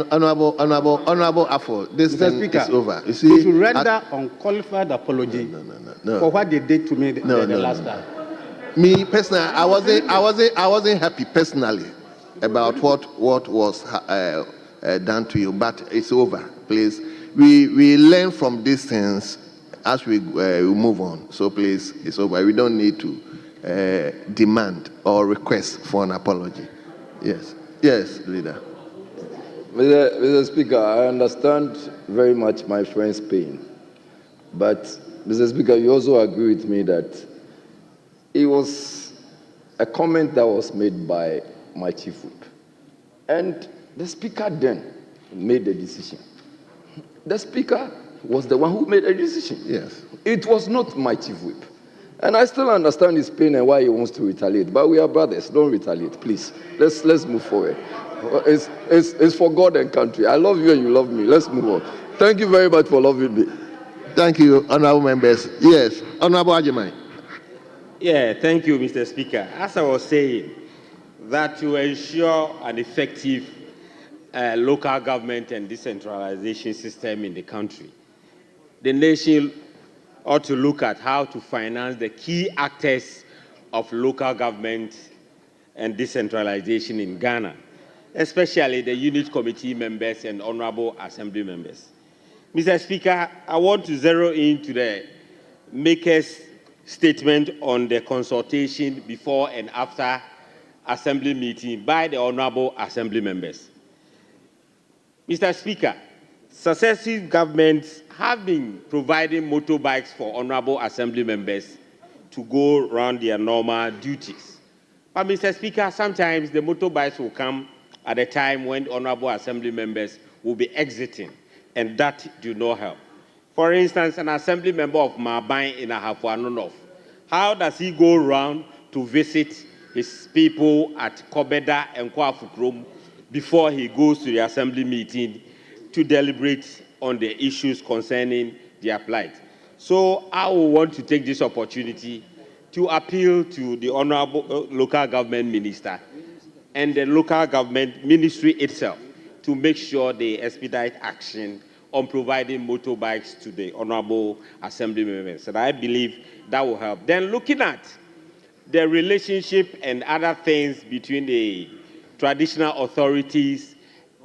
Honorable Afo, this Mr. thing Speaker, is over. You see, to render unqualified apology for what they did to me the last time. Me personally, I wasn't happy personally about what was done to you, but it's over. Please, we learn from these things as we move on. So please, it's over. We don't need to demand or request for an apology. Yes, leader. Mr. Speaker, I understand very much my friend's pain, but Mr. Speaker, you also agree with me that it was a comment that was made by my chief whip, and the Speaker then made the decision. The Speaker was the one who made the decision. Yes. It was not my chief whip. And I still understand his pain and why he wants to retaliate. But we are brothers. Don't retaliate, please. Let's move forward. It's for God and country. I love you and you love me. Let's move on. Thank you very much for loving me. Thank you, honorable members. Yes, Honorable Ajimai. Yeah, thank you, Mr. Speaker. As I was saying, that to ensure an effective local government and decentralization system in the country, the nation ought to look at how to finance the key actors of local government and decentralization in Ghana, especially the unit committee members and honorable assembly members. Mr. Speaker, I want to zero in to the maker's statement on the consultation before and after assembly meeting by the honorable assembly members. Mr. Speaker, successive governments have been providing motorbikes for honorable assembly members to go around their normal duties. But, Mr. Speaker, sometimes the motorbikes will come at a time when honorable assembly members will be exiting, and that do not help. For instance, an assembly member of Maban in Ahafuano, how does he go around to visit his people at Kobeda and Kwafukrom before he goes to the assembly meeting to deliberate on the issues concerning their plight? So I will want to take this opportunity to appeal to the honorable local government minister and the local government ministry itself to make sure they expedite action on providing motorbikes to the honorable assembly members. And I believe that will help. Then looking at the relationship and other things between the traditional authorities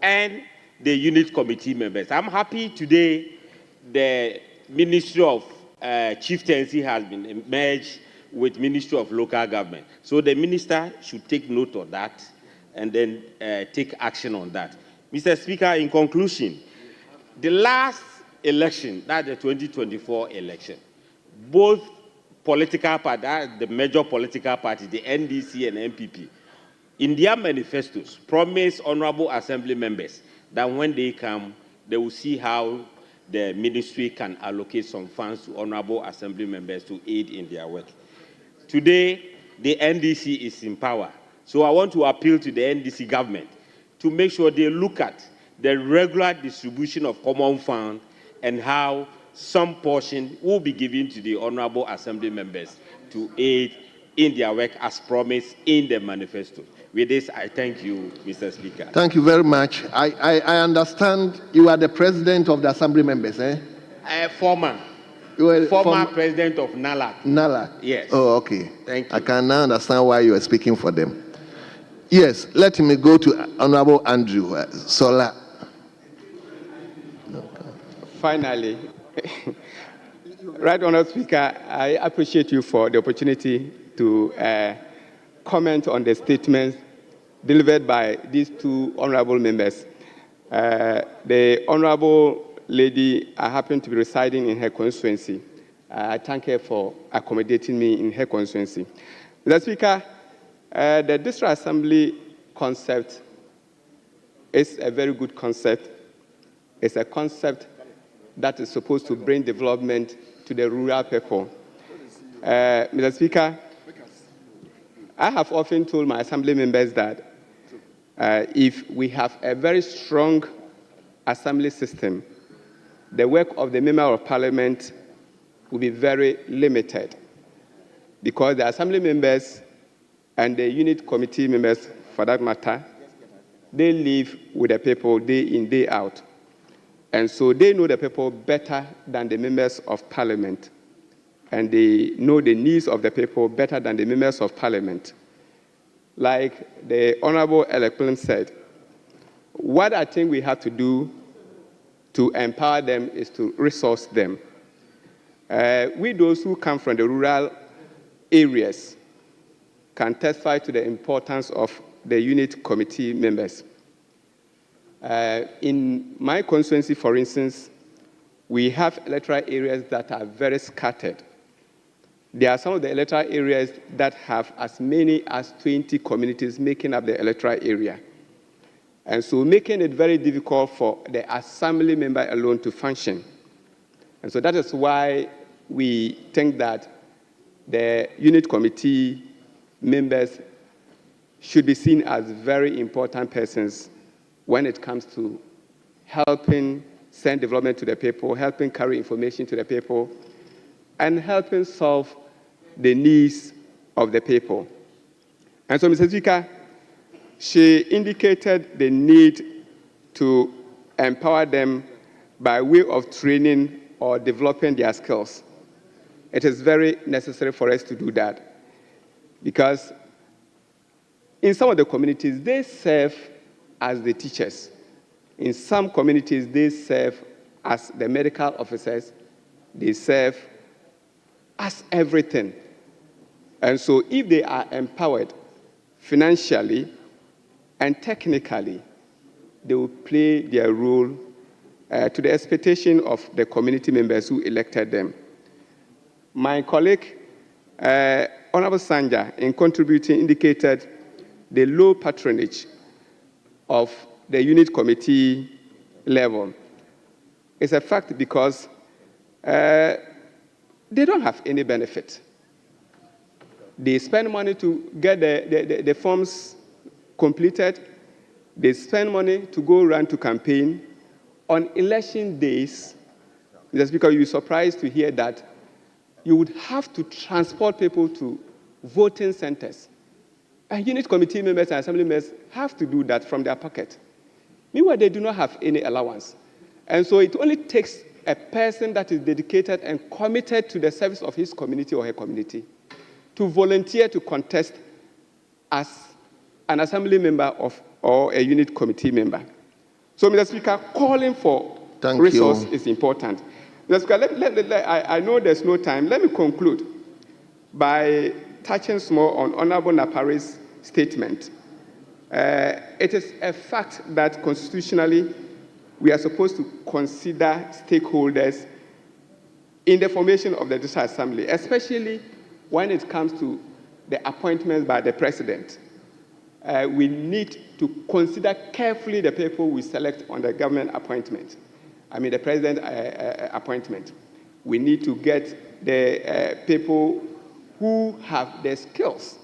and the unit committee members. I'm happy today the Ministry of Chieftaincy has been merged with Ministry of Local Government. So the minister should take note of that and then take action on that. Mr. Speaker, in conclusion, the last election, that's the 2024 election, both political parties, the major political parties, the NDC and MPP, in their manifestos, promise honorable assembly members that when they come, they will see how the ministry can allocate some funds to honorable assembly members to aid in their work. Today, the NDC is in power. So I want to appeal to the NDC government to make sure they look at the regular distribution of common funds and how some portion will be given to the honorable assembly members to aid in their work as promised in the manifesto. With this, I thank you, Mr. Speaker. Thank you very much. I understand you are the president of the assembly members, eh? Former president of NALAC. NALAC? Yes. Oh, okay. Thank you. I can now understand why you are speaking for them. Yes, let me go to Honorable Andrew Sola. Finally, Right Honourable Speaker, I appreciate you for the opportunity to comment on the statements delivered by these two honourable members. The Honorable Lady, I happen to be residing in her constituency. I thank her for accommodating me in her constituency. Mr. Speaker, the District Assembly concept is a very good concept. It's a concept that is supposed to bring development to the rural people. Mr. Speaker, I have often told my assembly members that if we have a very strong assembly system, the work of the member of parliament will be very limited, because the assembly members and the unit committee members, for that matter, they live with the people day in, day out. And so they know the people better than the members of parliament. And they know the needs of the people better than the members of parliament. Like the Honorable Eleklin said, what I think we have to do to empower them is to resource them. We, those who come from the rural areas, can testify to the importance of the unit committee members. In my constituency, for instance, we have electoral areas that are very scattered. There are some of the electoral areas that have as many as 20 communities making up the electoral area. And so making it very difficult for the assembly member alone to function. And so that is why we think that the unit committee members should be seen as very important persons when it comes to helping send development to the people, helping carry information to the people, and helping solve the needs of the people. And so, Mr. Speaker, she indicated the need to empower them by way of training or developing their skills. It is very necessary for us to do that, because in some of the communities, they serve as the teachers. In some communities, they serve as the medical officers. They serve as everything. And so if they are empowered financially and technically, they will play their role to the expectation of the community members who elected them. My colleague, Honorable Sanja, in contributing, indicated the low patronage of the unit committee level. It's a fact because they don't have any benefit. They spend money to get the forms completed. They spend money to go run to campaign. On election days, just because you're surprised to hear that you would have to transport people to voting centers. And unit committee members and assembly members have to do that from their pocket. Meanwhile, they do not have any allowance. And so it only takes a person that is dedicated and committed to the service of his community or her community to volunteer to contest as an assembly member or a unit committee member. So, Mr. Speaker, calling for resource is important. Mr. Speaker, I know there's no time. Let me conclude by touching small on Honorable Napari's statement. It is a fact that constitutionally we are supposed to consider stakeholders in the formation of the District Assembly, especially when it comes to the appointments by the President. We need to consider carefully the people we select on the government appointment. The President appointment. We need to get the people who have the skills.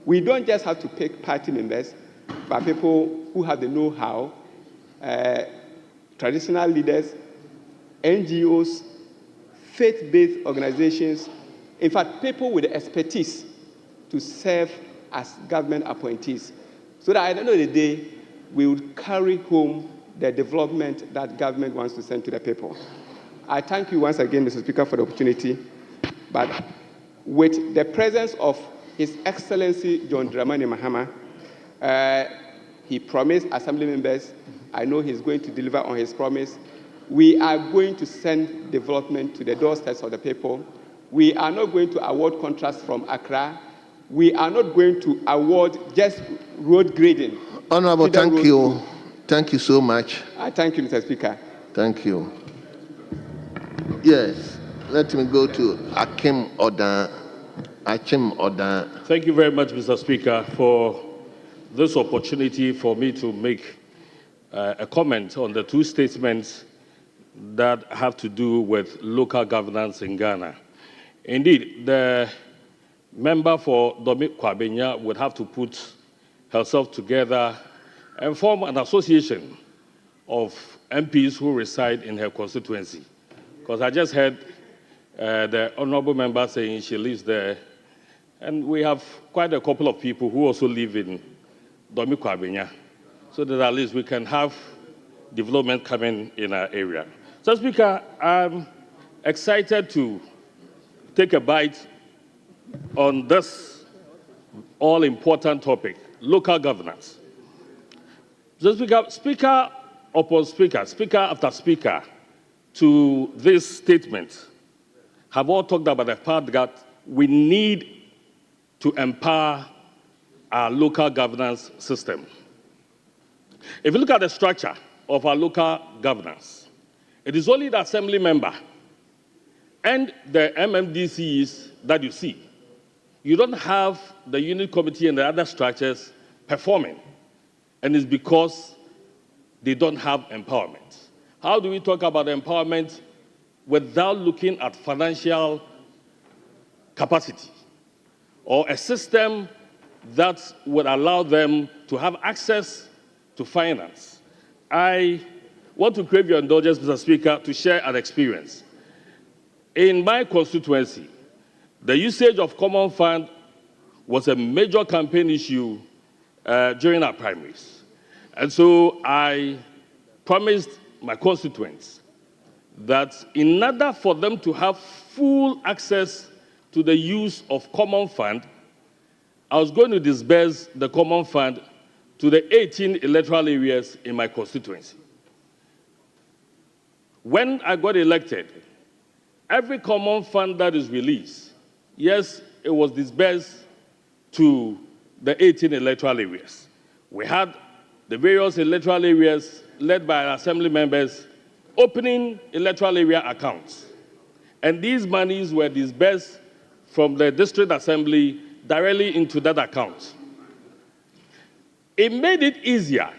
We don't just have to pick party members, but people who have the know-how, traditional leaders, NGOs, faith-based organizations, in fact, people with the expertise to serve as government appointees, so that at the end of the day, we would carry home the development that government wants to send to the people. I thank you once again, Mr. Speaker, for the opportunity, but with the presence of His Excellency John Dramani Mahama, he promised assembly members, I know he's going to deliver on his promise. We are going to send development to the doorsteps of the people. We are not going to award contracts from Accra. We are not going to award just road grading. Honorable, thank you. Thank you so much. Thank you, Mr. Speaker. Thank you. Yes, let me go to Akim Odan. Thank you very much, Mr. Speaker, for this opportunity for me to make a comment on the two statements that have to do with local governance in Ghana. Indeed, the member for Domi Kwabenya would have to put herself together and form an association of MPs who reside in her constituency. Because I just heard the honorable member saying she lives there, and we have quite a couple of people who also live in Domi Kwabenya, so that at least we can have development coming in our area. So, Speaker, I'm excited to take a bite on this all-important topic, local governance. So, Speaker upon Speaker, Speaker after Speaker, to this statement have all talked about the fact that we need to empower our local governance system. If you look at the structure of our local governance, it is only the assembly member and the MMDCs that you see. You don't have the unit committee and the other structures performing, and it's because they don't have empowerment. How do we talk about empowerment without looking at financial capacity or a system that would allow them to have access to finance? I want to crave your indulgence, Mr. Speaker, to share an experience. In my constituency, the usage of common fund was a major campaign issue during our primaries. And so I promised my constituents that in order for them to have full access to the use of common fund, I was going to disburse the common fund to the 18 electoral areas in my constituency. When I got elected, every common fund that is released, yes, it was disbursed to the 18 electoral areas. We had the various electoral areas led by our assembly members opening electoral area accounts. And these monies were disbursed from the district assembly directly into that account. It made it easier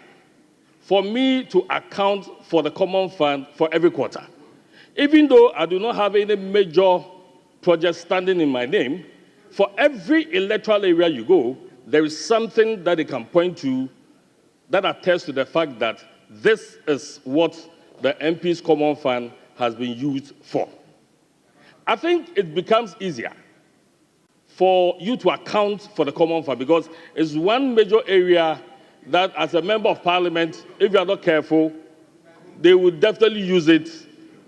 for me to account for the common fund for every quarter. Even though I do not have any major project standing in my name, for every electoral area you go, there is something that they can point to that attests to the fact that this is what the MP's common fund has been used for. I think it becomes easier for you to account for the common fund because it's one major area that as a member of parliament, if you are not careful, they will definitely use it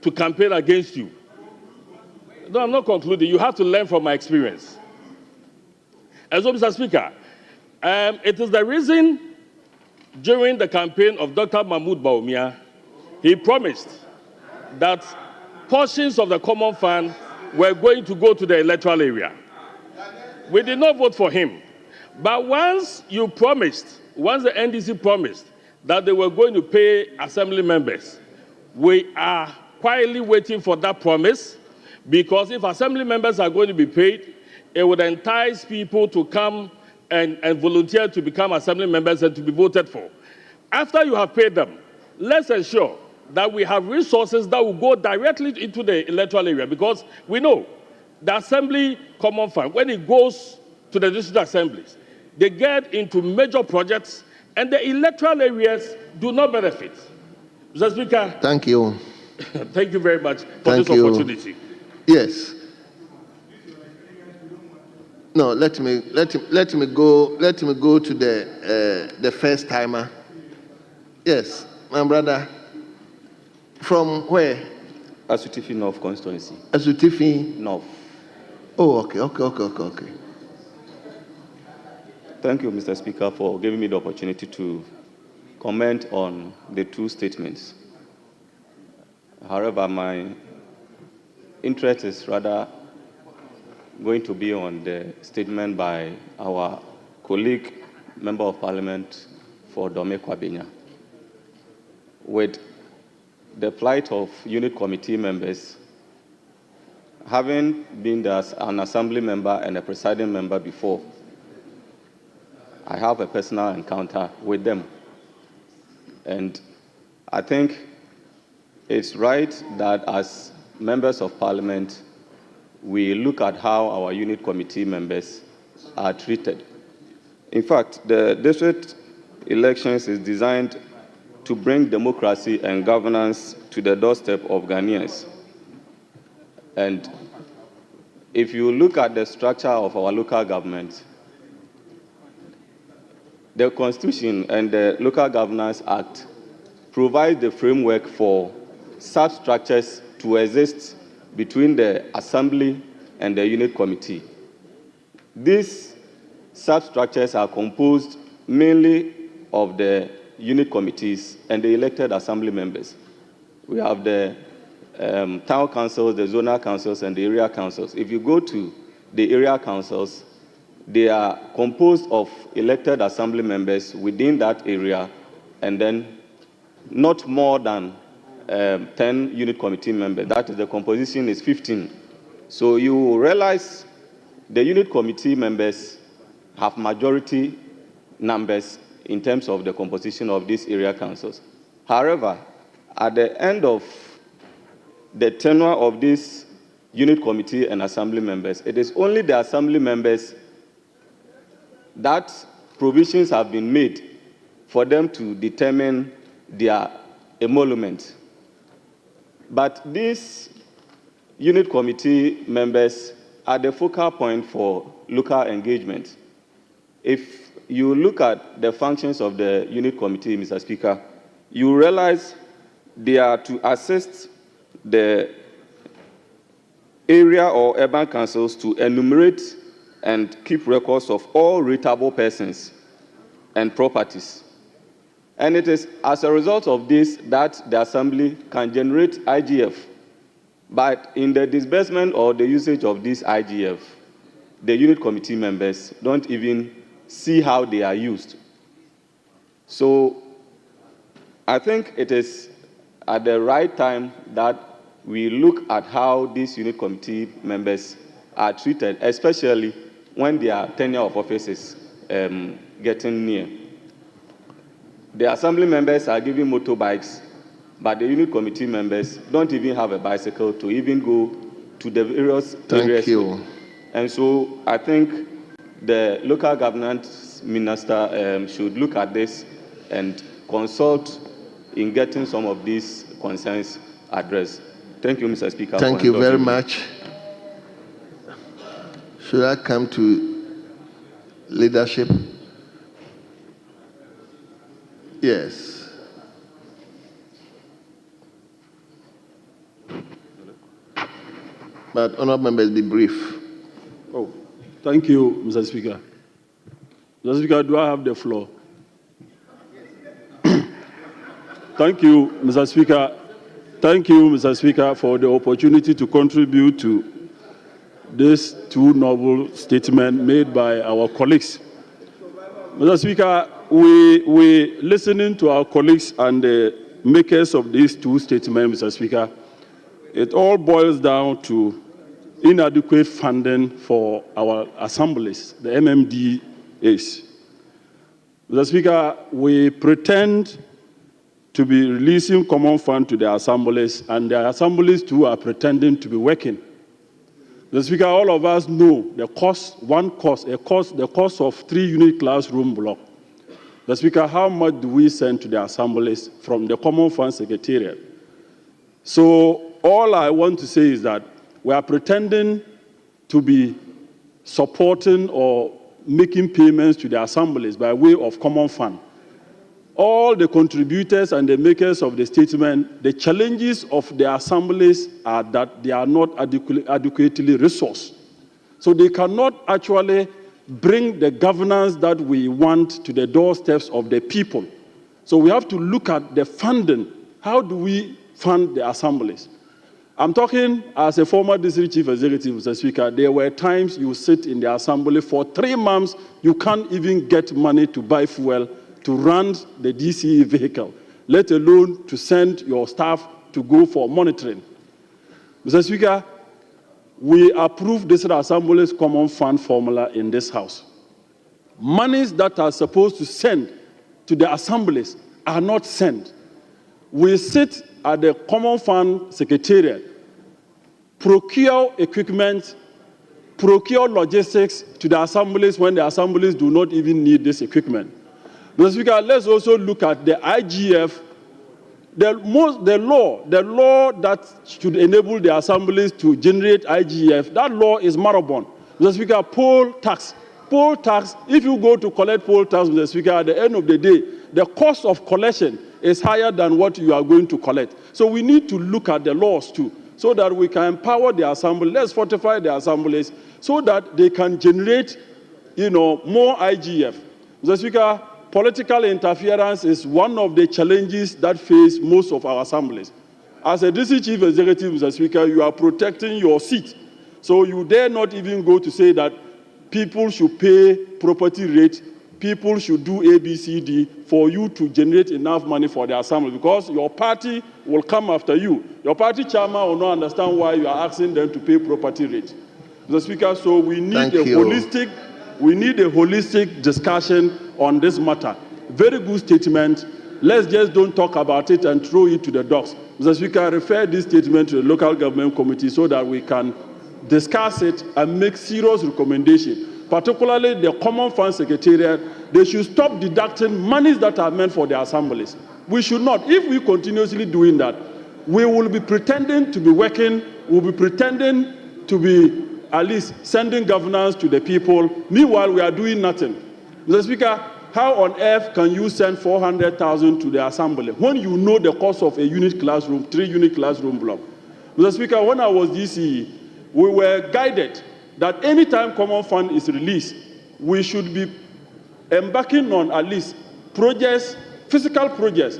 to campaign against you. No, I'm not concluding. You have to learn from my experience. And so, Mr. Speaker, it is the reason during the campaign of Dr. Mahmoud Bawumia, he promised that portions of the common fund were going to go to the electoral area. We did not vote for him. But once the NDC promised that they were going to pay assembly members, we are quietly waiting for that promise, because if assembly members are going to be paid, it would entice people to come and volunteer to become assembly members and to be voted for. After you have paid them, let's ensure that we have resources that will go directly into the electoral area, because we know the assembly common fund, when it goes to the district assemblies, they get into major projects and the electoral areas do not benefit. Mr. Speaker. Thank you. Thank you very much for this opportunity. Yes. No, let me go to the first timer. Yes, my brother. From where? Asutifi North constituency. Asutifi North. Oh, okay. Thank you, Mr. Speaker, for giving me the opportunity to comment on the two statements. However, my interest is rather going to be on the statement by our colleague, Member of Parliament for Dome Kwabenya. with the plight of unit committee members, having been an assembly member and a presiding member before, I have a personal encounter with them. And I think it's right that as members of parliament, we look at how our unit committee members are treated. In fact, the district elections is designed to bring democracy and governance to the doorstep of Ghanaians. And if you look at the structure of our local government, the Constitution and the Local Governance Act provide the framework for such structures to exist between the Assembly and the Unit Committee. These substructures are composed mainly of the unit committees and the elected assembly members. We have the town councils, the zonal councils, and the area councils. If you go to the area councils, they are composed of elected assembly members within that area, and then not more than 10 unit committee members. That is, the composition is 15. So you realize the unit committee members have majority numbers in terms of the composition of these area councils. However, at the end of the tenure of these unit committee and assembly members, it is only the assembly members that provisions have been made for them to determine their emolument. But these unit committee members are the focal point for local engagement. If you look at the functions of the unit committee, Mr. Speaker, you realize they are to assist the area or urban councils to enumerate and keep records of all rateable persons and properties. And it is as a result of this that the Assembly can generate IGF. But in the disbursement or the usage of this IGF, the unit committee members don't even see how they are used. So I think it is at the right time that we look at how these unit committee members are treated, especially when their tenure of office is getting near. The assembly members are given motorbikes, but the unit committee members don't even have a bicycle to even go to the various areas. Thank you. And so I think the local governance minister should look at this and consult in getting some of these concerns addressed. Thank you, Mr. Speaker. Thank you very much. Should I come to leadership? Yes. But honourable members, be brief. Oh, thank you, Mr. Speaker. Mr. Speaker, do I have the floor? Thank you, Mr. Speaker. Thank you, Mr. Speaker, for the opportunity to contribute to this two novel statements made by our colleagues. Mr. Speaker, we listening to our colleagues and the makers of these two statements, Mr. Speaker, it all boils down to inadequate funding for our assemblies, the MMDAs. Mr. Speaker, we pretend to be releasing common fund to the assemblies, and the assemblies too are pretending to be working. Mr. Speaker, all of us know the cost, the cost of 3-unit classroom block. Mr. Speaker, how much do we send to the assemblies from the Common Fund Secretariat? So all I want to say is that we are pretending to be supporting or making payments to the assemblies by way of common fund. All the contributors and the makers of the statement, the challenges of the assemblies are that they are not adequately resourced. So they cannot actually bring the governance that we want to the doorsteps of the people. So we have to look at the funding. How do we fund the assemblies? I'm talking as a former district chief executive, Mr. Speaker. There were times you sit in the assembly for 3 months, you can't even get money to buy fuel to run the DCE vehicle, let alone to send your staff to go for monitoring. Mr. Speaker, we approved this Assembly's common fund formula in this House. Monies that are supposed to send to the assemblies are not sent. We sit at the Common Fund Secretariat, procure equipment, procure logistics to the assemblies when the assemblies do not even need this equipment. Mr. Speaker, let's also look at the IGF, the law that should enable the assemblies to generate IGF. That law is moribund. Mr. Speaker, poll tax. Poll tax, if you go to collect poll tax, Mr. Speaker, at the end of the day, the cost of collection is higher than what you are going to collect. So we need to look at the laws too, so that we can empower the assembly. Let's fortify the assemblies so that they can generate, more IGF. Mr. Speaker, political interference is one of the challenges that face most of our assemblies. As a district chief executive, Mr. Speaker, you are protecting your seat. So you dare not even go to say that people should pay property rate, people should do ABCD for you to generate enough money for the assembly, because your party will come after you. Your party chairman will not understand why you are asking them to pay property rate. Mr. Speaker, so we need a holistic discussion on this matter. Very good statement. Let's just don't talk about it and throw it to the dogs. Mr. Speaker, refer this statement to the local government committee so that we can discuss it and make serious recommendations. Particularly the Common Fund Secretariat, they should stop deducting monies that are meant for the assemblies. We should not. If we continuously doing that, we will be pretending to be working, we'll be pretending to be at least sending governance to the people. Meanwhile, we are doing nothing. Mr. Speaker, how on earth can you send 400,000 to the assembly when you know the cost of a unit classroom, 3-unit classroom block? Mr. Speaker, when I was DCE, we were guided that anytime common fund is released, we should be embarking on at least projects, physical projects,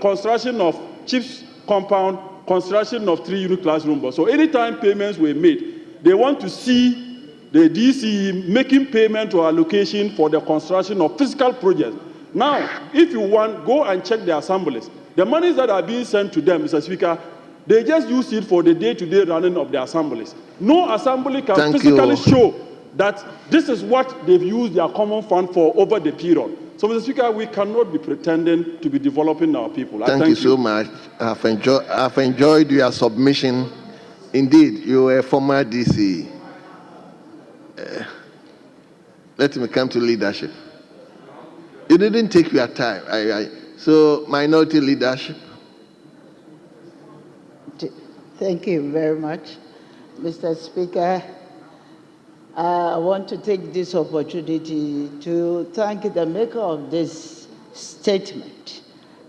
construction of chiefs compound, construction of 3-unit classroom blocks. So anytime payments were made, they want to see the DCE making payment or allocation for the construction of physical projects. Now, if you want, go and check the assemblies. The monies that are being sent to them, Mr. Speaker, they just use it for the day-to-day running of the assemblies. No assembly can physically show that this is what they've used their common fund for over the period. So, Mr. Speaker, we cannot be pretending to be developing our people. Thank you so much. I've enjoyed your submission. Indeed, you were a former DC. Let me come to leadership. You didn't take your time. So, minority leadership. Thank you very much, Mr. Speaker. I want to take this opportunity to thank the maker of this statement.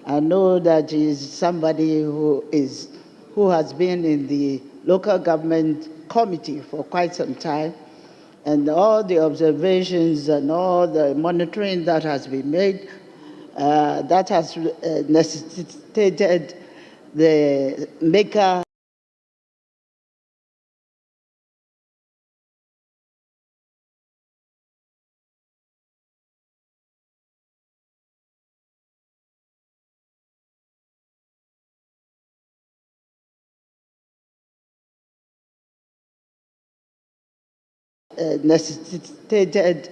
I know that he is somebody who has been in the local government committee for quite some time, and all the observations and all the monitoring that has been made, that has necessitated the maker necessitated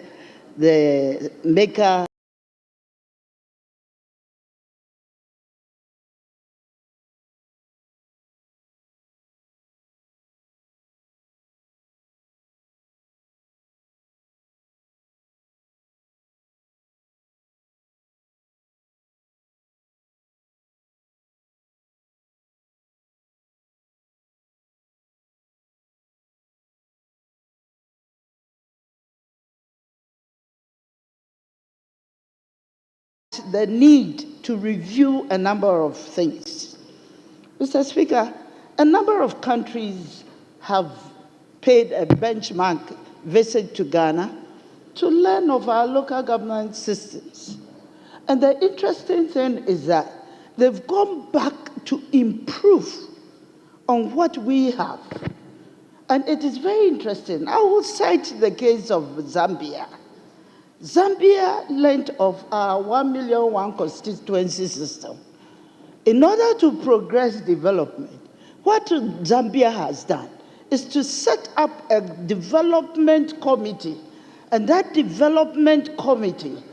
the maker the need to review a number of things. Mr. Speaker, a number of countries have paid a benchmark visit to Ghana to learn of our local government systems. And the interesting thing is that they've gone back to improve on what we have. And it is very interesting. I will cite the case of Zambia. Zambia learned of our 1,000,001 constituency system, In order to progress development, what Zambia has done is to set up a development committee. And that development committee,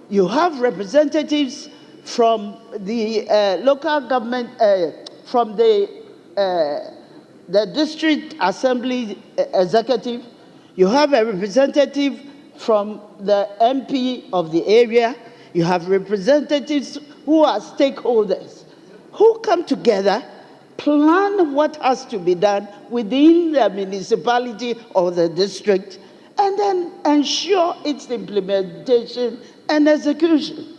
you have representatives from the local government, from the district assembly executive, you have a representative from the MP of the area, you have representatives who are stakeholders, who come together, plan what has to be done within the municipality or the district, and then ensure its implementation and execution.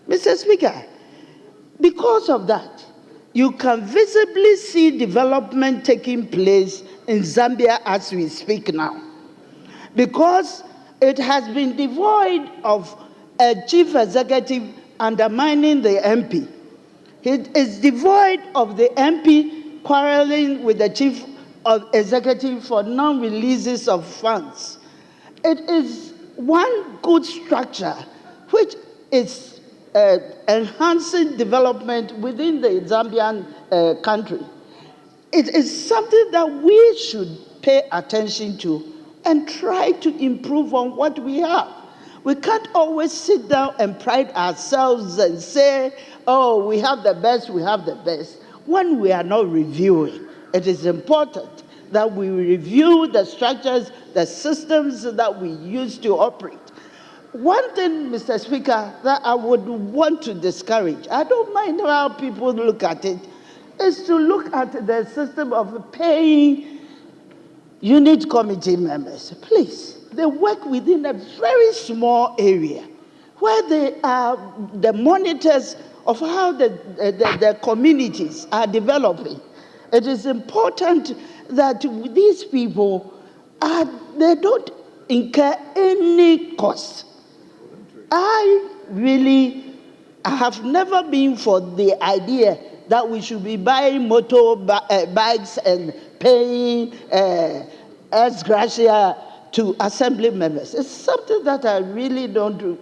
Mr. Speaker, because of that, you can visibly see development taking place in Zambia as we speak now, because it has been devoid of a chief executive undermining the MP. It is devoid of the MP quarreling with the chief of executive for non-releases of funds. It is one good structure which is enhancing development within the Zambian country. It is something that we should pay attention to and try to improve on what we have. We can't always sit down and pride ourselves and say, oh, we have the best, when we are not reviewing. It is important that we review the structures, the systems that we use to operate. One thing, Mr. Speaker, that I would want to discourage, I don't mind how people look at it, is to look at the system of paying unit committee members. Please, they work within a very small area where they are the monitors of how the communities are developing. It is important that these people, they don't incur any cost. I have never been for the idea that we should be buying motorbikes and paying ex gratia to assembly members. It's something that I really don't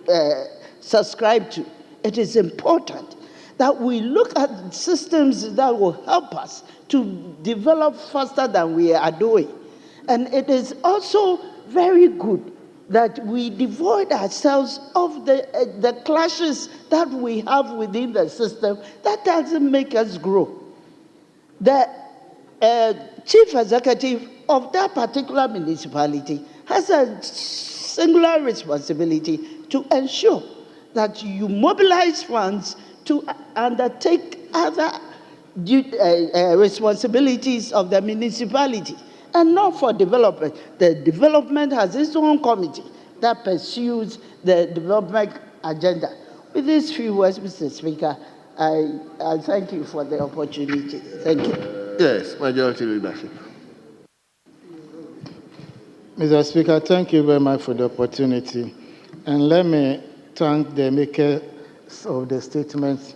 subscribe to. It is important that we look at systems that will help us to develop faster than we are doing. And it is also very good that we devoid ourselves of the clashes that we have within the system. That doesn't make us grow. The chief executive of that particular municipality has a singular responsibility to ensure that you mobilize funds to undertake other responsibilities of the municipality, and not for development. The development has its own committee that pursues the development agenda. With these few words, Mr. Speaker, I thank you for the opportunity. Thank you. Yes, Majority Leadership. Mr. Speaker, thank you very much for the opportunity. And let me thank the makers of the statements.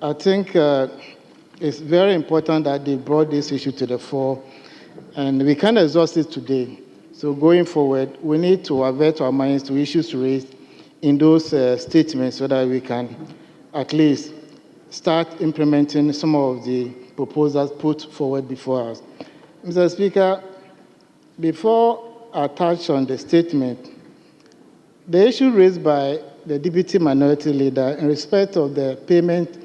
I think it's very important that they brought this issue to the fore, and we can't exhaust it today. So going forward, we need to avert our minds to issues raised in those statements so that we can at least start implementing some of the proposals put forward before us. Mr. Speaker, before I touch on the statement, the issue raised by the Deputy Minority Leader in respect of the payment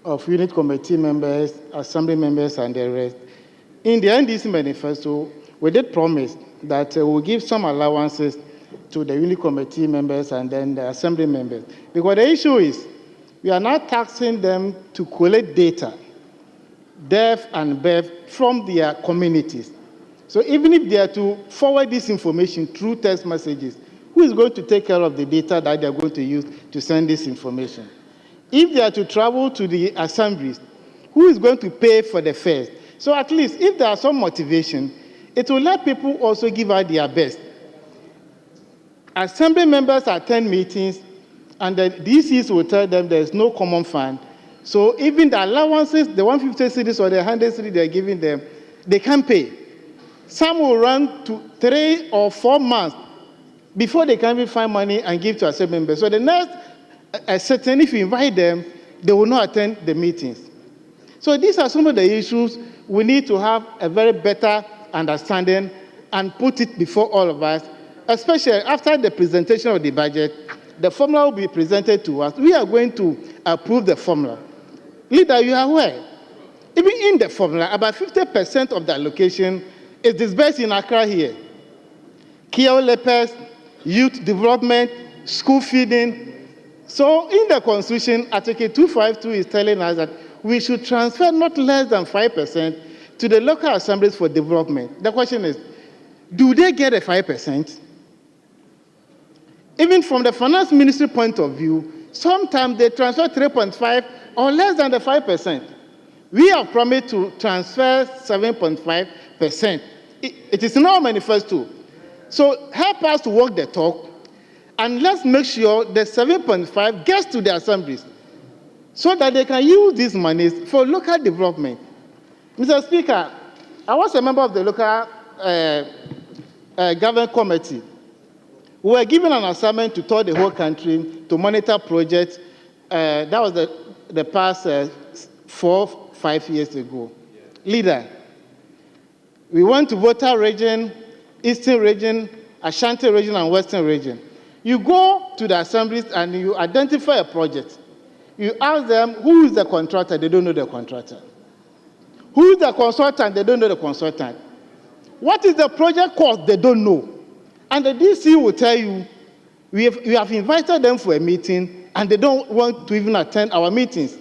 of unit committee members, assembly members, and the rest, in the NDC manifesto, we did promise that we'll give some allowances to the unit committee members and then the assembly members. Because the issue is, we are now taxing them to collect data, deaf and BEF, from their communities. So even if they are to forward this information through text messages, who is going to take care of the data that they are going to use to send this information? If they are to travel to the assemblies, who is going to pay for the fares? So at least if there are some motivation, it will let people also give out their best. Assembly members attend meetings, and the DCs will tell them there is no common fund. So even the allowances, the 150 cities or the 100 cities they are giving them, they can't pay. Some will run to 3 or 4 months before they can even find money and give to assembly members. So the next sitting, if you invite them, they will not attend the meetings. So these are some of the issues we need to have a very better understanding and put it before all of us, especially after the presentation of the budget. The formula will be presented to us. We are going to approve the formula. Leader, you are aware, even in the formula, about 50% of the allocation is disbursed in Accra here. Care lepers, youth development, school feeding. So in the Constitution, Article 252 is telling us that we should transfer not less than 5% to the local assemblies for development. The question is, do they get a 5%? Even from the finance ministry point of view, sometimes they transfer 3.5 or less than the 5%. We have promised to transfer 7.5%. It is in our manifesto. So help us to walk the talk, and let's make sure the 7.5 gets to the assemblies so that they can use these monies for local development. Mr. Speaker, I was a member of the local government committee. We were given an assignment to tour the whole country to monitor projects. That was the past 4-5 years ago. Leader, we went to Volta region, Eastern region, Ashanti region, and Western region. You go to the assemblies and you identify a project. You ask them, who is the contractor? They don't know the contractor. Who is the consultant? They don't know the consultant. What is the project cost? They don't know. And the DC will tell you, we have invited them for a meeting, and they don't want to even attend our meetings.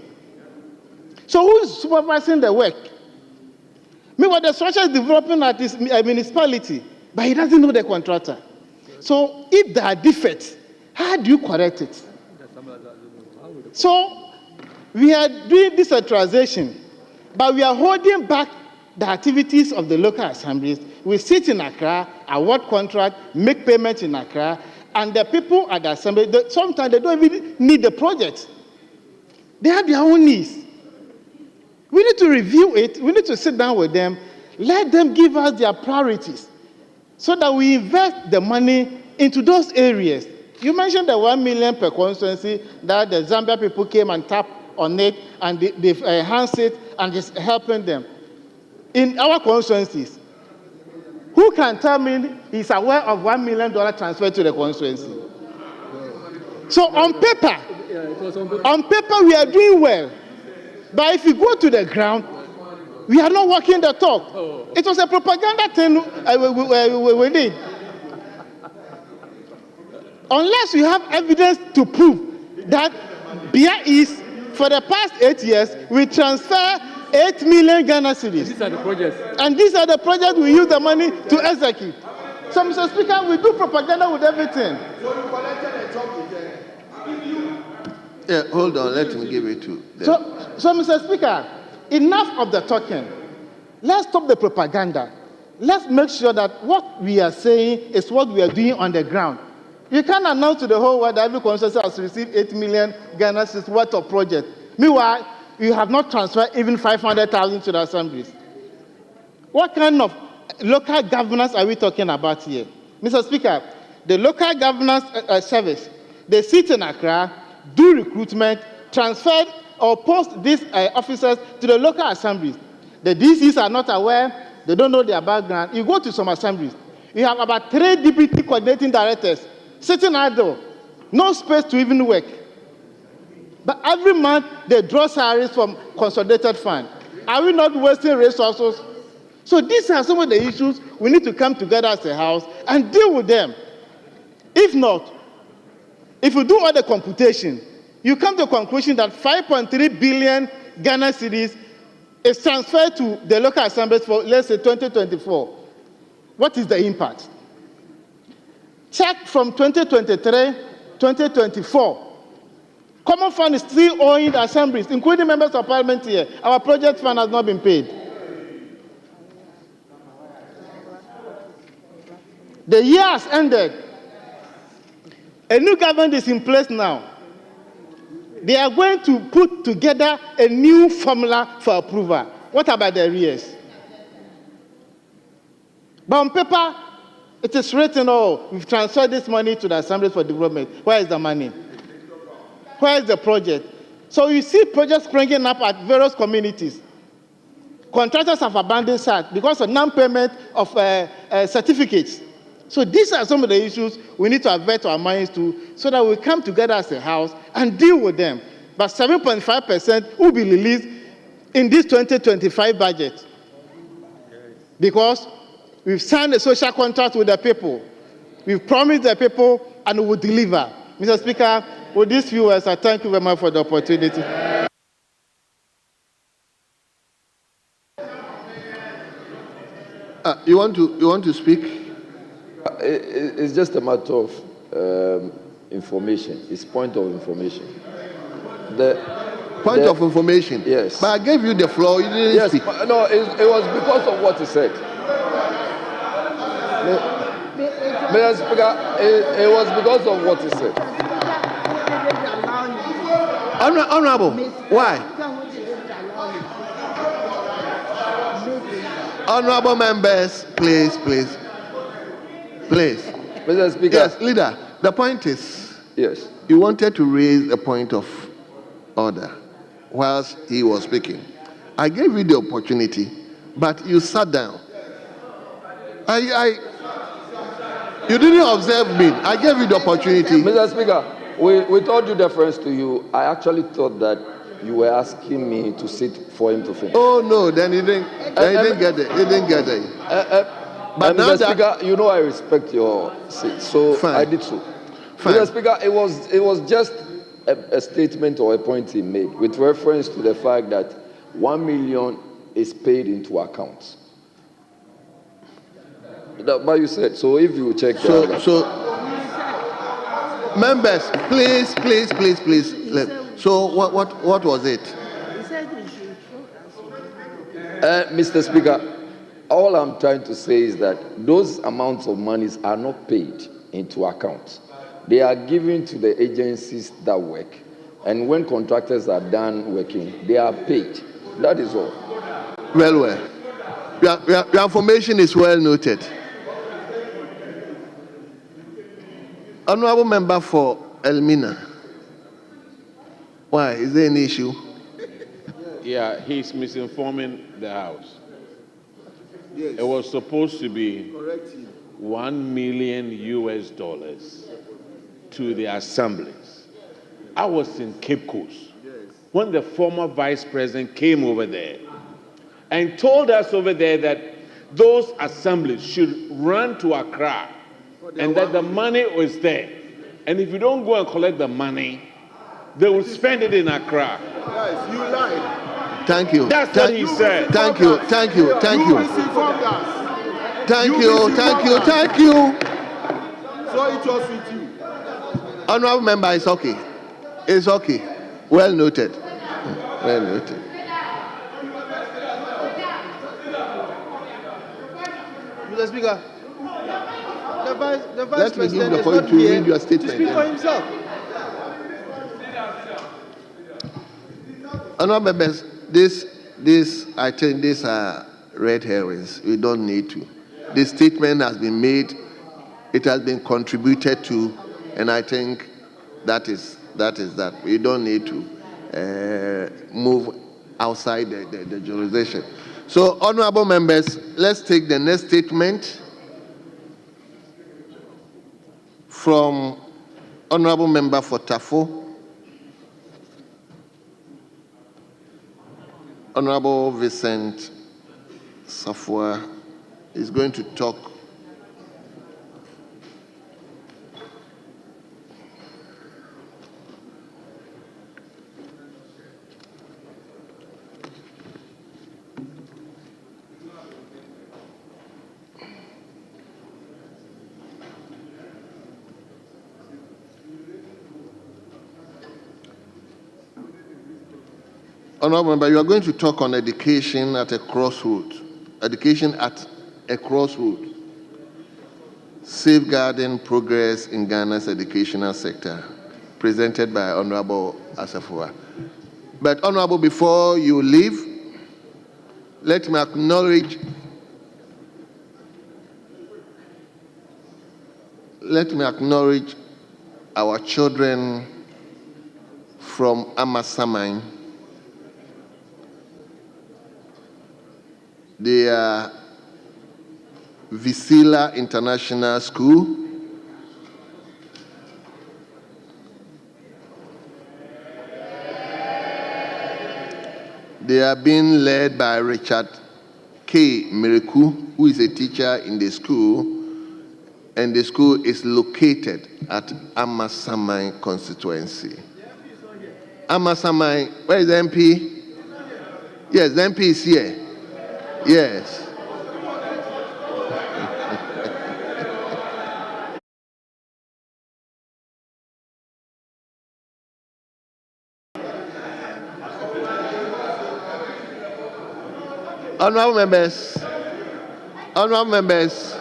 So who is supervising the work? Meanwhile, the structure is developing at this municipality, but he doesn't know the contractor. So if there are defects, how do you correct it? So we are doing decentralization, but we are holding back the activities of the local assemblies. We sit in Accra, award contract, make payments in Accra, and the people at the assembly, sometimes they don't even need the project. They have their own needs. We need to review it. We need to sit down with them, let them give us their priorities so that we invest the money into those areas. You mentioned the 1 million per constituency that the Zambia people came and tapped on it, and they've enhanced it, and it's helping them. In our constituencies, who can tell me he's aware of $1 million transfer to the constituency? So on paper, we are doing well. But if you go to the ground, we are not walking the talk. It was a propaganda thing we did. Unless we have evidence to prove that Bia East, for the past 8 years, we transfer 8 million Ghana cedis. These are the projects. And these are the projects we use the money to execute. So, Mr. Speaker, we do propaganda with everything. Yeah, hold on, let me give it to them. So, Mr. Speaker, enough of the talking. Let's stop the propaganda. Let's make sure that what we are saying is what we are doing on the ground. You can't announce to the whole world that every constituency has received 8 million Ghana cedis worth of project. Meanwhile, you have not transferred even 500,000 to the assemblies. What kind of local governance are we talking about here? Mr. Speaker, the local governance service, they sit in Accra, do recruitment, transfer or post these officers to the local assemblies. The DCs are not aware, they don't know their background. You go to some assemblies, you have about 3 deputy coordinating directors sitting idle, no space to even work. But every month, they draw salaries from consolidated fund. Are we not wasting resources? So these are some of the issues we need to come together as a house and deal with them. If not, if you do all the computation, you come to a conclusion that 5.3 billion Ghana cedis is transferred to the local assemblies for, let's say, 2024. What is the impact? Check from 2023, 2024. Common fund is still owing the assemblies, including members of parliament here. Our project fund has not been paid. The year has ended. A new government is in place now. They are going to put together a new formula for approval. What about the arrears? But on paper, it is written, oh, we've transferred this money to the assemblies for development. Where is the money? Where is the project? So you see projects springing up at various communities. Contractors have abandoned site because of non-payment of certificates. So these are some of the issues we need to avert our minds to so that we come together as a house and deal with them. But 7.5% will be released in this 2025 budget because we've signed a social contract with the people. We've promised the people and we will deliver. Mr. Speaker, with these few words, I thank you very much for the opportunity. You want to speak? It's just a matter of information. It's point of information. Point of information? Yes. But I gave you the floor. You didn't speak. No, it was because of what he said. Mr. Speaker, it was because of what he said. Honorable, why? Honorable members, please. Mr. Speaker. Yes, leader. The point is, yes, you wanted to raise a point of order whilst he was speaking. I gave you the opportunity, but you sat down. You didn't observe me. I gave you the opportunity. Mr. Speaker, with all due deference to you, I actually thought that you were asking me to sit for him to finish. Oh no, then he didn't get it. He didn't get it. But Mr. Speaker, you know I respect your seat, so fine. I did so. Fine. Mr. Speaker, it was just a statement or a point he made with reference to the fact that 1 million is paid into accounts. But you said so. If you check, members, please. So what was it? Mr. Speaker, all I'm trying to say is that those amounts of monies are not paid into accounts. They are given to the agencies that work. And when contractors are done working, they are paid. That is all. Well. Your information is well noted. Honorable member for Elmina. Why? Is there any issue? Yeah, he's misinforming the House. Yes. It was supposed to be $1 million to the assemblies. I was in Cape Coast when the former vice president came over there and told us over there that those assemblies should run to Accra and that the money was there. And if you don't go and collect the money, they will spend it in Accra. Yes, you lied. Thank you. That's what he said. Thank you. So it was with you. Honorable member, it's okay. It's okay. Well noted. Well noted. Mr. Speaker, the Vice President is not here to read your statement. To speak for himself. Honorable members, I think these are red herrings. We don't need to. The statement has been made. It has been contributed to, and I think that is that. We don't need to move outside the jurisdiction. So, honorable members, let's take the next statement from honorable member for Tafo. Honorable Vincent Safwa is going to talk. Honorable member, you are going to talk on education at a crossroad. Education at a crossroad. Safeguarding progress in Ghana's educational sector, presented by Honorable Asafua. But Honorable, before you leave, let me acknowledge our children from Amasaman. They are Visila International School. They are being led by Richard K. Miriku, who is a teacher in the school, and the school is located at Amasaman constituency. Amasaman, where is the MP? Yes, the MP is here. Yes. Honorable members, honorable members,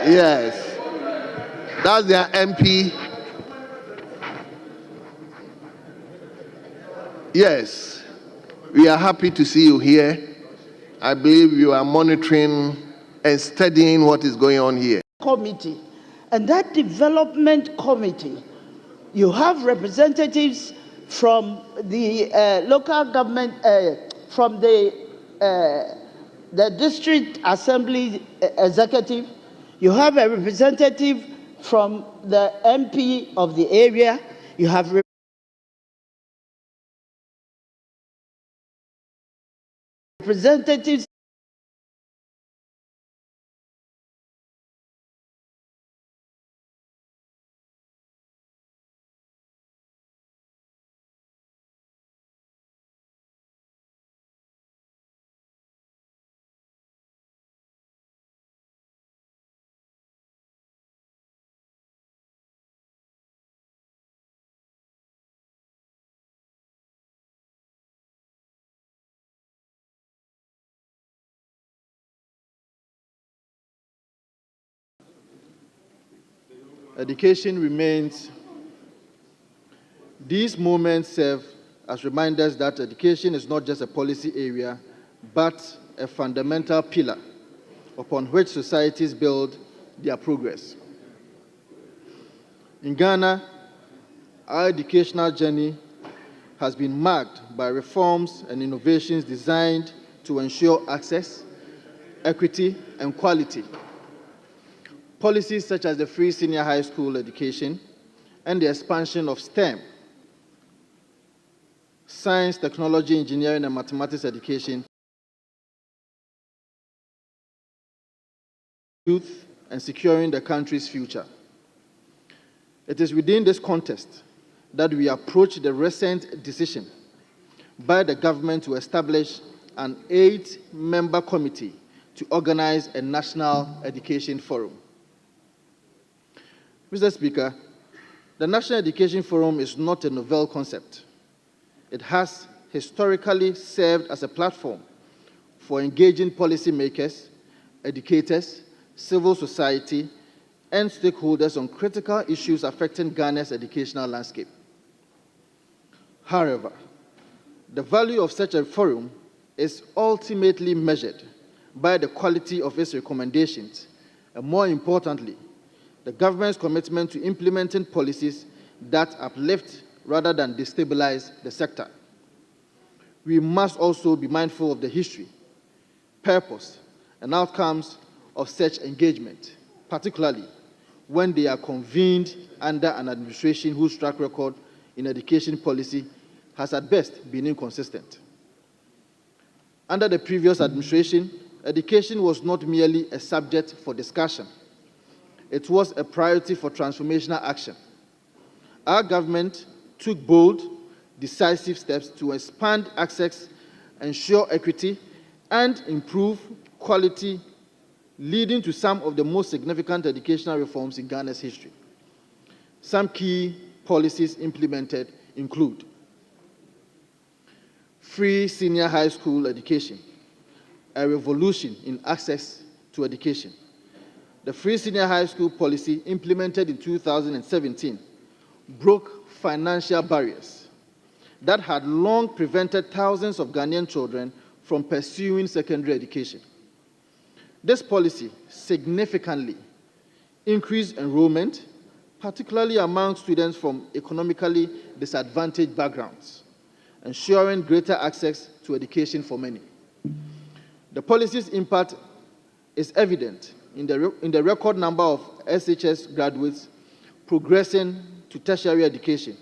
yes, that's their MP. Yes, we are happy to see you here. I believe you are monitoring and studying what is going on here. Committee, and that development committee, you have representatives from the local government, from the district assembly executive, you have a representative from the MP of the area, you have representatives Education remains. These moments serve as reminders that education is not just a policy area, but a fundamental pillar upon which societies build their progress. In Ghana, our educational journey has been marked by reforms and innovations designed to ensure access, equity, and quality. Policies such as the free senior high school education and the expansion of STEM, science, technology, engineering, and mathematics education, youth, and securing the country's future. It is within this context that we approach the recent decision by the government to establish an 8-member committee to organize a national education forum. Mr. Speaker, the National Education Forum is not a novel concept. It has historically served as a platform for engaging policymakers, educators, civil society, and stakeholders on critical issues affecting Ghana's educational landscape. However, the value of such a forum is ultimately measured by the quality of its recommendations, and more importantly, the government's commitment to implementing policies that uplift rather than destabilize the sector. We must also be mindful of the history, purpose, and outcomes of such engagement, particularly when they are convened under an administration whose track record in education policy has at best been inconsistent. Under the previous administration, education was not merely a subject for discussion. It was a priority for transformational action. Our government took bold, decisive steps to expand access, ensure equity, and improve quality, leading to some of the most significant educational reforms in Ghana's history. Some key policies implemented include free senior high school education, a revolution in access to education. The free senior high school policy implemented in 2017 broke financial barriers that had long prevented thousands of Ghanaian children from pursuing secondary education. This policy significantly increase enrollment, particularly among students from economically disadvantaged backgrounds, ensuring greater access to education for many. The policy's impact is evident in the record number of SHS graduates progressing to tertiary education,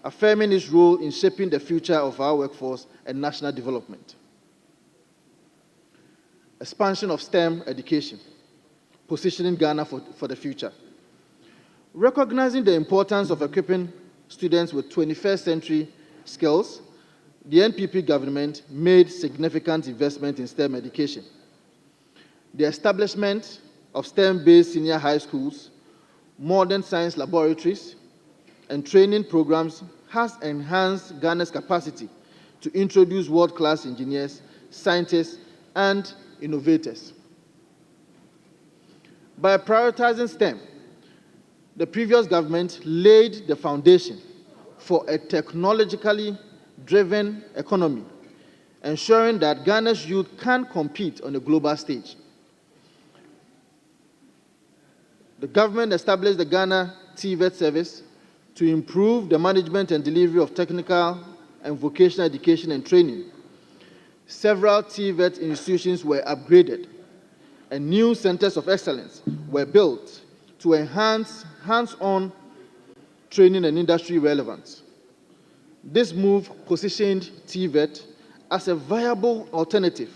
affirming its role in shaping the future of our workforce and national development. Expansion of STEM education, positioning Ghana for the future. Recognizing the importance of equipping students with 21st century skills, the NPP government made significant investment in STEM education. The establishment of STEM-based senior high schools, modern science laboratories, and training programs has enhanced Ghana's capacity to introduce world-class engineers, scientists, and innovators. By prioritizing STEM, the previous government laid the foundation for a technologically driven economy, ensuring that Ghana's youth can compete on a global stage. The government established the Ghana TVET service to improve the management and delivery of technical and vocational education and training. Several TVET institutions were upgraded, and new centers of excellence were built to enhance hands-on training and industry relevance. This move positioned TVET as a viable alternative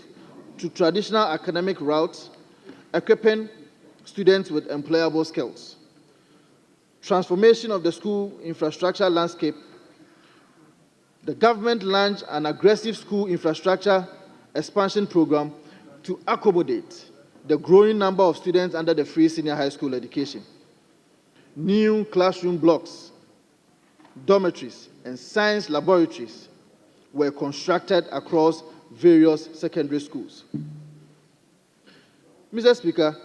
to traditional academic routes, equipping students with employable skills. Transformation of the school infrastructure landscape. The government launched an aggressive school infrastructure expansion program to accommodate the growing number of students under the free senior high school education. New classroom blocks, dormitories, and science laboratories were constructed across various secondary schools. Mr. Speaker,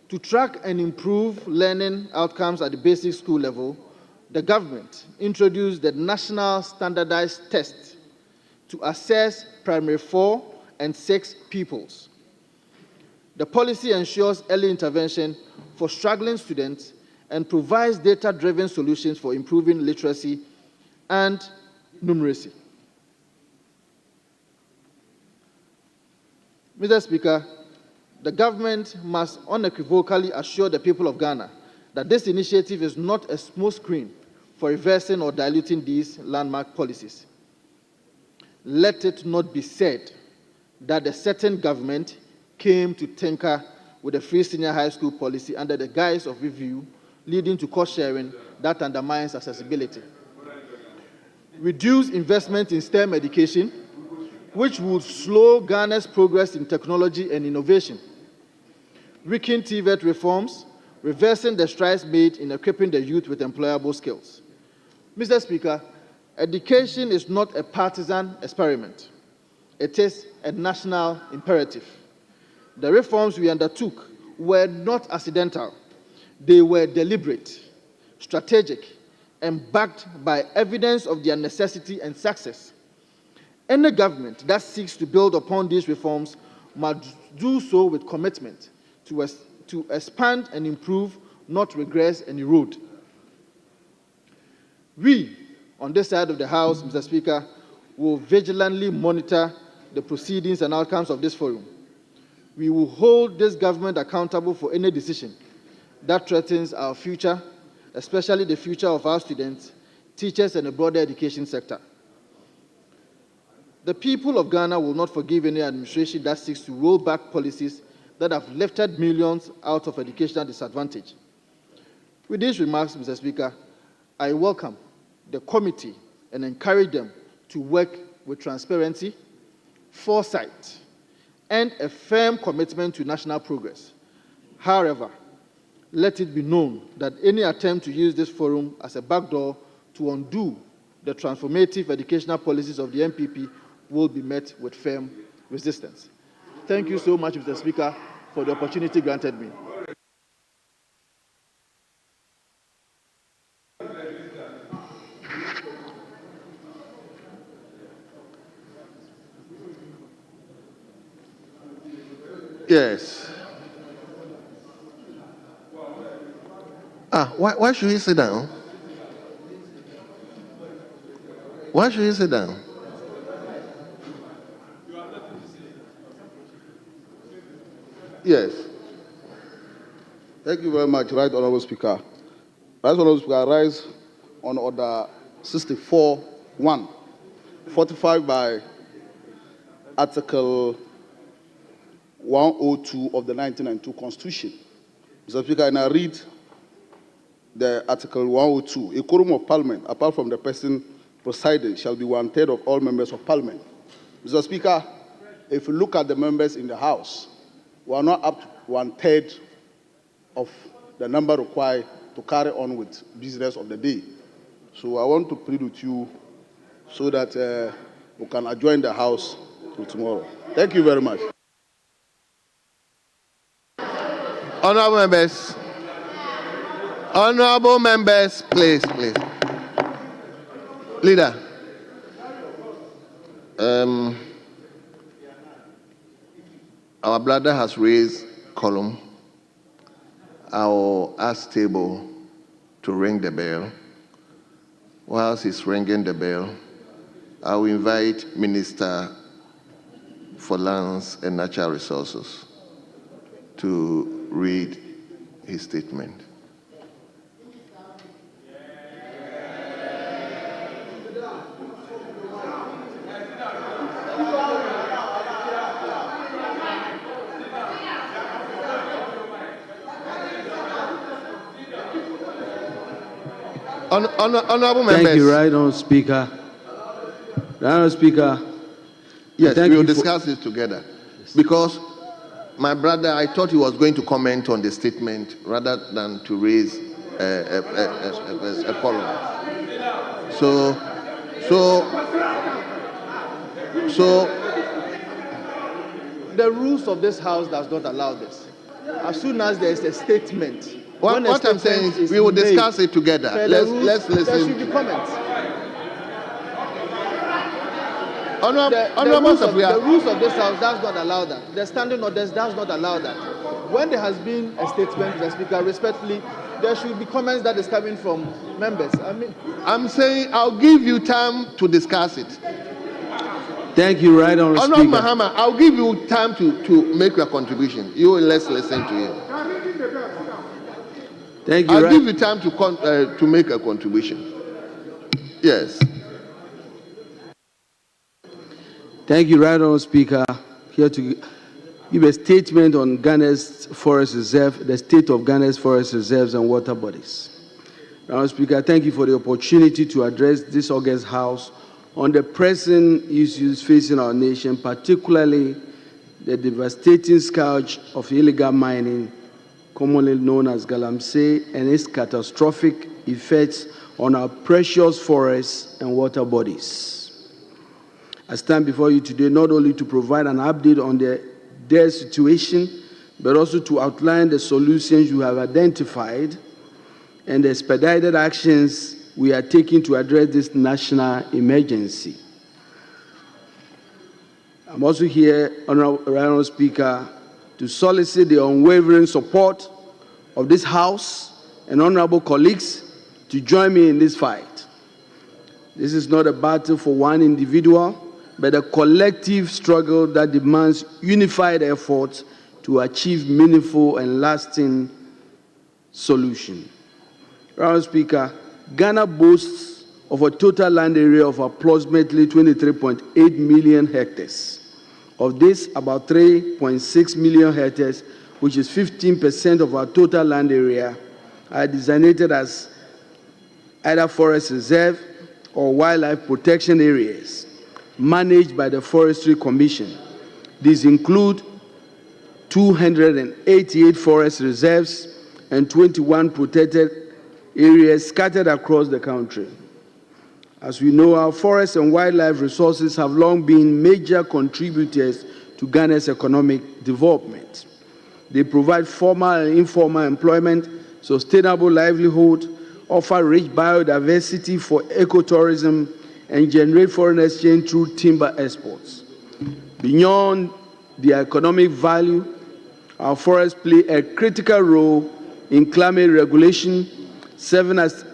to track and improve learning outcomes at the basic school level, the government introduced the National Standardized Test to assess primary 4 and 6 pupils. The policy ensures early intervention for struggling students and provides data-driven solutions for improving literacy and numeracy. Mr. Speaker, the government must unequivocally assure the people of Ghana that this initiative is not a smokescreen for reversing or diluting these landmark policies. Let it not be said that a certain government came to tinker with the free senior high school policy under the guise of review, leading to cost sharing that undermines accessibility. Reduce investment in STEM education, which would slow Ghana's progress in technology and innovation. Weaken TVET reforms, reversing the strides made in equipping the youth with employable skills. Mr. Speaker, education is not a partisan experiment. It is a national imperative. The reforms we undertook were not accidental. They were deliberate, strategic, and backed by evidence of their necessity and success. Any government that seeks to build upon these reforms must do so with commitment to expand and improve, not regress and erode. We, on this side of the House, Mr. Speaker, will vigilantly monitor the proceedings and outcomes of this forum. We will hold this government accountable for any decision that threatens our future, especially the future of our students, teachers, and the broader education sector. The people of Ghana will not forgive any administration that seeks to roll back policies that have lifted millions out of educational disadvantage. With these remarks, Mr. Speaker, I welcome the committee and encourage them to work with transparency, foresight, and a firm commitment to national progress. However, let it be known that any attempt to use this forum as a backdoor to undo the transformative educational policies of the NPP will be met with firm resistance. Thank you so much, Mr. Speaker, for the opportunity granted me. Yes. Why should he sit down? Why should he sit down? Yes. Thank you very much, Right Honourable Speaker. Right Honourable Speaker, I rise on Order 64.1, fortified by Article 102 of the 1992 Constitution. Mr. Speaker, and I read the Article 102. A quorum of Parliament, apart from the person presiding, shall be 1/3 of all members of Parliament. Mr. Speaker, if you look at the members in the House, we are not up to 1/3 of the number required to carry on with business of the day. So I want to plead with you so that we can adjourn the House till tomorrow. Thank you very much. Honorable members, please. Leader, our brother has raised column. I'll ask table to ring the bell. Whilst he's ringing the bell, I will invite Minister for Lands and Natural Resources to read his statement. Honorable members. Thank you, Right Honourable Speaker. Right Honourable Speaker. Yes, we will discuss this together. Because my brother, I thought he was going to comment on the statement rather than to raise a column. So the rules of this House does not allow this. As soon as there is a statement, what I'm saying is we will discuss it together. Let's listen. There should be comments. The rules of this House does not allow that. The standing orders does not allow that. When there has been a statement, Mr. Speaker, respectfully, there should be comments that is coming from members. I'm saying I'll give you time to discuss it. Thank you, Right Honourable Speaker. Honourable Mahama, I'll give you time to make your contribution. Let's listen to him. Thank you. I'll give you time to make a contribution. Yes. Thank you, Right Honourable Speaker. Here to give a statement on Ghana's forest reserve, the state of Ghana's forest reserves and water bodies. Right Honourable Speaker, thank you for the opportunity to address this August House on the pressing issues facing our nation, particularly the devastating scourge of illegal mining, commonly known as Galamsey, and its catastrophic effects on our precious forests and water bodies. I stand before you today not only to provide an update on their situation, but also to outline the solutions you have identified and the expedited actions we are taking to address this national emergency. I'm also here, Honourable Speaker, to solicit the unwavering support of this House and honourable colleagues to join me in this fight. This is not a battle for one individual, but a collective struggle that demands unified efforts to achieve meaningful and lasting solution. Honourable Speaker, Ghana boasts of a total land area of approximately 23.8 million hectares. Of this, about 3.6 million hectares, which is 15% of our total land area, are designated as either forest reserve or wildlife protection areas managed by the Forestry Commission. These include 288 forest reserves and 21 protected areas scattered across the country. As we know, our forests and wildlife resources have long been major contributors to Ghana's economic development. They provide formal and informal employment, sustainable livelihood, offer rich biodiversity for ecotourism, and generate foreign exchange through timber exports. Beyond their economic value, our forests play a critical role in climate regulation, serving as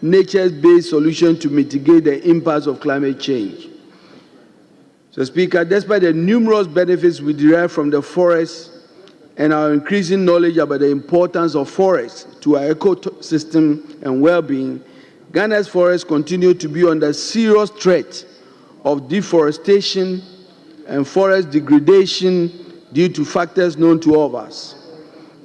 nature-based solution to mitigate the impacts of climate change. So, Speaker, despite the numerous benefits we derive from the forest and our increasing knowledge about the importance of forests to our ecosystem and well-being, Ghana's forests continue to be under serious threat of deforestation and forest degradation due to factors known to all of us.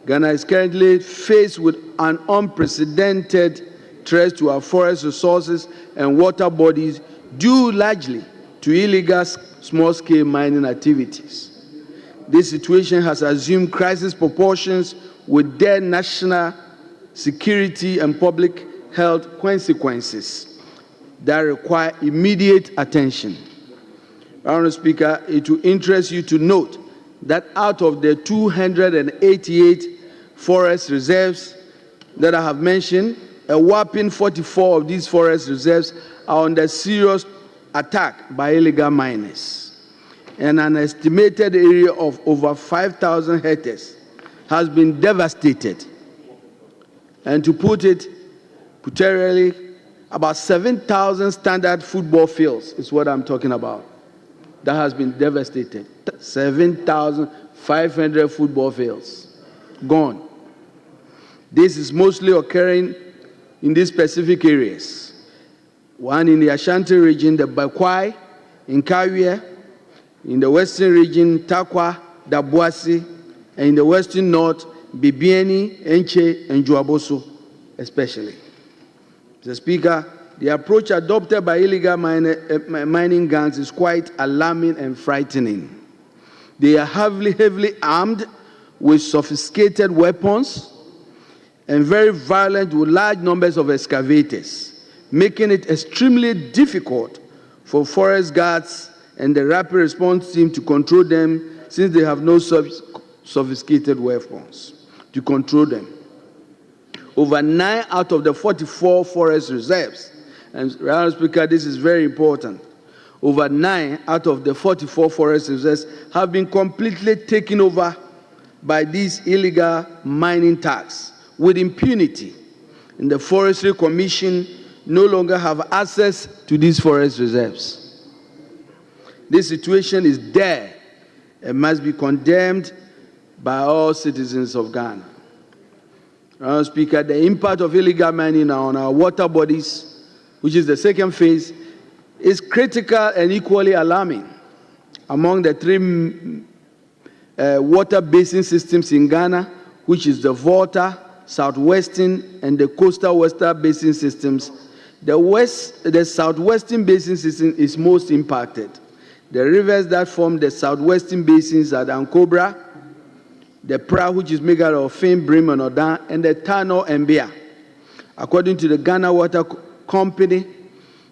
Ghana is currently faced with an unprecedented threat to our forest resources and water bodies due largely to illegal small-scale mining activities. This situation has assumed crisis proportions with dire national security and public health consequences that require immediate attention. Honourable Speaker, it will interest you to note that out of the 288 forest reserves that I have mentioned, a whopping 44 of these forest reserves are under serious attack by illegal miners, and an estimated area of over 5,000 hectares has been devastated. And to put it particularly, about 7,000 standard football fields is what I'm talking about that has been devastated. 7,500 football fields gone. This is mostly occurring in these specific areas. One in the Ashanti region, the Bakwai, in Kawiya, in the western region, Takwa, Dabuasi, and in the western north, Bibiani, Enche, and Juaboso, especially. Mr. Speaker, the approach adopted by illegal mining gangs is quite alarming and frightening. They are heavily armed with sophisticated weapons and very violent with large numbers of excavators, making it extremely difficult for forest guards and the rapid response team to control them, since they have no sophisticated weapons to control them. Over 9 out of the 44 forest reserves, and Mr. Speaker, this is very important, over 9 out of the 44 forest reserves have been completely taken over by these illegal mining thugs with impunity. And the Forestry Commission no longer have access to these forest reserves. This situation is dire and must be condemned by all citizens of Ghana. Mr. Speaker, the impact of illegal mining on our water bodies, which is the second phase, is critical and equally alarming. Among the 3 water basin systems in Ghana, which is the Volta, Southwestern, and the Coastal Western Basin systems, the Southwestern Basin system is most impacted. The rivers that form the Southwestern Basins are the Ankobra, the Pra, which is made out of Fame, Brim, and Odan, and the Tano and Bia. According to the Ghana Water Company,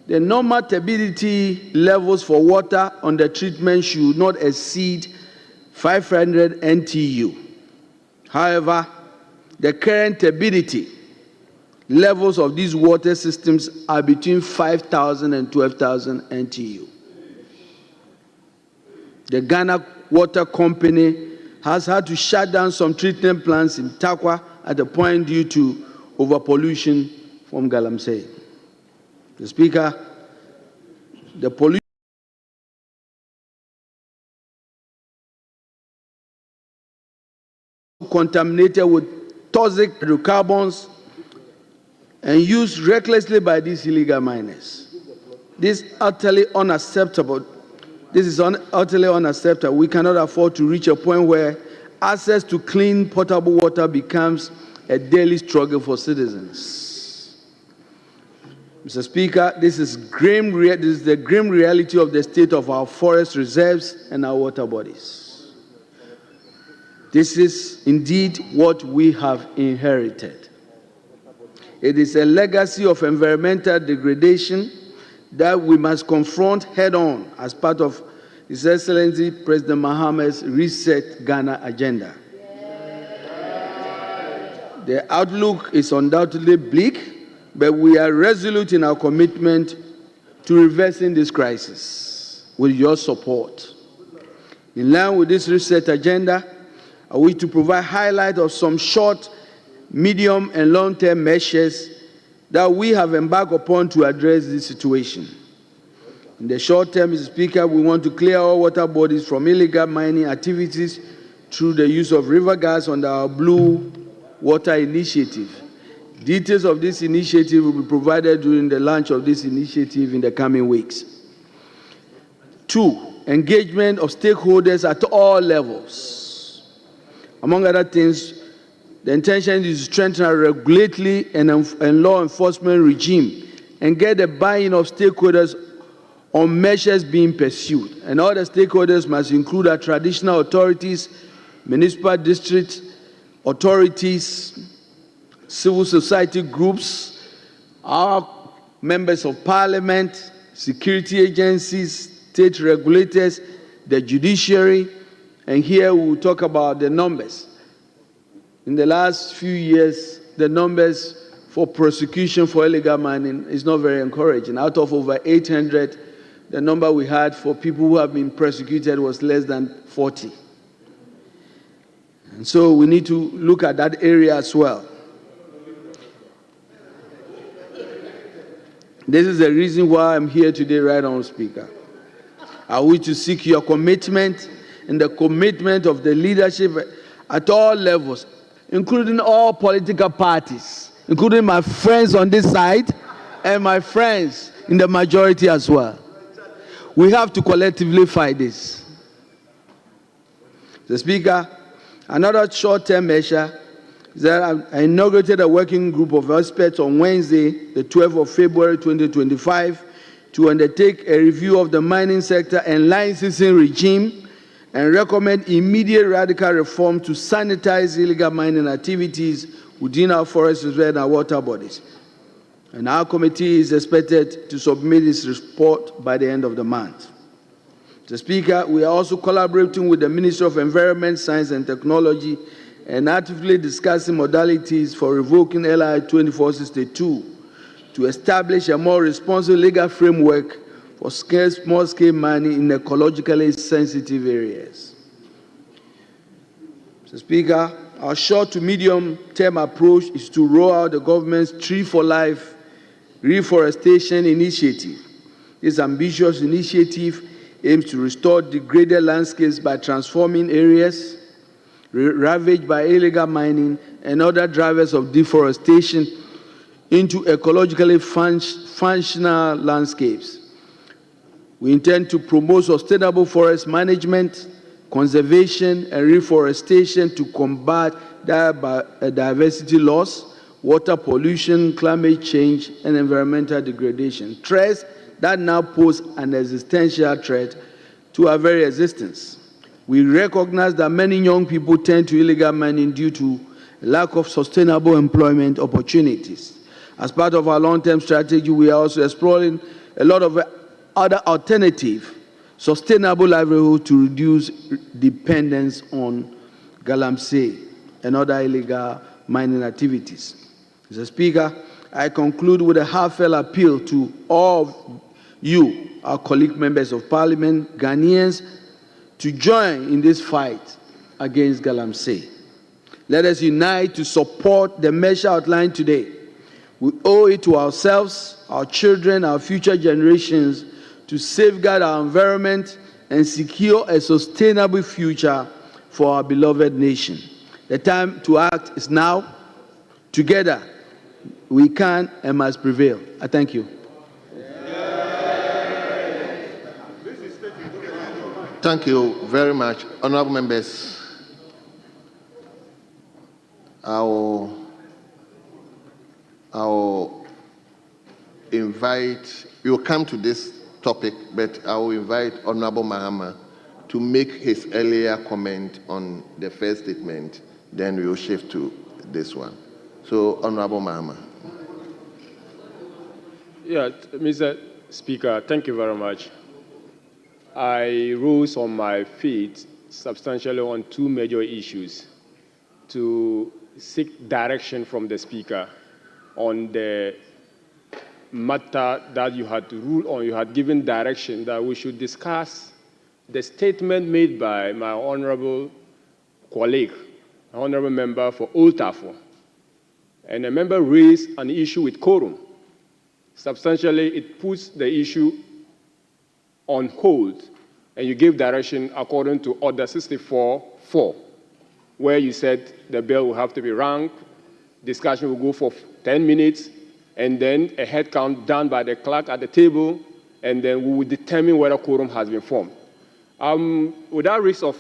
the normal turbidity levels for water under treatment should not exceed 500 NTU. However, the current turbidity levels of these water systems are between 5,000 and 12,000 NTU. The Ghana Water Company has had to shut down some treatment plants in Takwa at the point due to overpollution from Galamsey. The Speaker, the pollution contaminated with toxic hydrocarbons and used recklessly by these illegal miners. This is utterly unacceptable. We cannot afford to reach a point where access to clean potable water becomes a daily struggle for citizens. Mr. Speaker, this is the grim reality of the state of our forest reserves and our water bodies. This is indeed what we have inherited. It is a legacy of environmental degradation that we must confront head-on as part of His Excellency President Mahamad's Reset Ghana agenda. The outlook is undoubtedly bleak, but we are resolute in our commitment to reversing this crisis with your support. In line with this Reset agenda, I wish to provide highlight of some short, medium, and long-term measures that we have embarked upon to address this situation. In the short term, Mr. Speaker, we want to clear all water bodies from illegal mining activities through the use of river gas under our Blue Water Initiative. Details of this initiative will be provided during the launch of this initiative in the coming weeks. 2, engagement of stakeholders at all levels. Among other things, the intention is to strengthen our regulatory and law enforcement regime and get the buy-in of stakeholders on measures being pursued. And all the stakeholders must include our traditional authorities, municipal district authorities, civil society groups, our members of parliament, security agencies, state regulators, the judiciary, and here we will talk about the numbers. In the last few years, the numbers for prosecution for illegal mining is not very encouraging. Out of over 800, the number we had for people who have been prosecuted was less than 40. And so we need to look at that area as well. This is the reason why I'm here today, right on, Speaker. I wish to seek your commitment and the commitment of the leadership at all levels, including all political parties, including my friends on this side and my friends in the majority as well. We have to collectively fight this. The Speaker, another short-term measure is that I inaugurated a working group of experts on Wednesday, the 12th of February 2025, to undertake a review of the mining sector and licensing regime and recommend immediate radical reform to sanitize illegal mining activities within our forests and our water bodies. And our committee is expected to submit its report by the end of the month. Mr. Speaker, we are also collaborating with the Ministry of Environment, Science and Technology and actively discussing modalities for revoking LI 2462 to establish a more responsible legal framework for small-scale mining in ecologically sensitive areas. Mr. Speaker, our short to medium-term approach is to roll out the government's Tree for Life reforestation initiative. This ambitious initiative aims to restore degraded landscapes by transforming areas ravaged by illegal mining and other drivers of deforestation into ecologically functional landscapes. We intend to promote sustainable forest management, conservation, and reforestation to combat diversity loss, water pollution, climate change, and environmental degradation, threats that now pose an existential threat to our very existence. We recognize that many young people turn to illegal mining due to lack of sustainable employment opportunities. As part of our long-term strategy, we are also exploring a lot of other alternative, sustainable livelihoods to reduce dependence on galamsey and other illegal mining activities. Mr. Speaker, I conclude with a heartfelt appeal to all of you, our colleague members of Parliament, Ghanaians, to join in this fight against galamsey. Let us unite to support the measure outlined today. We owe it to ourselves, our children, our future generations to safeguard our environment and secure a sustainable future for our beloved nation. The time to act is now. Together, we can and must prevail. I thank you. Thank you very much. Honorable members, I'll invite, you'll come to this topic, but I will invite Honorable Mahama to make his earlier comment on the first statement, then we will shift to this one. So, Honorable Mahama. Yeah, Mr. Speaker, thank you very much. I rose on my feet substantially on two major issues to seek direction from the Speaker on the matter that you had to rule on. You had given direction that we should discuss the statement made by my honorable colleague, honorable member for Old Tafo. and a member raised an issue with quorum. Substantially, it puts the issue on hold, and you gave direction according to Order 64-4, where you said the bill will have to be ranked, discussion will go for 10 minutes, and then a head count done by the clerk at the table, and then we will determine whether quorum has been formed. Without risk of,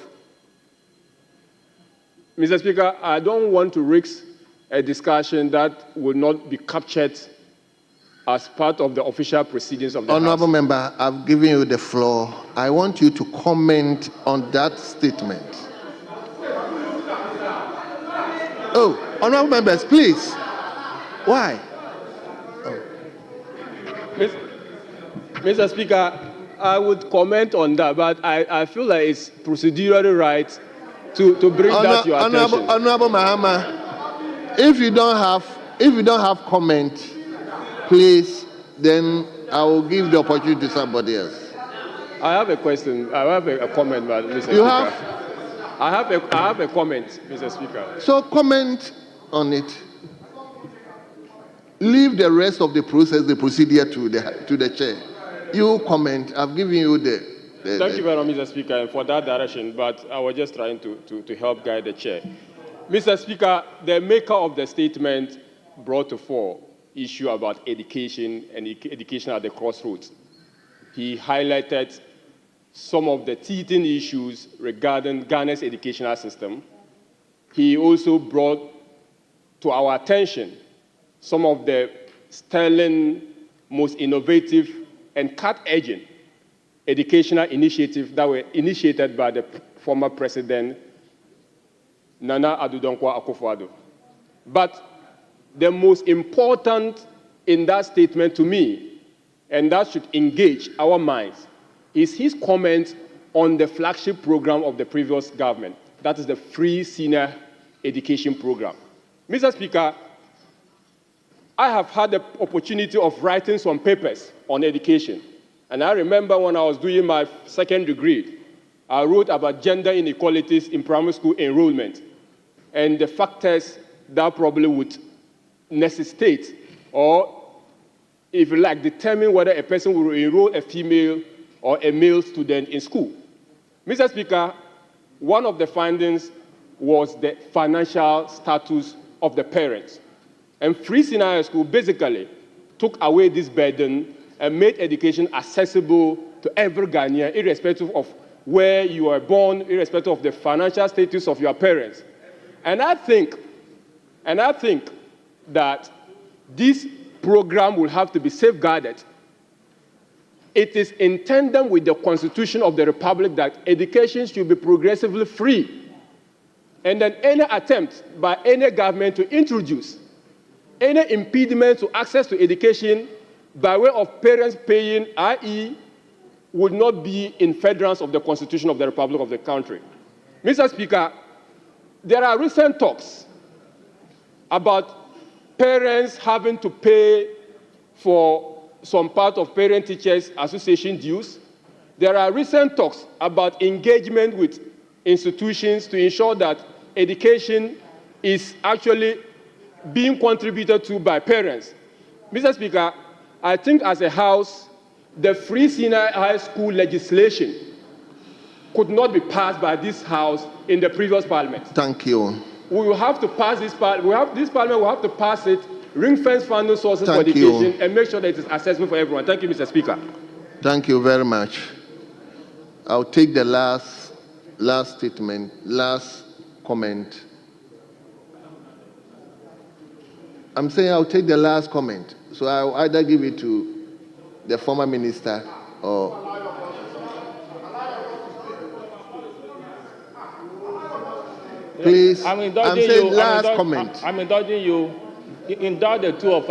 Mr. Speaker, I don't want to risk a discussion that will not be captured as part of the official proceedings of the Honourable House. Member, I've given you the floor. I want you to comment on that statement. Oh, honourable members, please. Why? Oh. Mr. Speaker, I would comment on that, but I feel like it's procedurally right to bring that to your attention. Honourable Mahama, if you don't have comment, please, then I will give the opportunity to somebody else. I have a question. I have a comment, Mr. Speaker. Have? I have a comment, Mr. Speaker. So comment on it. Leave the rest of the process, the procedure to the chair. You comment. I've given you the. Thank you very much, Mr. Speaker, for that direction, but I was just trying to help guide the chair. Mr. Speaker, the maker of the statement brought to fore issue about education and education at the crossroads. He highlighted some of the teething issues regarding Ghana's educational system. He also brought to our attention some of the sterling, most innovative and cut-edging educational initiatives that were initiated by the former president, Nana Addo Dankwa Akufo-Addo. But the most important in that statement to me, and that should engage our minds, is his comment on the flagship program of the previous government. That is the free senior education program. Mr. Speaker, I have had the opportunity of writing some papers on education. And I remember when I was doing my second degree, I wrote about gender inequalities in primary school enrollment and the factors that probably would necessitate or, if you like, determine whether a person will enroll a female or a male student in school. Mr. Speaker, one of the findings was the financial status of the parents. And Free Senior High School basically took away this burden and made education accessible to every Ghanaian, irrespective of where you were born, irrespective of the financial status of your parents. And I think that this program will have to be safeguarded. It is in tandem with the Constitution of the Republic that education should be progressively free. And then any attempt by any government to introduce any impediment to access to education by way of parents paying, i.e., would not be in furtherance of the Constitution of the Republic of the country. Mr. Speaker, there are recent talks about parents having to pay for some part of parent-teachers association dues. There are recent talks about engagement with institutions to ensure that education is actually being contributed to by parents. Mr. Speaker, I think as a House, the Free Senior High School legislation could not be passed by this House in the previous Parliament. Thank you. We will have to pass this Parliament. This Parliament will have to pass it, ring-fence funding sources for education, and make sure that it is accessible for everyone. Thank you, Mr. Speaker. Thank you very much. I'll take the last statement, last comment. I'm saying I'll take the last comment. So I'll either give it to the former minister or... Please, I'm saying last comment. I'm indulging you. Indulge the two of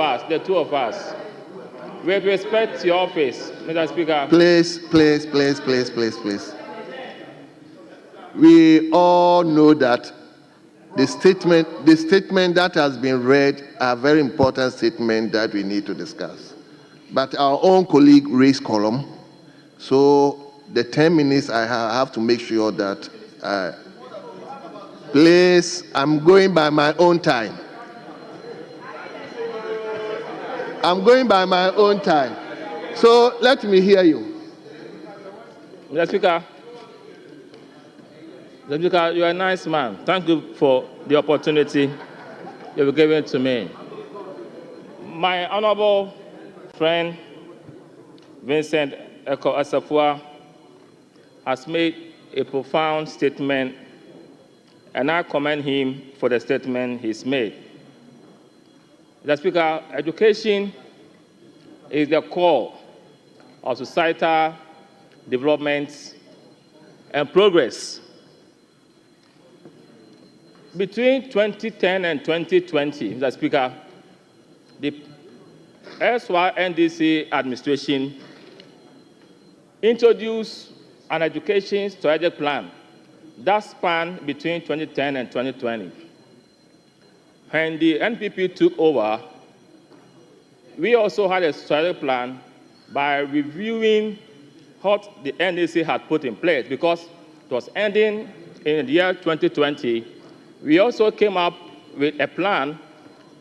us. With respect to your office, Mr. Speaker. Please. We all know that the statement that has been read are very important statement that we need to discuss. But our own colleague raised column, so the 10 minutes I have to make sure that, please, I'm going by my own time. I'm going by my own time. So let me hear you. Mr. Speaker, you are a nice man. Thank you for the opportunity you've given to me. My honorable friend, Vincent Eko Asafua, has made a profound statement, and I commend him for the statement he's made. Mr. Speaker, education is the core of societal development and progress. Between 2010 and 2020, Mr. Speaker, the SY NDC administration introduced an education strategic plan that spanned between 2010 and 2020. When the NPP took over, we also had a strategic plan by reviewing what the NDC had put in place because it was ending in the year 2020. We also came up with a plan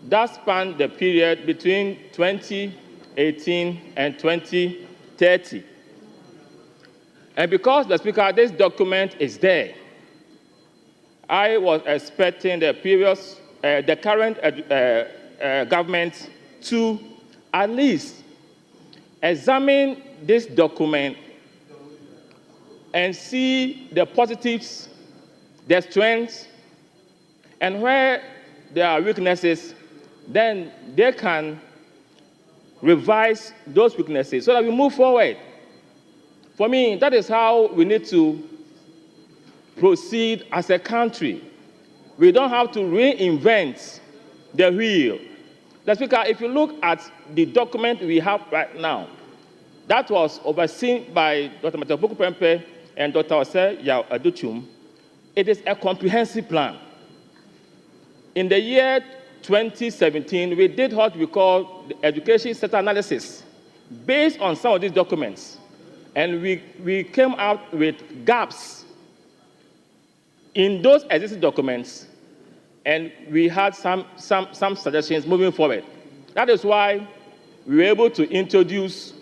that spanned the period between 2018 and 2030. And because, the Speaker, this document is there, I was expecting the current government to at least examine this document and see the positives, the strengths, and where there are weaknesses, then they can revise those weaknesses so that we move forward. For me, that is how we need to proceed as a country. We don't have to reinvent the wheel. The Speaker, if you look at the document we have right now, that was overseen by Dr. Matabuku Pempe and Dr. Ose Yao Aduchum. It is a comprehensive plan. In the year 2017, we did what we call the education sector analysis based on some of these documents. And we came out with gaps in those existing documents, and we had some suggestions moving forward. That is why we were able to introduce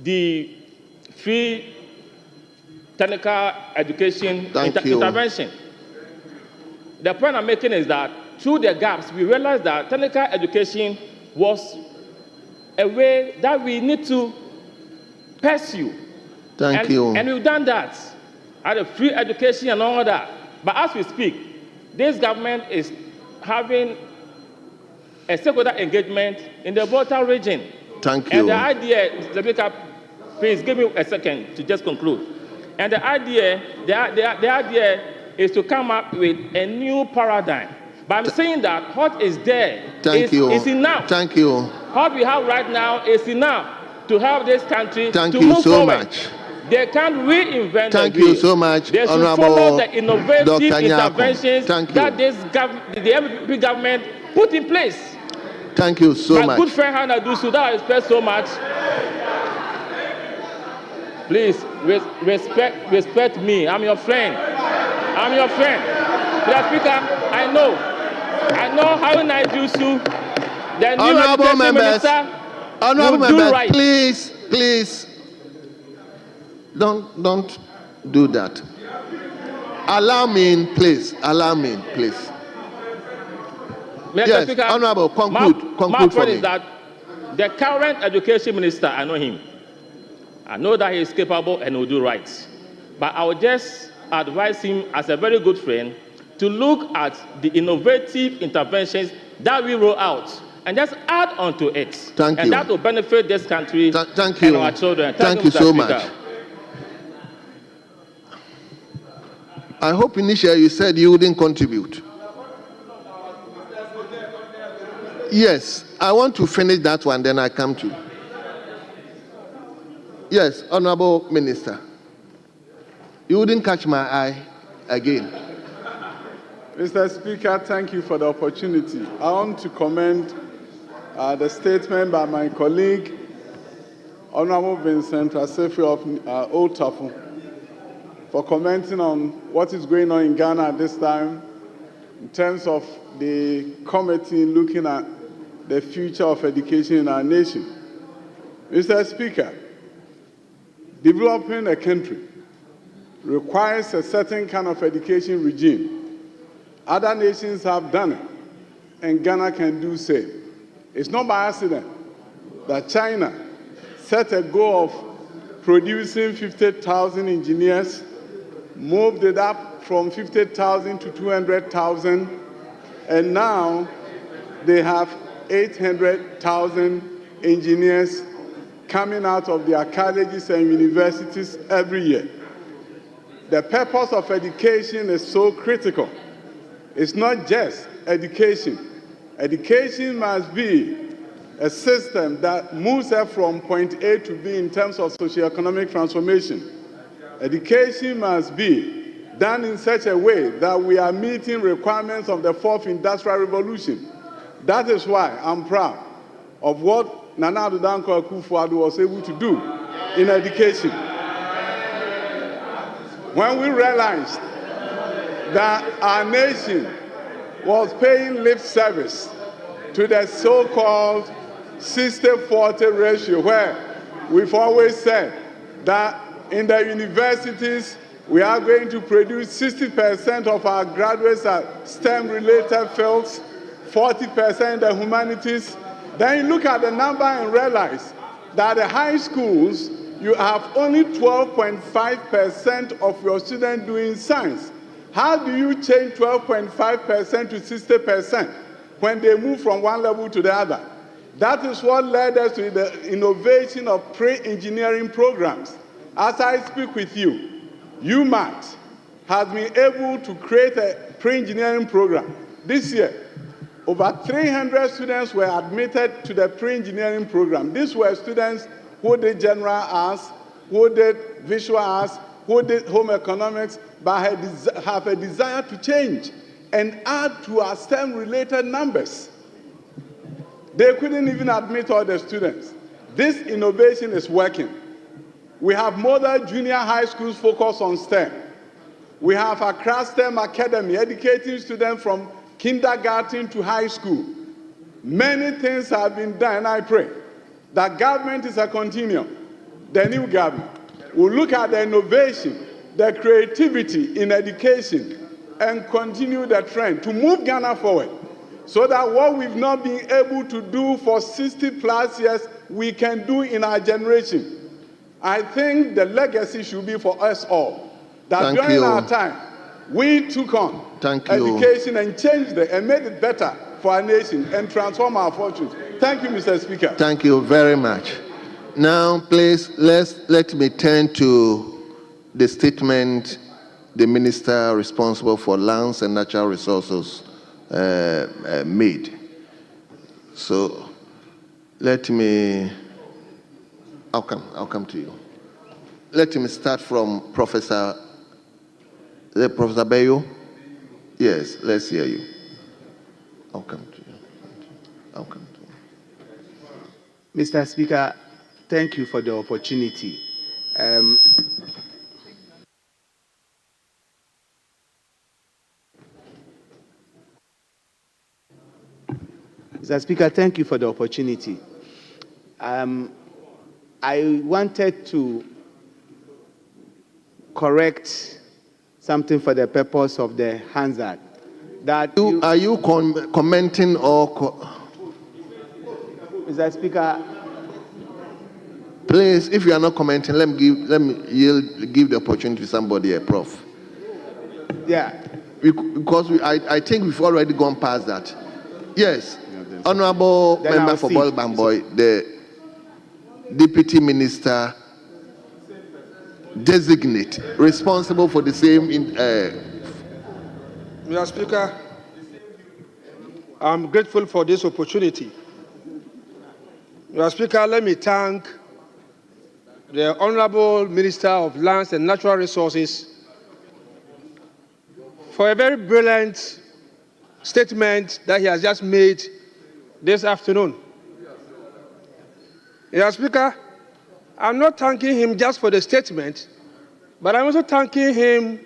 the free technical education intervention. The point I'm making is that through the gaps, we realized that technical education was a way that we need to pursue. Thank you. And we've done that. Had a free education and all that. But as we speak, this government is having a stakeholder engagement in the Volta region. Thank you. And the idea, Mr. Speaker, please give me a second to just conclude. And the idea is to come up with a new paradigm. But I'm saying that what is there is enough. Thank you. What we have right now is enough to help this country to move so forward. Much. They can't reinvent Thank the wheel. You so much, they should Honorable follow the innovative Dr. interventions that the MPP government put in place. Thank you so much. My good friend Hannah Dusu, that I respect so much. Please respect me. I'm your friend. I'm your friend. Mr. Speaker, I know how Hannah Dusu, the new education minister, Honorable will do members, right. please, don't do that. Allow me in, please. Allow me in, please. Mr. Yes, Speaker, Honorable, conclude my for point me. is that the current education minister, I know him. I know that he is capable and will do right. But I would just advise him as a very good friend to look at the innovative interventions that we roll out and just add on to it. Thank you. And that will benefit this country Thank and you. our children. Thank you so much. I hope initially you said you wouldn't contribute. Yes, I want to finish that one, then I come to. Yes, Honorable Minister. You wouldn't catch my eye again. Mr. Speaker, thank you for the opportunity. I want to commend the statement by my colleague, Honorable Vincent Assefu of Old Tafu, for commenting on what is going on in Ghana at this time in terms of the committee looking at the future of education in our nation. Mr. Speaker, developing a country requires a certain kind of education regime. Other nations have done it, and Ghana can do the same. It's not by accident that China set a goal of producing 50,000 engineers, moved it up from 50,000 to 200,000, and now they have 800,000 engineers coming out of their colleges and universities every year. The purpose of education is so critical. It's not just education. Education must be a system that moves us from point A to B in terms of socioeconomic transformation. Education must be done in such a way that we are meeting requirements of the fourth industrial revolution. That is why I'm proud of what Nana Addo Dankwa Akufo-Addo was able to do in education. When we realized that our nation was paying lip service to the so-called 60-40 ratio, where we've always said that in the universities, we are going to produce 60% of our graduates at STEM-related fields, 40% in the humanities. Then you look at the number and realize that the high schools, you have only 12.5% of your students doing science. How do you change 12.5% to 60% when they move from one level to the other? That is what led us to the innovation of pre-engineering programs. As I speak with you, UMAT has been able to create a pre-engineering program. This year, over 300 students were admitted to the pre-engineering program. These were students who did general arts, who did visual arts, who did home economics, but have a desire to change and add to our STEM-related numbers. They couldn't even admit all the students. This innovation is working. We have model junior high schools focused on STEM. We have Accra STEM Academy educating students from kindergarten to high school. Many things have been done, and I pray that government is a continuum. The new government will look at the innovation, the creativity in education, and continue the trend to move Ghana forward, so that what we've not been able to do for 60+ years, we can do in our generation. I think the legacy should be for us all, that during our time, we took on education and changed it and made it better for our nation and transform our fortunes. Thank you, Mr. Speaker. Thank you very much. Now, please, let me turn to the statement the minister responsible for lands and natural resources made. So, I'll come to you. Let me start from Professor Bayo. Yes, let's hear you. I'll come to you. Mr. Speaker, thank you for the opportunity. Mr. Speaker, thank you for the opportunity. I wanted to correct something for the purpose of the Hansard. Are you commenting or... Mr. Speaker, please, if you are not commenting, let me give the opportunity to somebody, a prof. Yeah. Because I think we've already gone past that. Yes, Honorable Member for Bolbamboy, the Deputy Minister designate responsible for the same. Mr. Speaker, I'm grateful for this opportunity. Mr. Speaker, let me thank the Honorable Minister of Lands and Natural Resources for a very brilliant statement that he has just made this afternoon. Mr. Speaker, I'm not thanking him just for the statement, but I'm also thanking him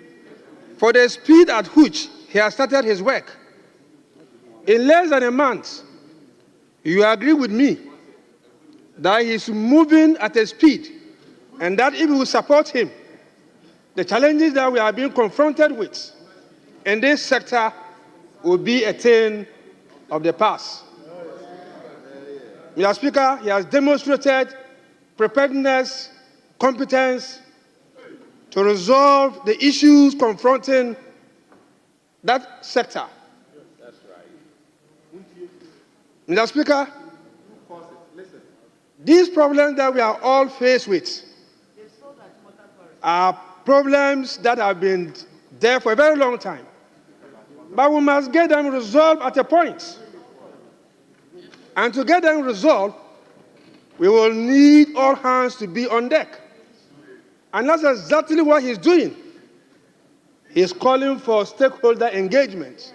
for the speed at which he has started his work. In less than a month, You agree with me that he's moving at a speed, and that if we support him, the challenges that we are being confronted with in this sector will be a thing of the past. Mr. Speaker, he has demonstrated preparedness, competence to resolve the issues confronting that sector. That's right. Mr. Speaker, these problems that we are all faced with are problems that have been there for a very long time. But we must get them resolved at a point. And to get them resolved, we will need all hands to be on deck. And that's exactly what he's doing. He's calling for stakeholder engagement.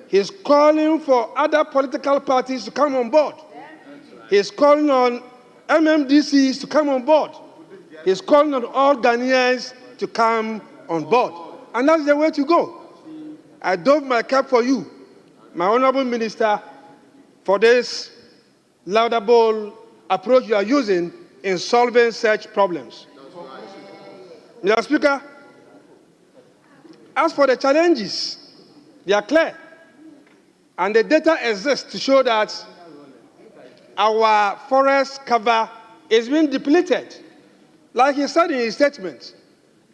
He's calling for other political parties to come on board. He's calling on MMDCs to come on board. He's calling on all Ghanaians to come on board. And that's the way to go. I doff my cap for you, my honorable minister, for this laudable approach you are using in solving such problems. Mr. Speaker, as for the challenges, they are clear. And the data exists to show that our forest cover is being depleted. Like he said in his statement,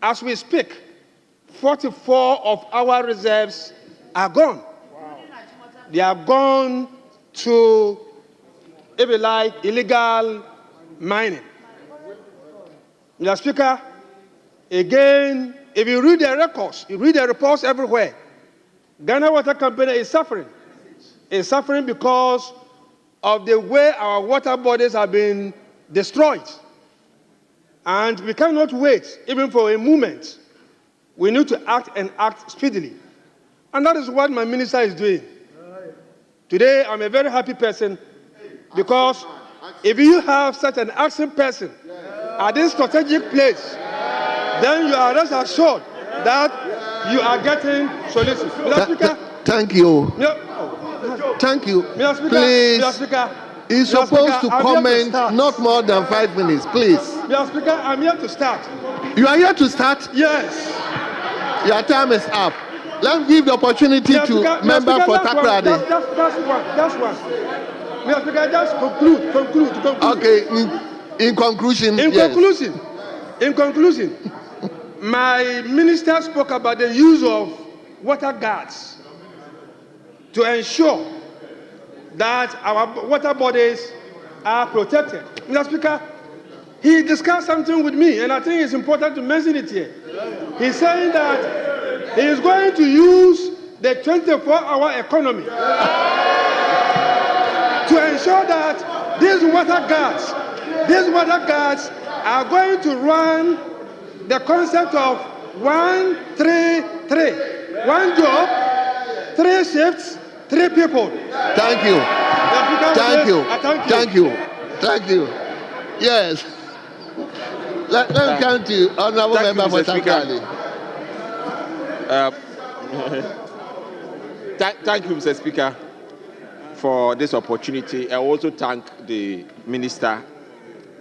as we speak, 44 of our reserves are gone. Wow. They are gone to, if you like, illegal mining. Mr. Speaker, again, if you read the records, you read the reports everywhere, Ghana Water Company is suffering. It's suffering because of the way our water bodies have been destroyed. And we cannot wait even for a moment. We need to act and act speedily. And that is what my minister is doing. Today, I'm a very happy person because if you have such an acting person at this strategic place, then you are rest assured that you are getting solutions. Thank you. Thank you. Please, he's supposed to comment not more than 5 minutes, please. Mr. Speaker, I'm here to start. You are here to start? Yes. Your time is up. Let's give the opportunity to member for Takrady. That's one. Mr. Speaker, just conclude. Okay, in conclusion, In conclusion, my minister spoke about the use of water guards to ensure that our water bodies are protected. Mr. Speaker, he discussed something with me, and I think it's important to mention it here. He's saying that he is going to use the 24-hour economy to ensure that these water guards are going to run the concept of 1-3-3. One job, 3 shifts, 3 people. Thank you. Thank you. Yes. Let me come to honorable member for Takrady. Thank you, Mr. Speaker, for this opportunity. I also thank the minister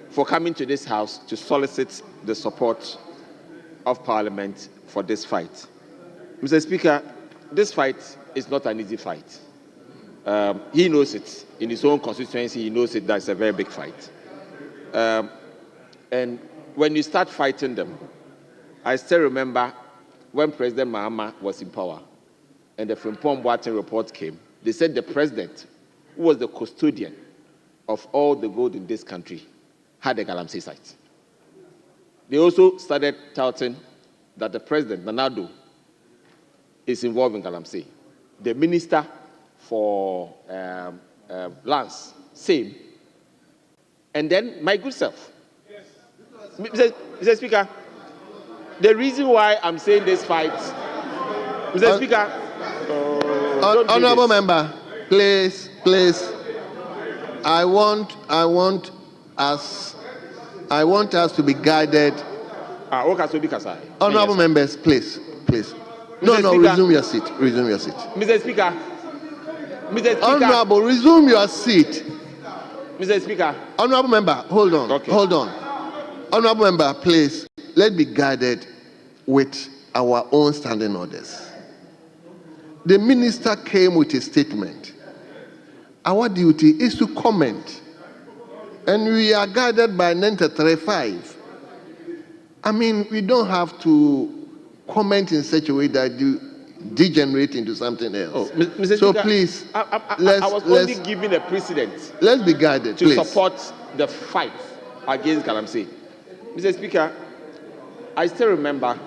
for coming to this House to solicit the support of Parliament for this fight. Mr. Speaker, this fight is not an easy fight. He knows it. In his own constituency, he knows it. That's a very big fight. And when you start fighting them, I still remember when President Mahama was in power and the Frimpong Boateng report came, they said the president, who was the custodian of all the gold in this country, had a Galamsey site. They also started touting that the president, Nanado, is involved in Galamsey. The minister for lands, same. And then my good self. Mr. Speaker, the reason why I'm saying this fight, Mr. Speaker, honorable member, please. I want us to be guided. Honorable members, please. No, resume your seat. Mr. Speaker, Mr. Speaker. Honorable, resume your seat. Mr. Speaker. Honorable member, hold on. Okay. Hold on. Honorable member, please, let's be guided with our own standing orders. The minister came with a statement. Our duty is to comment. And we are guided by 935. I mean, we don't have to comment in such a way that you degenerate into something else. Oh, Mr. So Speaker, please, I was only giving a precedent. Let's be guided, to please. support the fight against Galamsey. Mr. Speaker, I still remember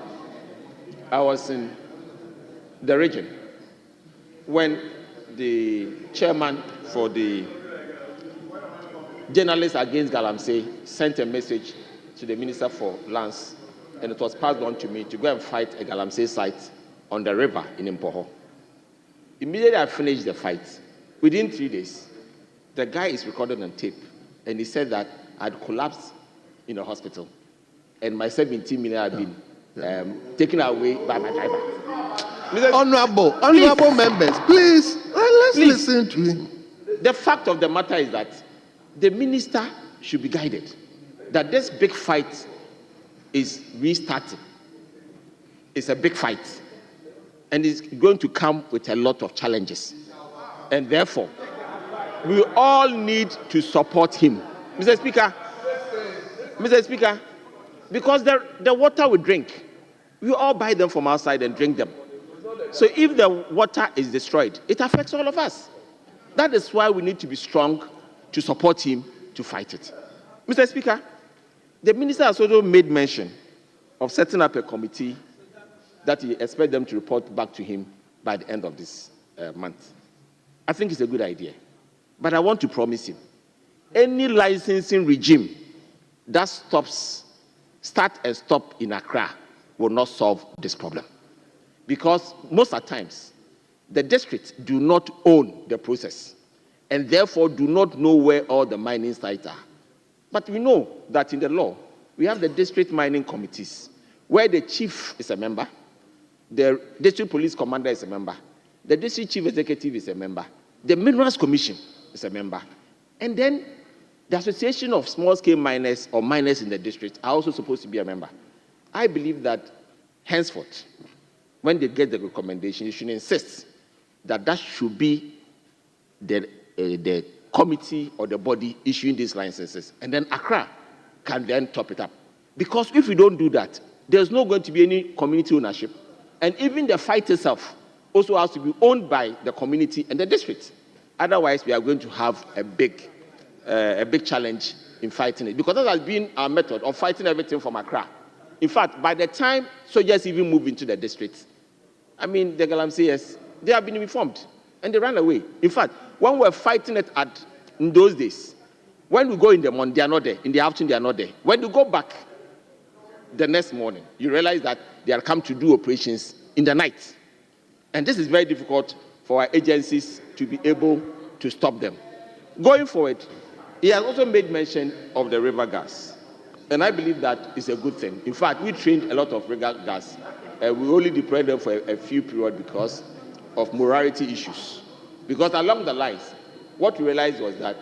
I was in the region when the chairman for the Journalists Against Galamsey sent a message to the Minister for Lands, and it was passed on to me to go and fight a Galamsey site on the river in Impoho. Immediately I finished the fight, within 3 days, the guy is recorded on tape, and he said that I'd collapsed in a hospital, and my 17 million had been taken away by my driver. Honorable members, please, let's listen to him. The fact of the matter is that the minister should be guided that this big fight is restarting. It's a big fight, and it's going to come with a lot of challenges. And therefore, we all need to support him. Mr. Speaker, because the water we drink, we all buy them from outside and drink them. So if the water is destroyed, it affects all of us. That is why we need to be strong to support him to fight it. Mr. Speaker, the minister has also made mention of setting up a committee that he expects them to report back to him by the end of this month. I think it's a good idea. But I want to promise him, any licensing regime that start and stop in Accra will not solve this problem. Because most of the times, the districts do not own the process and therefore do not know where all the mining sites are. But we know that in the law, we have the district mining committees, where the chief is a member, the district police commander is a member, the district chief executive is a member, the minerals commission is a member, and then the association of small-scale miners or miners in the district are also supposed to be a member. I believe that henceforth, when they get the recommendation, you should insist that that should be the committee or the body issuing these licenses, and then Accra can then top it up. Because if we don't do that, there's not going to be any community ownership, and even the fight itself also has to be owned by the community and the district. Otherwise, we are going to have a big challenge in fighting it, because that has been our method of fighting everything from Accra. In fact, by the time soldiers even move into the districts, I mean, the Galamseyers, they have been informed and they ran away. In fact, when we're fighting it in those days, when we go in the morning, they are not there. In the afternoon, they are not there. When you go back the next morning, you realize that they are come to do operations in the night. And this is very difficult for our agencies to be able to stop them. Going forward, he has also made mention of the river gas. And I believe that is a good thing. In fact, we trained a lot of river gas. We only deployed them for a few periods because of morality issues. Because along the lines, what we realized was that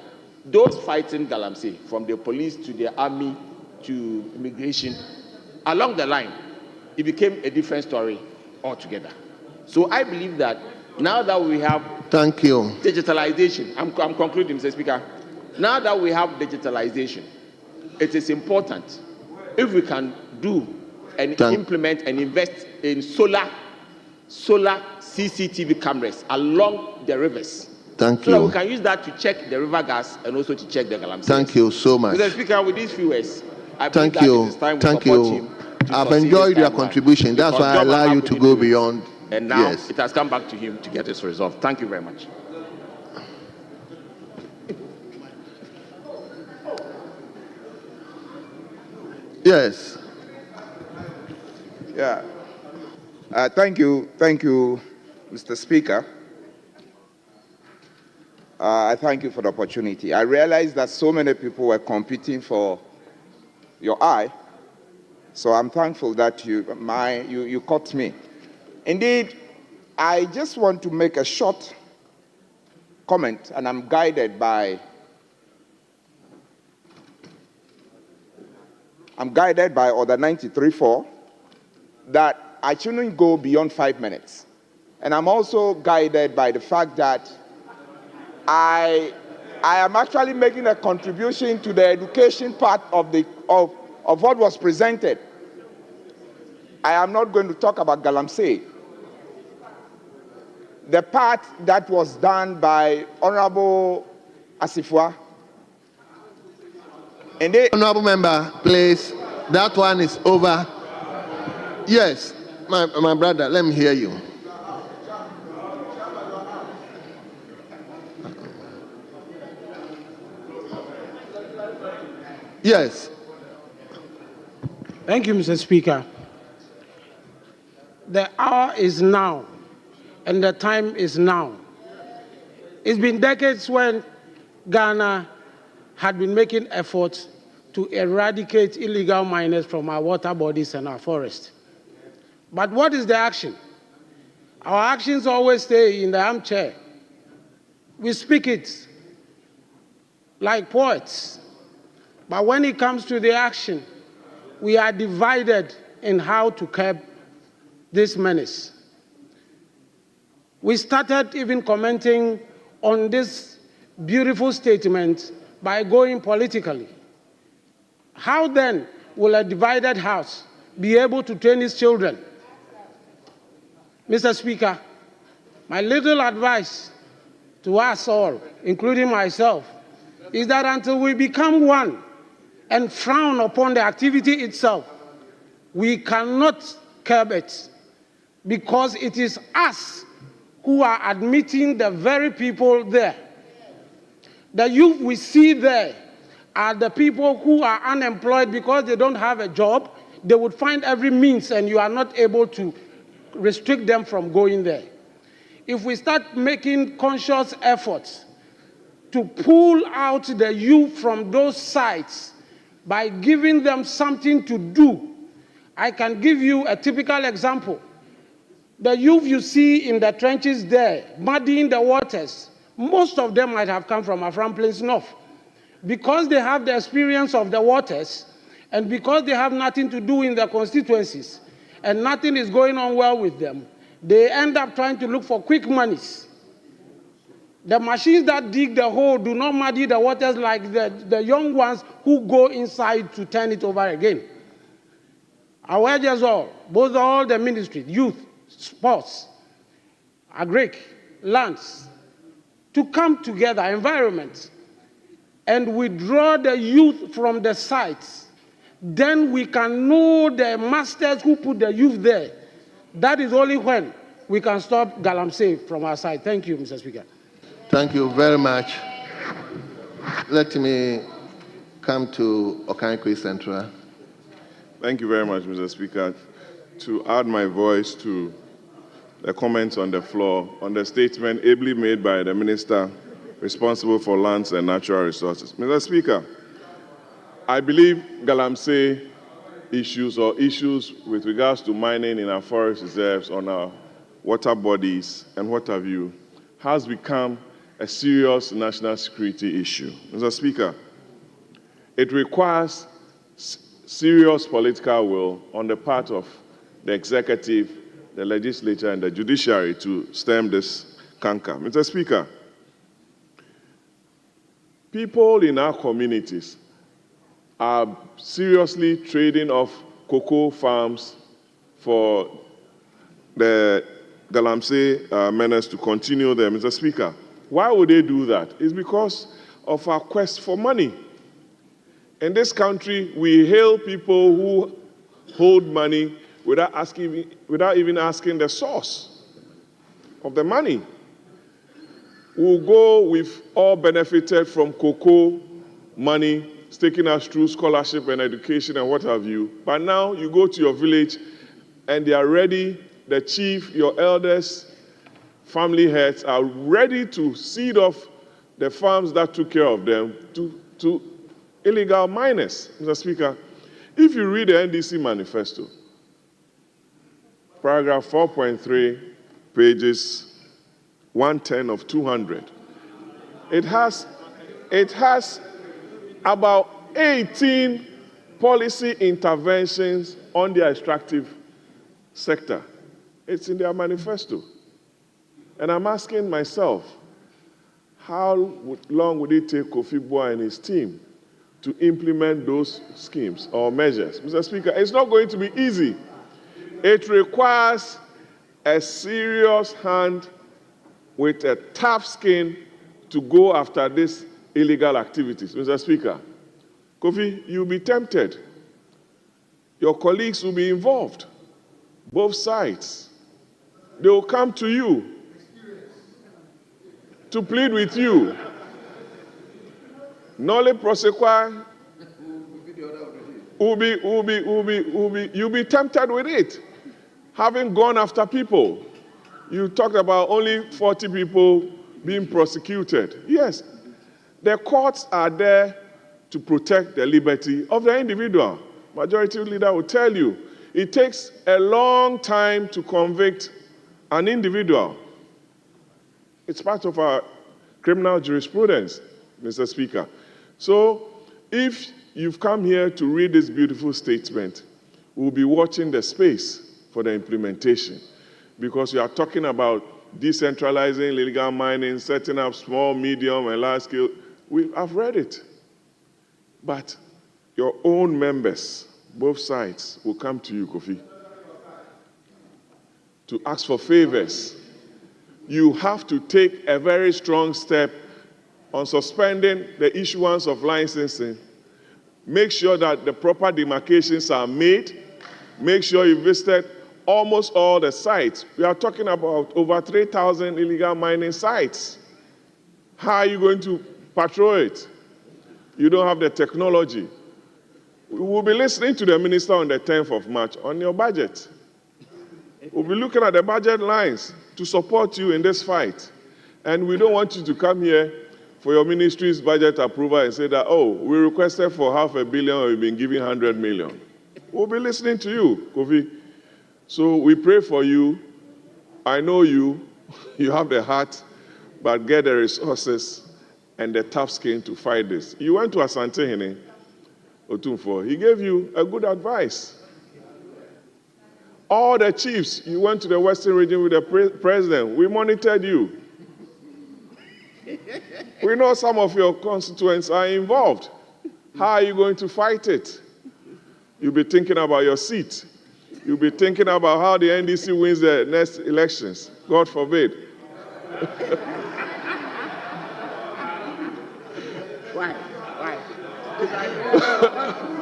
those fighting Galamsey, from the police to the army to immigration, along the line, it became a different story altogether. So I believe that now that we have digitalization, I'm concluding, Mr. Speaker. Now that we have digitalization, it is important if we can do and implement and invest in solar CCTV cameras along the rivers. Thank so you. That we can use that to check the river gas and also to check the Galamsey. Thank you so much. Mr. Speaker, with these few words, I believe Thank that you. it is time we Thank support you. him. I've enjoyed your contribution. That's why I allow you to go beyond. And now it has come back to him to get this resolved. Thank you very much. Yes. Yeah. Thank you, Mr. Speaker. I thank you for the opportunity. I realize that so many people were competing for your eye, so I'm thankful that you caught me. Indeed, I just want to make a short comment, and I'm guided by Order 93.4 that I shouldn't go beyond 5 minutes. And I'm also guided by the fact that I am actually making a contribution to the education part of what was presented. I am not going to talk about Galamsey. The part that was done by Honorable Asifua. And Honorable member, please, that one is over. Yes, my brother, let me hear you. Yes. Thank you, Mr. Speaker. The hour is now, and the time is now. It's been decades when Ghana had been making efforts to eradicate illegal miners from our water bodies and our forests. But what is the action? Our actions always stay in the armchair. We speak it like poets. But when it comes to the action, we are divided in how to curb this menace. We started even commenting on this beautiful statement by going politically. How then will a divided house be able to train its children? Mr. Speaker, my little advice to us all, including myself, is that until we become one and frown upon the activity itself, we cannot curb it, because it is us who are admitting the very people there. The youth we see there are the people who are unemployed because they don't have a job. They would find every means, and you are not able to restrict them from going there. If we start making conscious efforts to pull out the youth from those sites by giving them something to do, I can give you a typical example. The youth you see in the trenches there, muddying the waters, most of them might have come from Afram Plains North. Because they have the experience of the waters, and because they have nothing to do in their constituencies, and nothing is going on well with them, they end up trying to look for quick monies. The machines that dig the hole do not muddy the waters like the young ones who go inside to turn it over again. I urge us all, both all the ministries, youth, sports, agric, lands, to come together, environment, and withdraw the youth from the sites. Then we can know the masters who put the youth there. That is only when we can stop Galamsey from our side. Thank you, Mr. Speaker. Thank you very much. Let me come to Okankwe Central. Thank you very much, Mr. Speaker. To add my voice to the comments on the floor on the statement ably made by the Minister responsible for lands and natural resources. Mr. Speaker, I believe Galamsey issues or issues with regards to mining in our forest reserves, on our water bodies and what have you, has become a serious national security issue. Mr. Speaker, it requires serious political will on the part of the executive, the legislature, and the judiciary to stem this canker. Mr. Speaker, people in our communities are seriously trading off cocoa farms for the Galamsey menace to continue there. Mr. Speaker, why would they do that? It's because of our quest for money. In this country, we hail people who hold money without even asking the source of the money. We'll go, we've all benefited from cocoa money, taking us through scholarship and education and what have you. But now you go to your village and they are ready, the chief, your elders, family heads are ready to cede off the farms that took care of them to illegal miners. Mr. Speaker, if you read the NDC manifesto, paragraph 4.3, pages 110 of 200, It has about 18 policy interventions on the extractive sector. It's in their manifesto. And I'm asking myself, how long would it take Kofi Boah and his team to implement those schemes or measures? Mr. Speaker, it's not going to be easy. It requires a serious hand with a tough skin to go after these illegal activities. Mr. Speaker, Kofi, you'll be tempted. Your colleagues will be involved, both sides. They will come to you to plead with you. Nolly Prosequa you'll be tempted with it. Having gone after people, you talked about only 40 people being prosecuted. Yes, the courts are there to protect the liberty of the individual. Majority Leader will tell you, it takes a long time to convict an individual. It's part of our criminal jurisprudence, Mr. Speaker. So if you've come here to read this beautiful statement, we'll be watching the space for the implementation, because we are talking about decentralizing illegal mining, setting up small, medium, and large scale. I've read it. But your own members, both sides, will come to you, Kofi, to ask for favors. You have to take a very strong step on suspending the issuance of licensing. Make sure that the proper demarcations are made. Make sure you visited almost all the sites. We are talking about over 3,000 illegal mining sites. How are you going to patrol it? You don't have the technology. We will be listening to the minister on the 10th of March on your budget. We'll be looking at the budget lines to support you in this fight. And we don't want you to come here for your ministry's budget approval and say that, oh, we requested for $500 million, or we've been giving 100 million. We'll be listening to you, Kofi. So we pray for you. I know you. You have the heart, but get the resources and the tough skin to fight this. You went to Asante Hene Otumfo. He gave you a good advice. All the chiefs, you went to the Western region with the president. We monitored you. We know some of your constituents are involved. How are you going to fight it? You'll be thinking about your seat. You'll be thinking about how the NDC wins the next elections. God forbid. Why?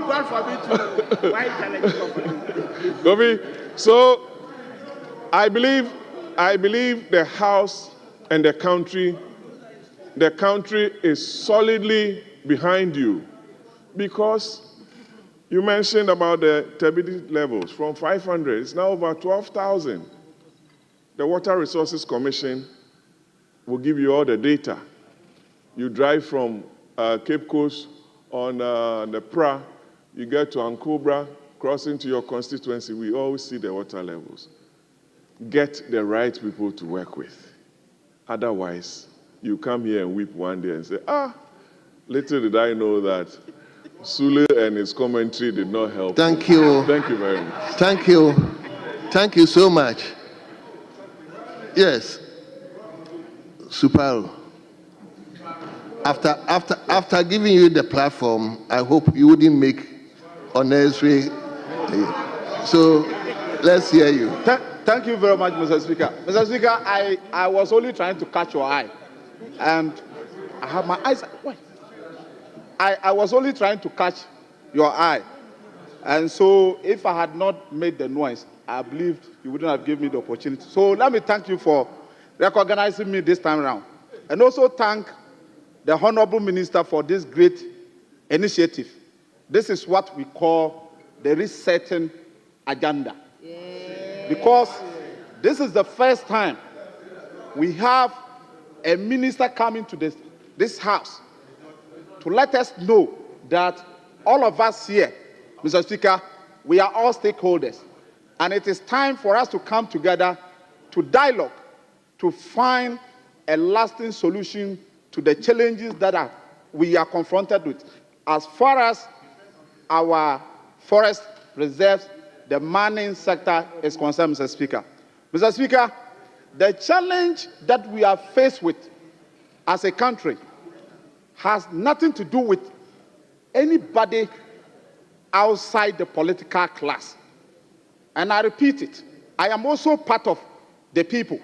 God forbid to. Why challenge Gobi, so I believe the House and the country is solidly behind you, because you mentioned about the turbidity levels from 500, it's now over 12,000. The Water Resources Commission will give you all the data. You drive from Cape Coast on the PRA, you get to Ankobra, crossing to your constituency, we always see the water levels. Get the right people to work with. Otherwise, you come here and weep one day and say, little did I know that Sule and his commentary did not help. Thank you. Thank you very much. Thank you. Thank you so much. Yes. Suparo. After giving you the platform, I hope you wouldn't make unnecessary. So let's hear you. Thank you very much, Mr. Speaker. Mr. Speaker, I was only trying to catch your eye. And I have my eyes. Why? I was only trying to catch your eye. And so if I had not made the noise, I believed you wouldn't have given me the opportunity. So let me thank you for recognizing me this time around. And also thank the Honorable Minister for this great initiative. This is what we call the resetting agenda. Yeah. Because this is the first time we have a minister coming to this house to let us know that all of us here, Mr. Speaker, we are all stakeholders. And it is time for us to come together to dialogue, to find a lasting solution to the challenges that we are confronted with as far as our forest reserves, the mining sector is concerned, Mr. Speaker. Mr. Speaker, the challenge that we are faced with as a country has nothing to do with anybody outside the political class. And I repeat it, I am also part of the people.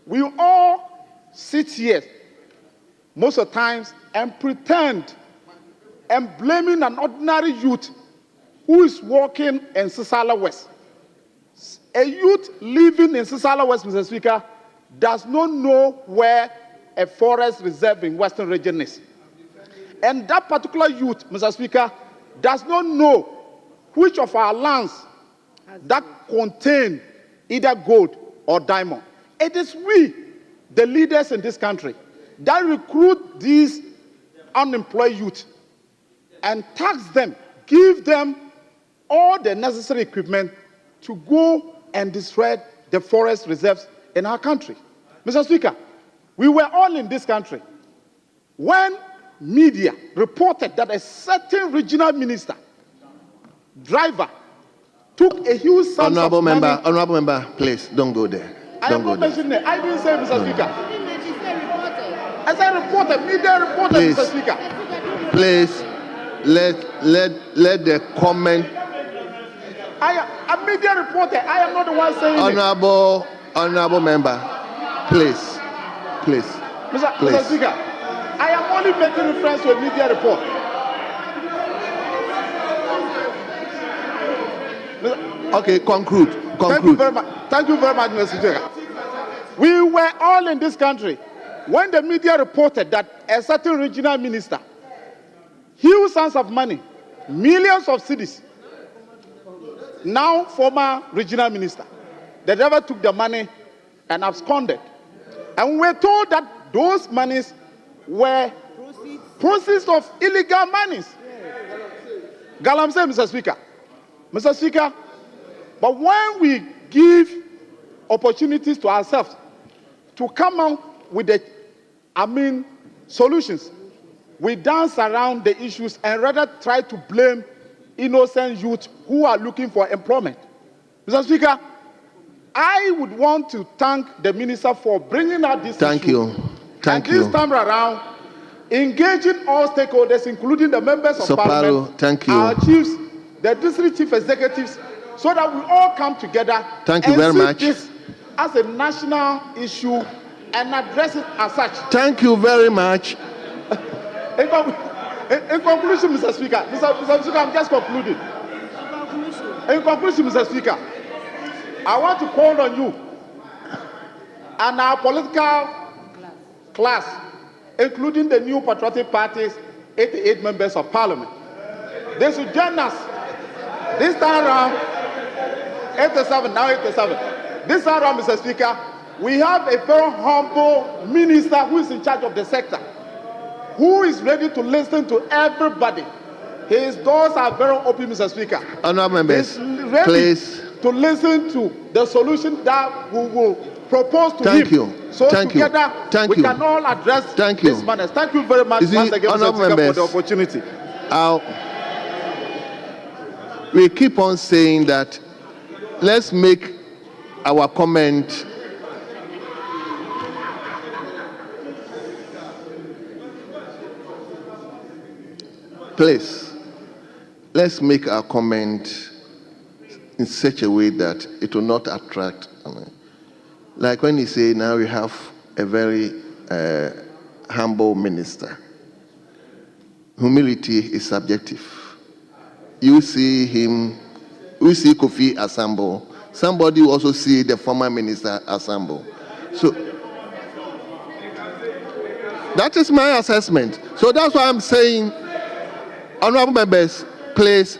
We all sit here most of the times and pretend and blaming an ordinary youth who is working in Sisala West. A youth living in Sisala West, Mr. Speaker, does not know where a forest reserve in Western region is. And that particular youth, Mr. Speaker, does not know which of our lands that contain either gold or diamond. It is we, the leaders in this country, that recruit these unemployed youth and tax them, give them all the necessary equipment to go and destroy the forest reserves in our country. Mr. Speaker, we were all in this country when media reported that a certain regional minister, driver, took a huge sum of money. Honorable member, please, don't go there. I am not mentioning it. I didn't say, Mr. Speaker. As I reported, media reported, please, Mr. Speaker. Please, let the comment. I am a media reporter. I am not the one saying Honorable member, please. Mr. Speaker, I am only making reference to a media report. Okay, conclude. Thank you very much. Thank you very much, Mr. Speaker. We were all in this country when the media reported that a certain regional minister, huge sums of money, millions of cedis, now former regional minister, the driver took the money and absconded. And we were told that those monies were proceeds of illegal monies. Galamsey, Mr. Speaker. Mr. Speaker, but when we give opportunities to ourselves to come out with the, solutions, we dance around the issues and rather try to blame innocent youth who are looking for employment. Mr. Speaker, I would want to thank the minister for bringing out this issue. Thank you. This time around, engaging all stakeholders, including the members of Parliament, our chiefs, the district chief executives, so that we all come together and see this as a national issue and address it as such. Thank you very much. In conclusion, Mr. Speaker, I'm just concluding. In conclusion, Mr. Speaker, I want to call on you and our political class, including the new patriotic parties, 88 members of Parliament. They should join us this time around, 87, now 87. This time around, Mr. Speaker, we have a very humble minister who is in charge of the sector, who is ready to listen to everybody. His doors are very open, Mr. Speaker. Honourable members, please. To listen to the solution that we will propose to him. So together, we can all address this matter. Thank you very much once again, Mr. Speaker, for the opportunity. We keep on saying that let's make our comment please, let's make our comment in such a way that it will not attract. Like when you say now we have a very humble minister. Humility is subjective. You see him, we see Kofi as humble. Somebody will also see the former minister as humble. So that is my assessment. So that's why I'm saying, honorable members, please.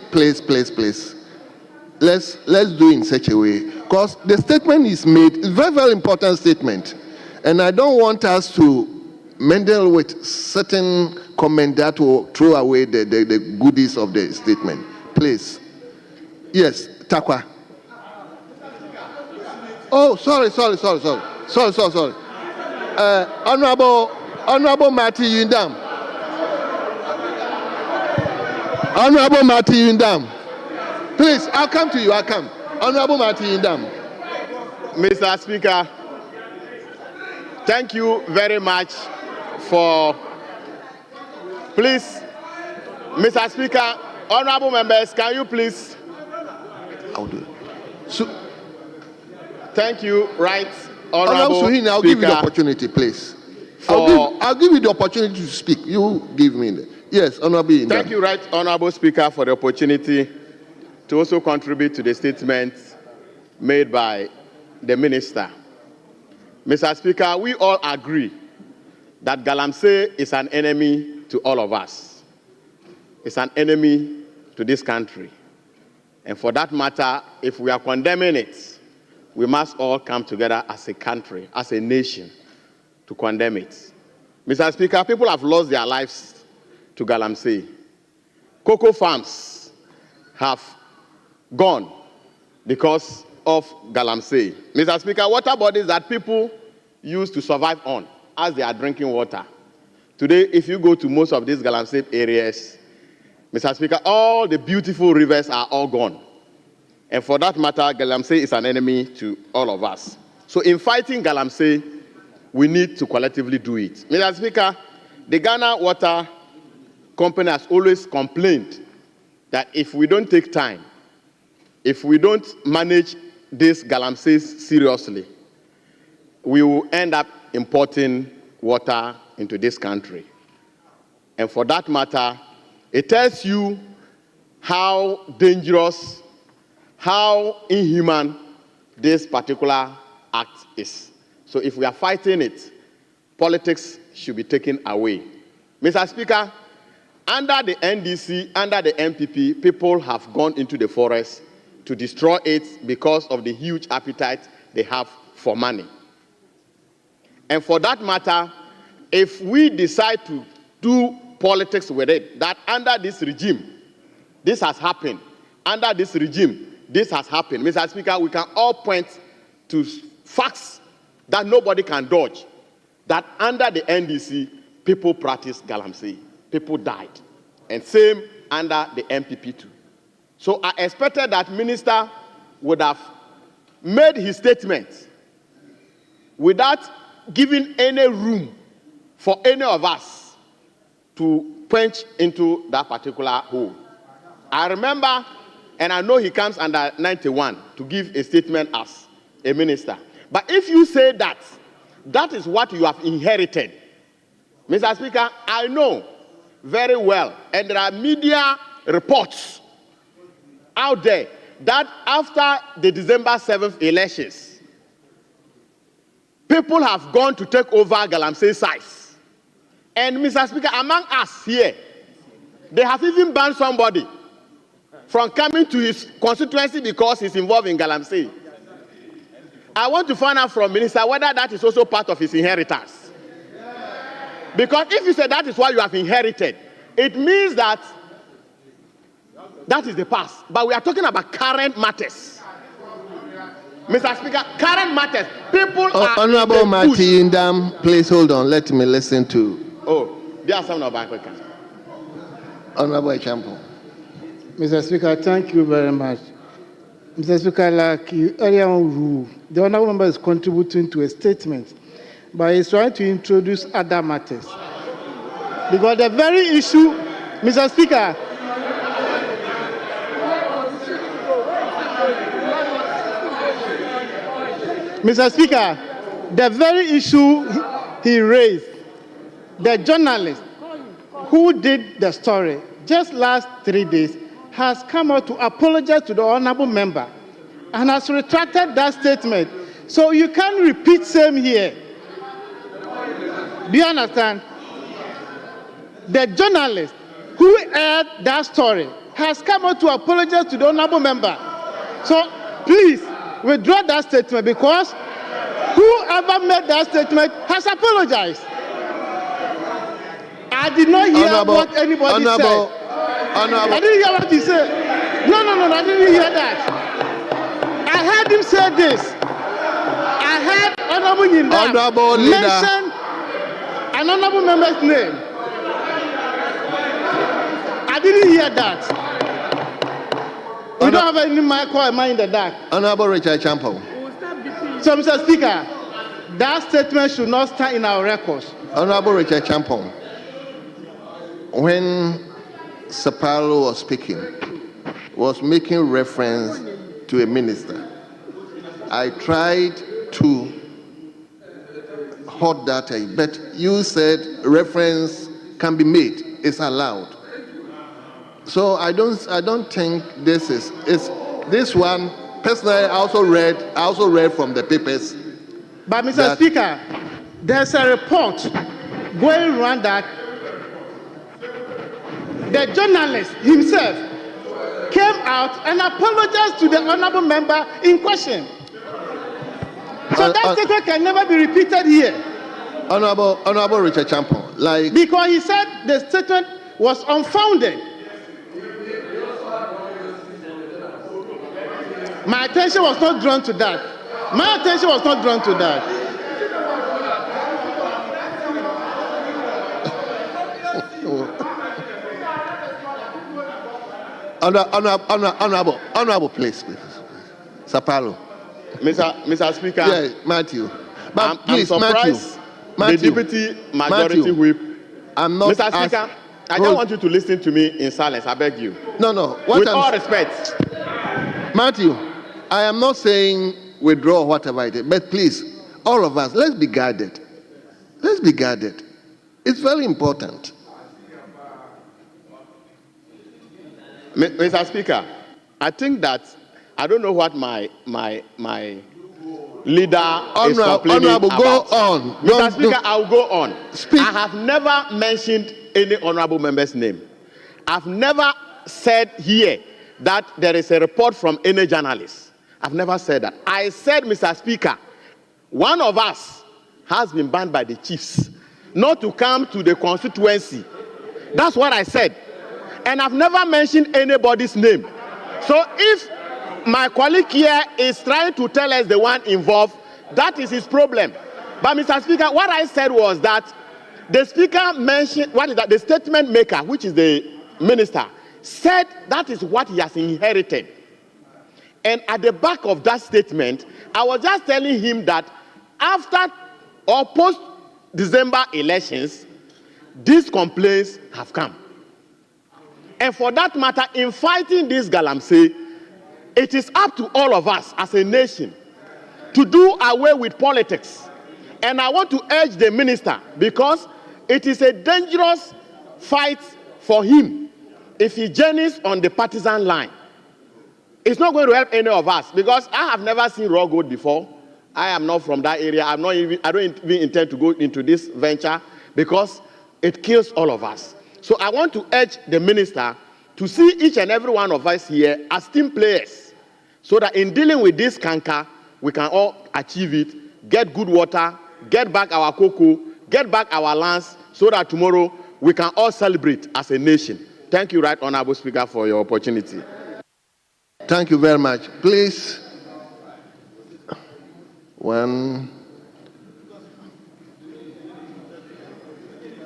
Let's do it in such a way. Because the statement is made, it's a very, very important statement. And I don't want us to meddle with certain comment that will throw away the goodies of the statement. Please. Yes, Takwa. Oh, sorry. Honorable Honorable Marty Yundam. Honorable Marty Yundam. Please, I'll come to you. I'll come. Honorable Marty Yundam. Mr. Speaker, thank you very much for. Please, Mr. Speaker, honorable members, can you please? I'll do it. So, thank you, right, Honorable Suhini, I'll give you the opportunity, please. I'll give you the opportunity to speak. You give me the. Yes, Honorable Yundam. Thank you, right, Honorable Speaker, for the opportunity to also contribute to the statement made by the Minister. Mr. Speaker, we all agree that Galamsey is an enemy to all of us. It's an enemy to this country. And for that matter, if we are condemning it, we must all come together as a country, as a nation, to condemn it. Mr. Speaker, people have lost their lives to Galamsey. Cocoa farms have gone because of Galamsey. Mr. Speaker, water bodies that people use to survive on as they are drinking water. Today, if you go to most of these Galamsey areas, Mr. Speaker, all the beautiful rivers are all gone. And for that matter, Galamsey is an enemy to all of us. So in fighting Galamsey, we need to collectively do it. Mr. Speaker, the Ghana Water Company has always complained that if we don't take time, if we don't manage this Galamsey seriously, we will end up importing water into this country. And for that matter, it tells you how dangerous, how inhuman this particular act is. So if we are fighting it, politics should be taken away. Mr. Speaker, under the NDC, under the MPP, people have gone into the forest to destroy it because of the huge appetite they have for money. And for that matter, if we decide to do politics with it, that under this regime, this has happened. Under this regime, this has happened. Mr. Speaker, we can all point to facts that nobody can dodge. That under the NDC, people practiced Galamsey. People died. And same under the MPP too. So I expected that minister would have made his statement without giving any room for any of us to punch into that particular hole. I remember, and I know he comes under 91 to give a statement as a minister. But if you say that, that is what you have inherited. Mr. Speaker, I know very well, and there are media reports out there that after the December 7th elections, people have gone to take over Galamsey sites. And Mr. Speaker, among us here, they have even banned somebody from coming to his constituency because he's involved in Galamsey. I want to find out from Minister whether that is also part of his inheritance. Because if you say that is what you have inherited, it means that that is the past. But we are talking about current matters. Mr. Speaker, current matters. People are... Honorable Marty Yundam, please hold on. Let me listen to... Oh, there are some of our questions. Honorable Echampo. Mr. Speaker, thank you very much. Mr. Speaker, like you earlier on ruled, the honorable member is contributing to a statement, but he's trying to introduce other matters. Because the very issue, Mr. Speaker, the very issue he raised, the journalist who did the story, just last 3 days, has come out to apologize to the honorable member and has retracted that statement. So you can't repeat same here. Do you understand? The journalist who aired that story has come out to apologize to the honorable member. So please withdraw that statement, because whoever made that statement has apologized. I did not hear what anybody said. I didn't hear what he said. No, I didn't hear that. I heard him say this. I heard Honorable Yundam mention. I an honorable member's name. I didn't hear that. We don't have any mind in the dark. Honorable Richard Champong. So, Mr. Speaker, that statement should not stand in our records. Honorable Richard Champong, when Sapalo was speaking, was making reference to a minister. I tried to hold that, but you said reference can be made, it's allowed. So I don't think this is this one. Personally, I also read from the papers. But Mr. Speaker, there's a report going around that the journalist himself came out and apologized to the honorable member in question. So that statement can never be repeated here. Honorable Richard Champong, because he said the statement was unfounded. My attention was not drawn to that. My attention was not drawn to that. Honorable, please. Sapalo. Mr. Speaker. Yeah, Matthew. But please, I'm surprised Matthew, the deputy majority whip. I'm not. Mr. Speaker, I don't want you to listen to me in silence. I beg you. No. With all respect. Matthew, I am not saying withdraw or whatever it is, but please, all of us, let's be guarded. Let's be guarded. It's very important. Mr. Speaker, I think that I don't know what my leader is complaining Honorable, about. go on. Mr. Speaker, I'll go on. Speak. I have never mentioned any honorable member's name. I've never said here that there is a report from any journalist. I've never said that. I said, Mr. Speaker, one of us has been banned by the chiefs not to come to the constituency. That's what I said. And I've never mentioned anybody's name. So if my colleague here is trying to tell us the one involved, that is his problem. But Mr. Speaker, what I said was that the Speaker mentioned, the statement maker, which is the minister, said that is what he has inherited. And at the back of that statement, I was just telling him that after or post-December elections, these complaints have come. And for that matter, in fighting this galamsey, it is up to all of us as a nation to do away with politics. And I want to urge the minister, because it is a dangerous fight for him if he journeys on the partisan line. It's not going to help any of us, because I have never seen raw gold before. I am not from that area. I don't even intend to go into this venture because it kills all of us. So I want to urge the minister to see each and every one of us here as team players, so that in dealing with this canker, we can all achieve it, get good water, get back our cocoa, get back our lands, so that tomorrow we can all celebrate as a nation. Thank you, Right Honorable Speaker, for your opportunity. Thank you very much. Please,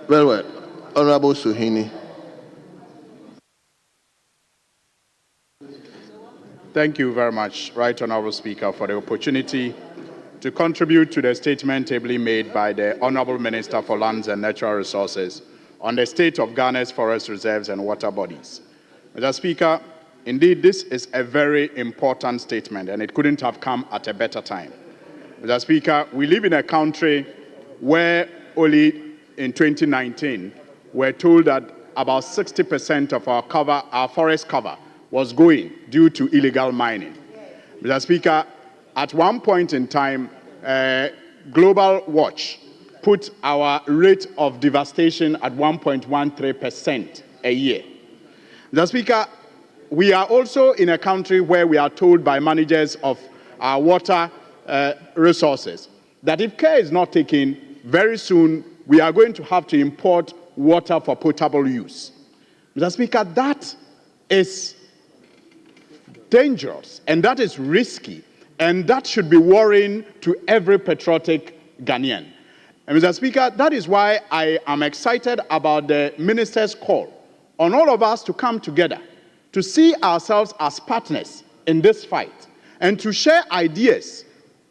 very well. Honorable Suhini. Thank you very much, Right Honorable Speaker, for the opportunity to contribute to the statement ably made by the Honorable Minister for Lands and Natural Resources on the state of Ghana's forest reserves and water bodies. Mr. Speaker, indeed, this is a very important statement, and it couldn't have come at a better time. Mr. Speaker, we live in a country where only in 2019, we're told that about 60% of our forest cover was going due to illegal mining. Mr. Speaker, at one point in time, Global Watch put our rate of devastation at 1.13% a year. Mr. Speaker, we are also in a country where we are told by managers of our water resources that if care is not taken, very soon we are going to have to import water for potable use. Mr. Speaker, that is dangerous, and that is risky, and that should be worrying to every patriotic Ghanaian. And Mr. Speaker, that is why I am excited about the minister's call on all of us to come together, to see ourselves as partners in this fight, and to share ideas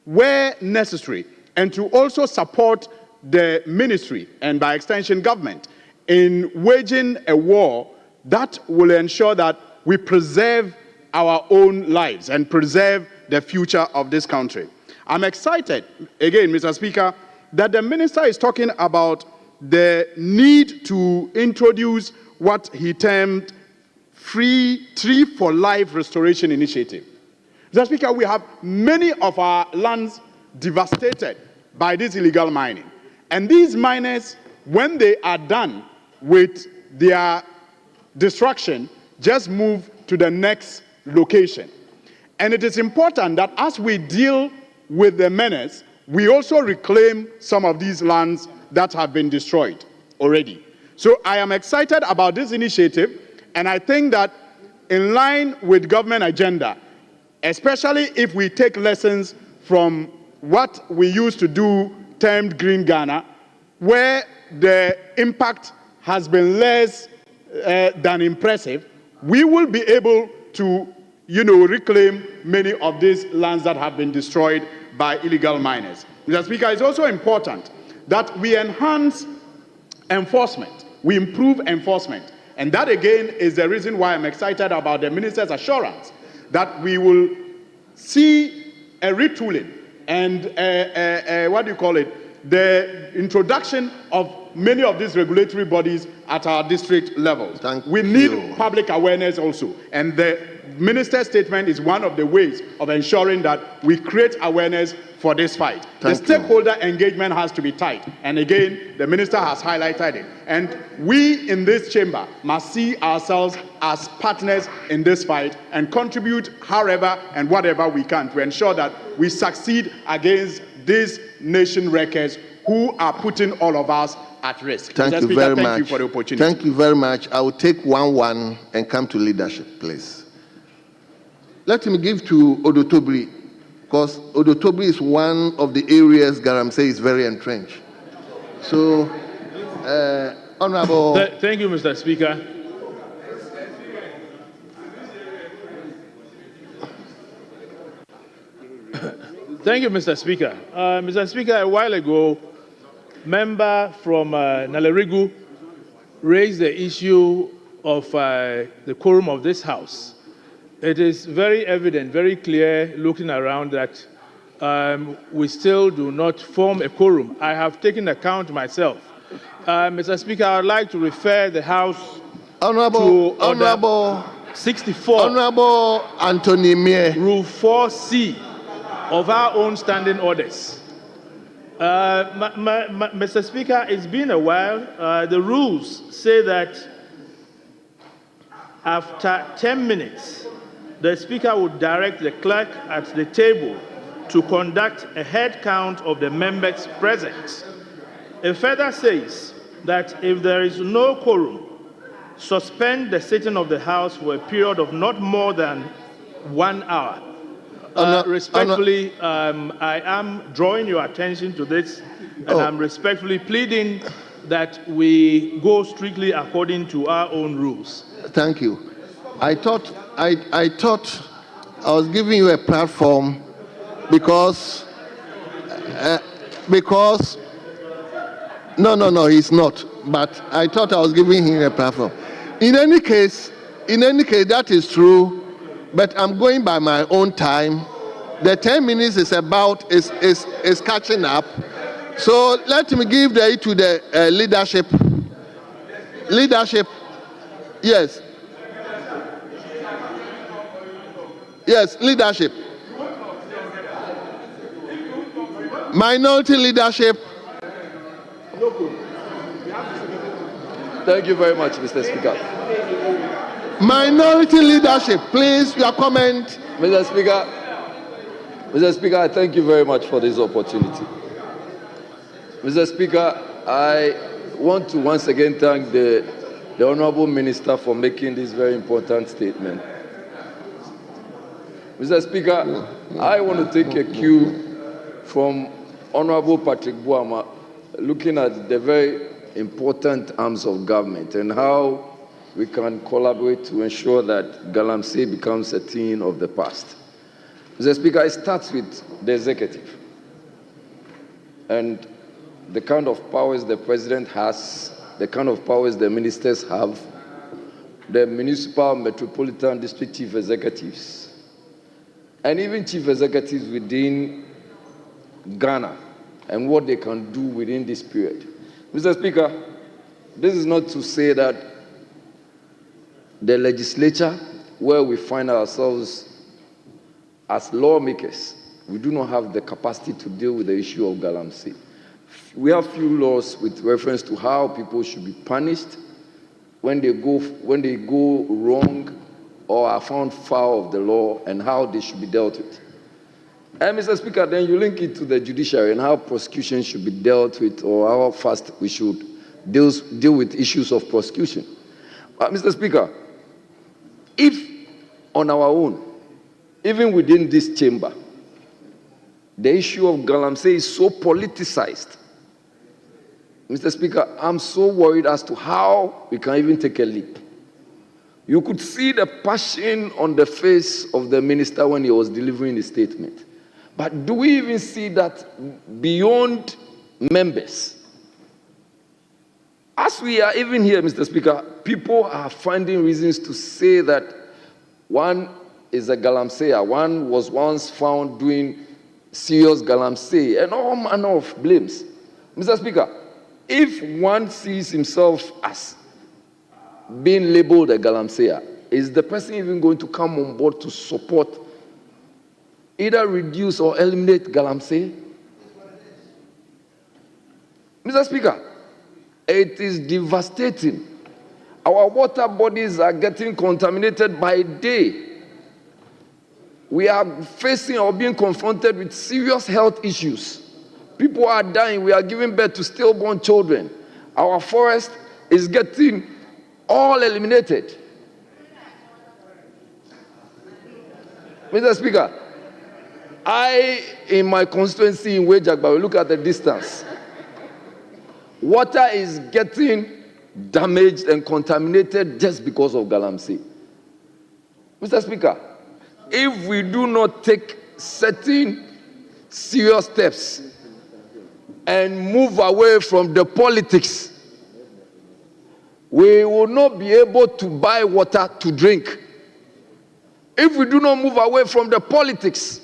where necessary, and to also support the ministry and by extension government in waging a war that will ensure that we preserve our own lives and preserve the future of this country. I'm excited, again, Mr. Speaker, that the minister is talking about the need to introduce what he termed Free Tree for Life Restoration Initiative. Mr. Speaker, we have many of our lands devastated by this illegal mining. And these miners, when they are done with their destruction, just move to the next location. And it is important that as we deal with the menace, we also reclaim some of these lands that have been destroyed already. So I am excited about this initiative, and I think that in line with government agenda, especially if we take lessons from what we used to do termed Green Ghana, where the impact has been less than impressive, we will be able to, reclaim many of these lands that have been destroyed by illegal miners. Mr. Speaker, it's also important that we enhance enforcement, we improve enforcement. And that, again, is the reason why I'm excited about the minister's assurance that we will see a retooling and the introduction of many of these regulatory bodies at our district levels. We need public awareness also, and the minister's statement is one of the ways of ensuring that we create awareness for this fight. The stakeholder engagement has to be tight, and again, the minister has highlighted it. And we in this chamber must see ourselves as partners in this fight and contribute however and whatever we can to ensure that we succeed against these nation wreckers who are putting all of us at risk. Thank Mr. you Speaker, very thank much. you for the opportunity. Thank you very much. I will take 1-1 and come to leadership, please. Let me give to Odotobri, because Odotobri is one of the areas Garamsey is very entrenched. So, Honorable. Thank you, Mr. Speaker. Thank you, Mr. Speaker. Mr. Speaker, a while ago, member from Nalerigu raised the issue of the quorum of this House. It is very evident, very clear, looking around, that we still do not form a quorum. I have taken account myself. Mr. Speaker, I would like to refer the House to Honorable 64. Honorable Anthony Mier. Rule 4C of our own standing orders. Mr. Speaker, it's been a while. The rules say that after 10 minutes, the Speaker would direct the clerk at the table to conduct a head count of the members present. It further says that if there is no quorum, suspend the sitting of the House for a period of not more than 1 hour. Respectfully, I am drawing your attention to this, and I'm respectfully pleading that we go strictly according to our own rules. Thank you. I thought I was giving you a platform because no, he's not. But I thought I was giving him a platform. In any case, that is true. But I'm going by my own time. The 10 minutes is catching up. So let me give the to the leadership. Leadership, yes. Yes, leadership. Minority leadership. Thank you very much, Mr. Speaker. Minority leadership, please, your comment. Mr. Speaker, I thank you very much for this opportunity. Mr. Speaker, I want to once again thank the Honorable Minister for making this very important statement. Mr. Speaker, I want to take a cue from Honorable Patrick Buama looking at the very important arms of government and how we can collaborate to ensure that Galamsey becomes a thing of the past. Mr. Speaker, it starts with the executive and the kind of powers the president has, the kind of powers the ministers have, the municipal, metropolitan, district chief executives, and even chief executives within Ghana and what they can do within this period. Mr. Speaker, this is not to say that the legislature, where we find ourselves as lawmakers, we do not have the capacity to deal with the issue of Galamsey. We have few laws with reference to how people should be punished when they go wrong or are found foul of the law and how they should be dealt with. And Mr. Speaker, then you link it to the judiciary and how prosecution should be dealt with or how fast we should deal with issues of prosecution. But Mr. Speaker, if on our own, even within this chamber, the issue of Galamsey is so politicized, Mr. Speaker, I'm so worried as to how we can even take a leap. You could see the passion on the face of the minister when he was delivering his statement. But do we even see that beyond members? As we are even here, Mr. Speaker, people are finding reasons to say that one is a Galamseyer, one was once found doing serious Galamsey, and all manner of blames. Mr. Speaker, if one sees himself as being labeled a Galamseyer, is the person even going to come on board to support either reduce or eliminate Galamsey? Mr. Speaker, it is devastating. Our water bodies are getting contaminated by day. We are facing or being confronted with serious health issues. People are dying. We are giving birth to stillborn children. Our forest is getting all eliminated. Mr. Speaker, in my constituency in Wejagba, we look at the distance. Water is getting damaged and contaminated just because of Galamsey. Mr. Speaker, if we do not take certain serious steps and move away from the politics, we will not be able to buy water to drink. If we do not move away from the politics,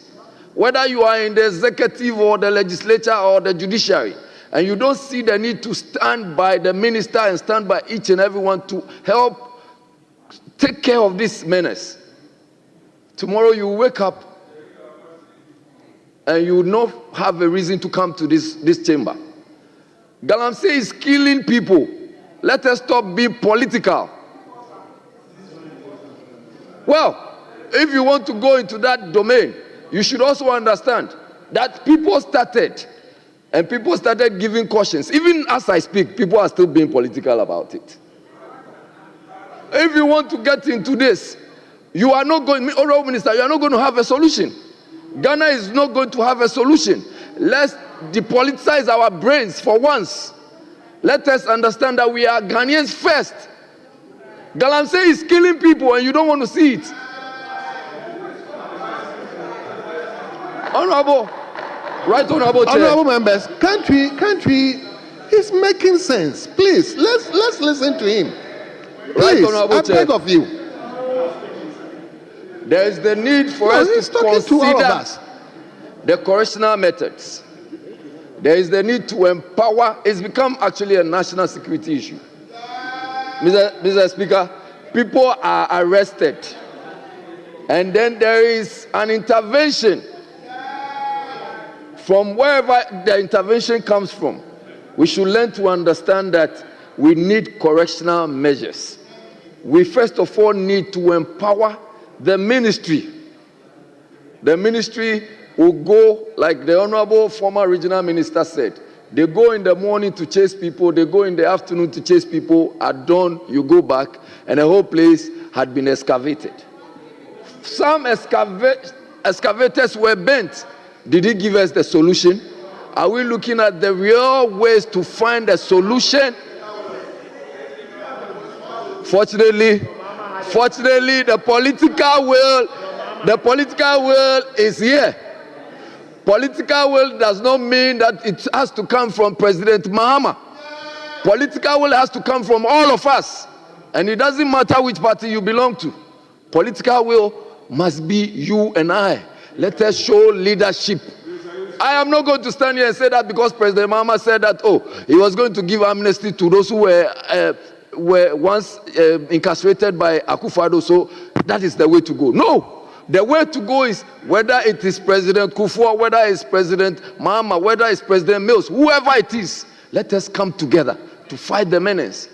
whether you are in the executive or the legislature or the judiciary, and you don't see the need to stand by the minister and stand by each and everyone to help take care of this menace, tomorrow you wake up and you will not have a reason to come to this chamber. Galamsey is killing people. Let us stop being political. Well, if you want to go into that domain, you should also understand that people started giving cautions. Even as I speak, people are still being political about it. If you want to get into this, you are not going, Honorable Minister, you are not going to have a solution. Ghana is not going to have a solution. Let's depoliticize our brains for once. Let us understand that we are Ghanaians first. Galamsey is killing people and you don't want to see it. Honorable Chair. Honorable members, can't we, he's making sense. Please, let's listen to him. Please, I beg of you. There is the need for us to consider the correctional methods. There is the need to empower. It's become actually a national security issue. Mr. Speaker, people are arrested. And then there is an intervention. From wherever the intervention comes from, we should learn to understand that we need correctional measures. We first of all need to empower the ministry. The ministry will go, like the Honorable former regional minister said, they go in the morning to chase people, they go in the afternoon to chase people, at dawn you go back, and the whole place had been excavated. Some excavators were bent. Did he give us the solution? Are we looking at the real ways to find a solution? Fortunately, the political will is here. Political will does not mean that it has to come from President Mahama. Political will has to come from all of us. And it doesn't matter which party you belong to. Political will must be you and I. Let us show leadership. I am not going to stand here and say that because President Mahama said that, he was going to give amnesty to those who were once incarcerated by Akufo-Addo, so that is the way to go. No. The way to go is whether it is President Kufuor, whether it's President Mahama, whether it's President Mills, whoever it is, let us come together to fight the menace.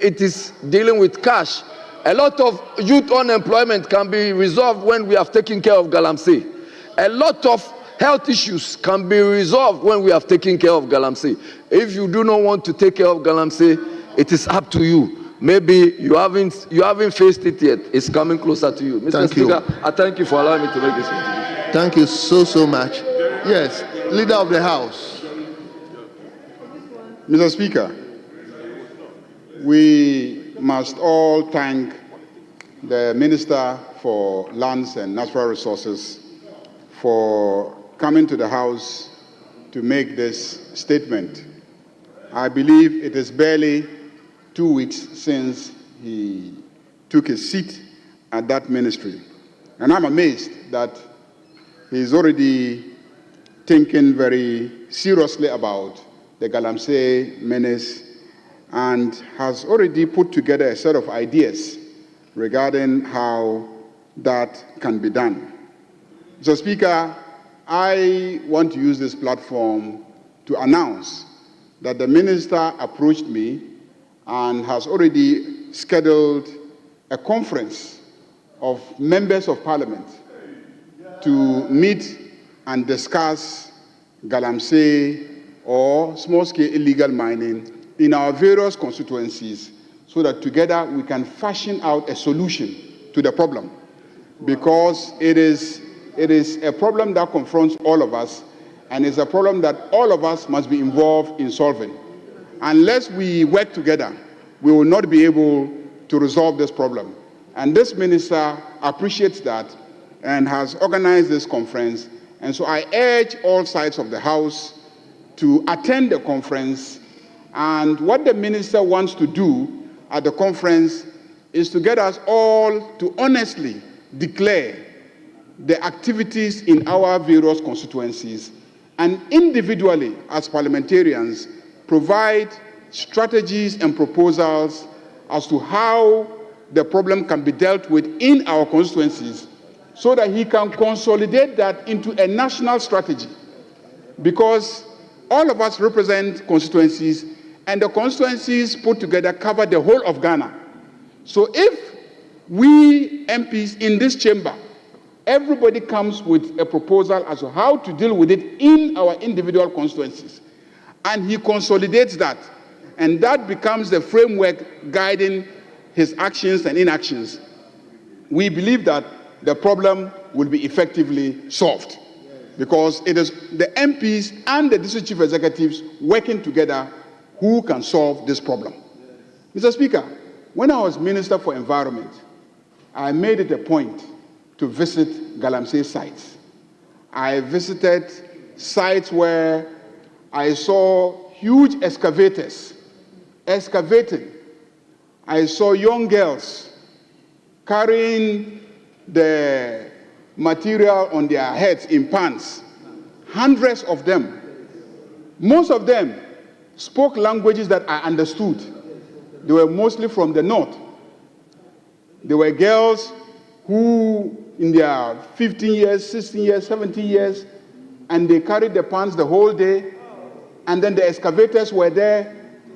It is dealing with cash. A lot of youth unemployment can be resolved when we have taken care of Galamsey. A lot of health issues can be resolved when we have taken care of Galamsey. If you do not want to take care of Galamsey, it is up to you. Maybe you haven't faced it yet. It's coming closer to you. Mr. Speaker, I thank you for allowing me to make this contribution. Thank you so much. Yes, Leader of the House. Mr. Speaker, we must all thank the Minister for Lands and Natural Resources for coming to the House to make this statement. I believe it is barely 2 weeks since he took his seat at that ministry. And I'm amazed that he's already thinking very seriously about the Galamsey menace and has already put together a set of ideas regarding how that can be done. Mr. Speaker, I want to use this platform to announce that the minister approached me and has already scheduled a conference of members of parliament to meet and discuss Galamsey or small-scale illegal mining in our various constituencies so that together we can fashion out a solution to the problem. Because it is a problem that confronts all of us, and it's a problem that all of us must be involved in solving. Unless we work together, we will not be able to resolve this problem. And this minister appreciates that and has organized this conference. And so I urge all sides of the House to attend the conference. And what the minister wants to do at the conference is to get us all to honestly declare the activities in our various constituencies and individually, as parliamentarians, provide strategies and proposals as to how the problem can be dealt with in our constituencies so that he can consolidate that into a national strategy. Because all of us represent constituencies, and the constituencies put together cover the whole of Ghana. So if we MPs in this chamber, everybody comes with a proposal as to how to deal with it in our individual constituencies, and he consolidates that, and that becomes the framework guiding his actions and inactions, we believe that the problem will be effectively solved. Because it is the MPs and the district chief executives working together who can solve this problem. Mr. Speaker, when I was Minister for Environment, I made it a point to visit Galamsey sites. I visited sites where I saw huge excavators excavating. I saw young girls carrying the material on their heads in pans, hundreds of them. Most of them spoke languages that I understood. They were mostly from the north. They were girls who, in their 15 years, 16 years, 17 years, and they carried the pans the whole day, and then the excavators were there.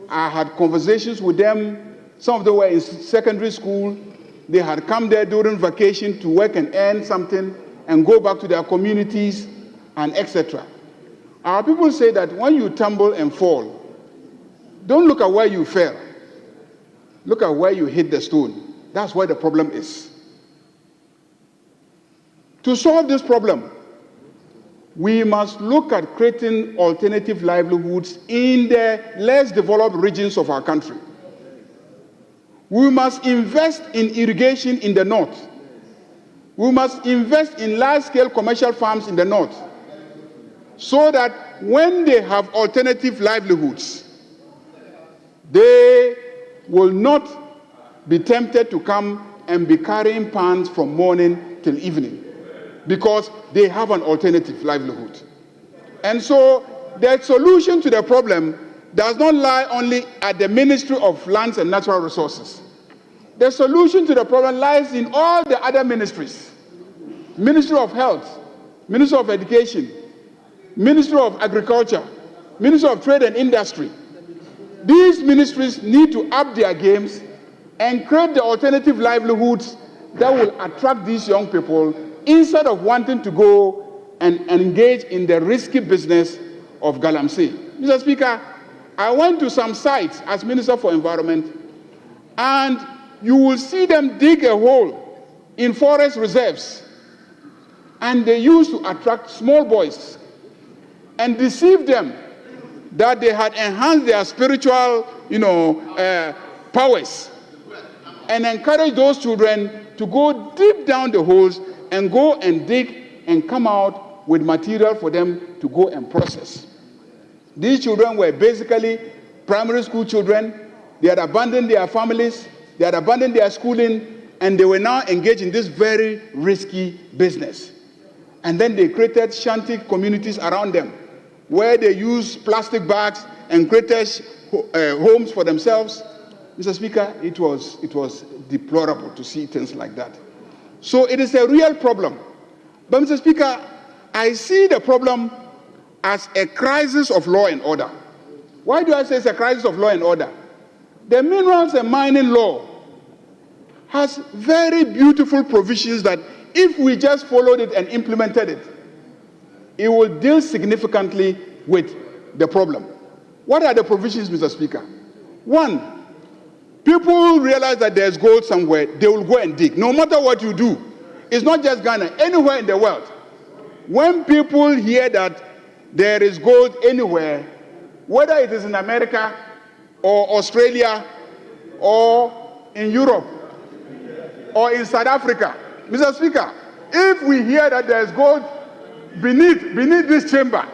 I had conversations with them. Some of them were in secondary school. They had come there during vacation to work and earn something and go back to their communities and etc. Our people say that when you tumble and fall, don't look at where you fell. Look at where you hit the stone. That's where the problem is. To solve this problem, we must look at creating alternative livelihoods in the less developed regions of our country. We must invest in irrigation in the north. We must invest in large-scale commercial farms in the north, so that when they have alternative livelihoods, they will not be tempted to come and be carrying pans from morning till evening, because they have an alternative livelihood. And so the solution to the problem does not lie only at the Ministry of Lands and Natural Resources. The solution to the problem lies in all the other ministries: Ministry of Health, Ministry of Education, Ministry of Agriculture, Ministry of Trade and Industry. These ministries need to up their games and create the alternative livelihoods that will attract these young people, instead of wanting to go and engage in the risky business of galamsey. Mr. Speaker, I went to some sites as Minister for Environment, and you will see them dig a hole in forest reserves, and they used to attract small boys and deceive them that they had enhanced their spiritual, powers, and encourage those children to go deep down the holes and go and dig and come out with material for them to go and process. These children were basically primary school children. They had abandoned their families, they had abandoned their schooling, and they were now engaged in this very risky business. And then they created shanty communities around them, where they used plastic bags and created homes for themselves. Mr. Speaker, it was deplorable to see things like that. So it is a real problem. But Mr. Speaker, I see the problem as a crisis of law and order. Why do I say it's a crisis of law and order? The Minerals and Mining Law has very beautiful provisions that, if we just followed it and implemented it, it will deal significantly with the problem. What are the provisions, Mr. Speaker? One, people realize that there's gold somewhere, they will go and dig, no matter what you do. It's not just Ghana, anywhere in the world. When people hear that there is gold anywhere, whether it is in America or Australia or in Europe or in South Africa, Mr. Speaker, if we hear that there's gold beneath this chamber,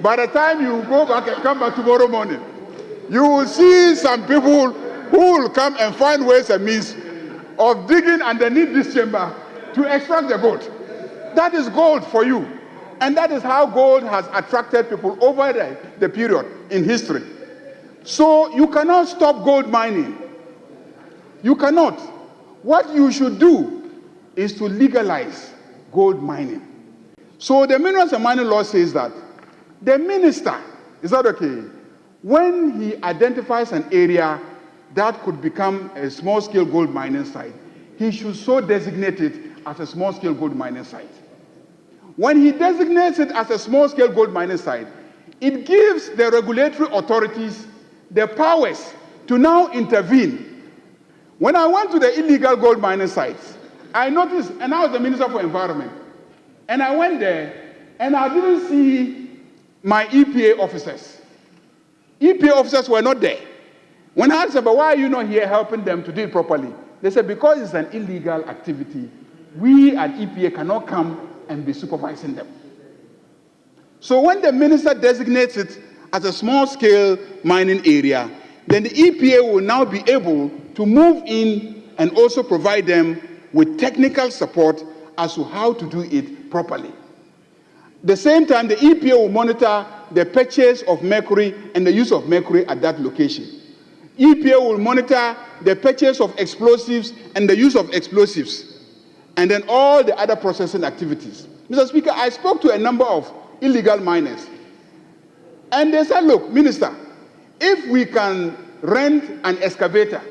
by the time you go back and come back tomorrow morning, you will see some people who will come and find ways and means of digging underneath this chamber to extract the gold. That is gold for you. And that is how gold has attracted people over the period in history. So you cannot stop gold mining. You cannot. What you should do is to legalize gold mining. So the Minerals and Mining Law says that the minister, is that okay, when he identifies an area that could become a small-scale gold mining site, he should so designate it as a small-scale gold mining site. When he designates it as a small-scale gold mining site, it gives the regulatory authorities the powers to now intervene. When I went to the illegal gold mining sites, I noticed, and I was the Minister for Environment, and I went there, and I didn't see my EPA officers. EPA officers were not there. When I asked them, but why are you not here helping them to do it properly? They said, because it's an illegal activity, we at EPA cannot come and be supervising them. So when the minister designates it as a small-scale mining area, then the EPA will now be able to move in and also provide them with technical support as to how to do it properly. At the same time, the EPA will monitor the purchase of mercury and the use of mercury at that location. EPA will monitor the purchase of explosives and the use of explosives, and then all the other processing activities. Mr. Speaker, I spoke to a number of illegal miners, and they said, look, Minister, if we can rent an excavator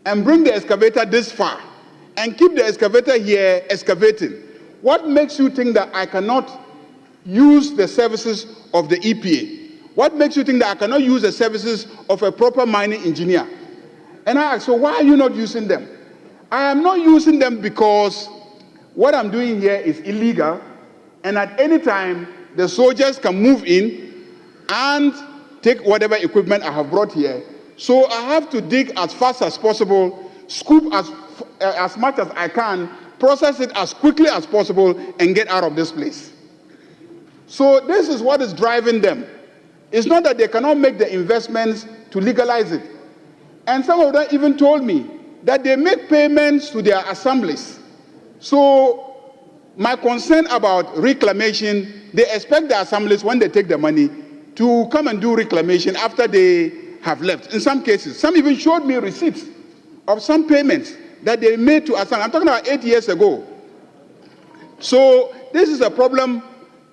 and bring the excavator this far and keep the excavator here excavating, what makes you think that I cannot use the services of the EPA? What makes you think that I cannot use the services of a proper mining engineer? And I asked, so why are you not using them? I am not using them because what I'm doing here is illegal, And at any time, the soldiers can move in and take whatever equipment I have brought here. So I have to dig as fast as possible, scoop as much as I can, process it as quickly as possible, and get out of this place. So this is what is driving them. It's not that they cannot make the investments to legalize it. And some of them even told me that they make payments to their assemblies. So my concern about reclamation, they expect the assemblies, when they take the money, to come and do reclamation after they have left. In some cases, some even showed me receipts of some payments that they made to assemblies. I'm talking about 8 years ago. So this is a problem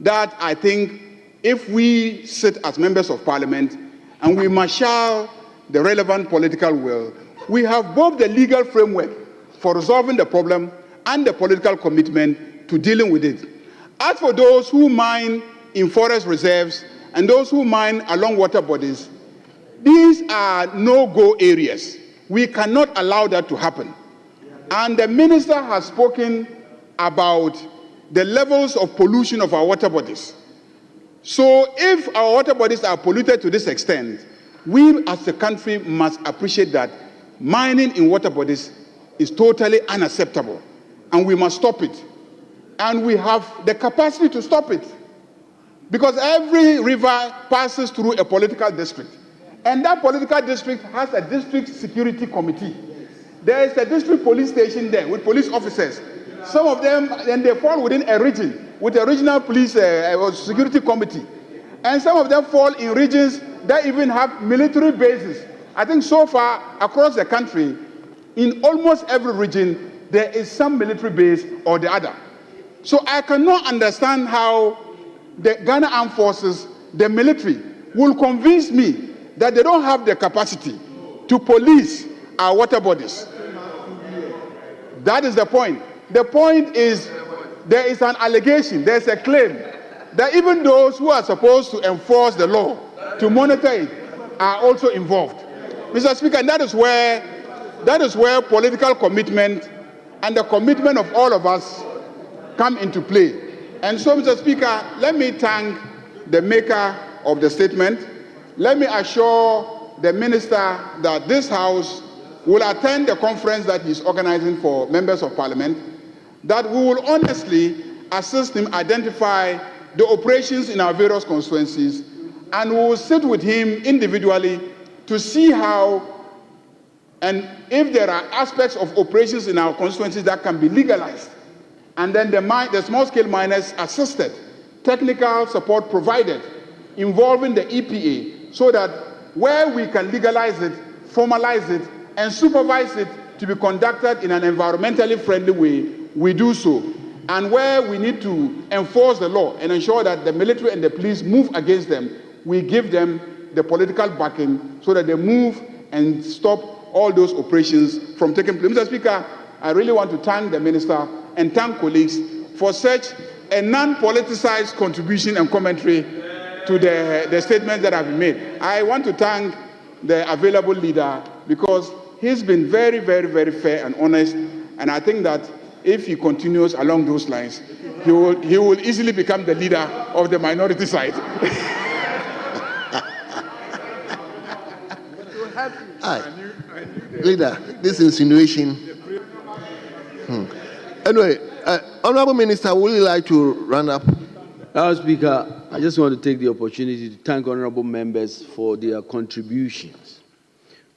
that I think if we sit as members of parliament and we marshal the relevant political will, we have both the legal framework for resolving the problem and the political commitment to dealing with it. As for those who mine in forest reserves and those who mine along water bodies, these are no-go areas. We cannot allow that to happen. And the minister has spoken about the levels of pollution of our water bodies. So if our water bodies are polluted to this extent, we as a country must appreciate that mining in water bodies is totally unacceptable, and we must stop it. And we have the capacity to stop it, because every river passes through a political district, and that political district has a district security committee. There is a district police station there with police officers. Some of them, and they fall within a region with a regional police security committee. And some of them fall in regions that even have military bases. I think so far across the country, in almost every region, there is some military base or the other. So I cannot understand how the Ghana Armed Forces, the military, will convince me that they don't have the capacity to police our water bodies. That is the point. The point is, there is an allegation, there's a claim that even those who are supposed to enforce the law, to monitor it, are also involved. Mr. Speaker, and that is where political commitment and the commitment of all of us come into play. And so, Mr. Speaker, let me thank the maker of the statement. Let me assure the minister that this House will attend the conference that he's organizing for members of parliament, that we will honestly assist him identify the operations in our various constituencies, and we will sit with him individually to see how and if there are aspects of operations in our constituencies that can be legalized, and then the small-scale miners assisted, technical support provided, involving the EPA, so that where we can legalize it, formalize it, and supervise it to be conducted in an environmentally friendly way, we do so. And where we need to enforce the law and ensure that the military and the police move against them, we give them the political backing so that they move and stop all those operations from taking place. Mr. Speaker, I really want to thank the minister and thank colleagues for such a non-politicized contribution and commentary to the statements that have been made. I want to thank the available leader because he's been very, very, very fair and honest, and I think that if he continues along those lines, he will easily become the leader of the minority side. Leader, this insinuation. Anyway, Honorable Minister, would you like to run up? House Speaker, I just want to take the opportunity to thank honorable members for their contributions.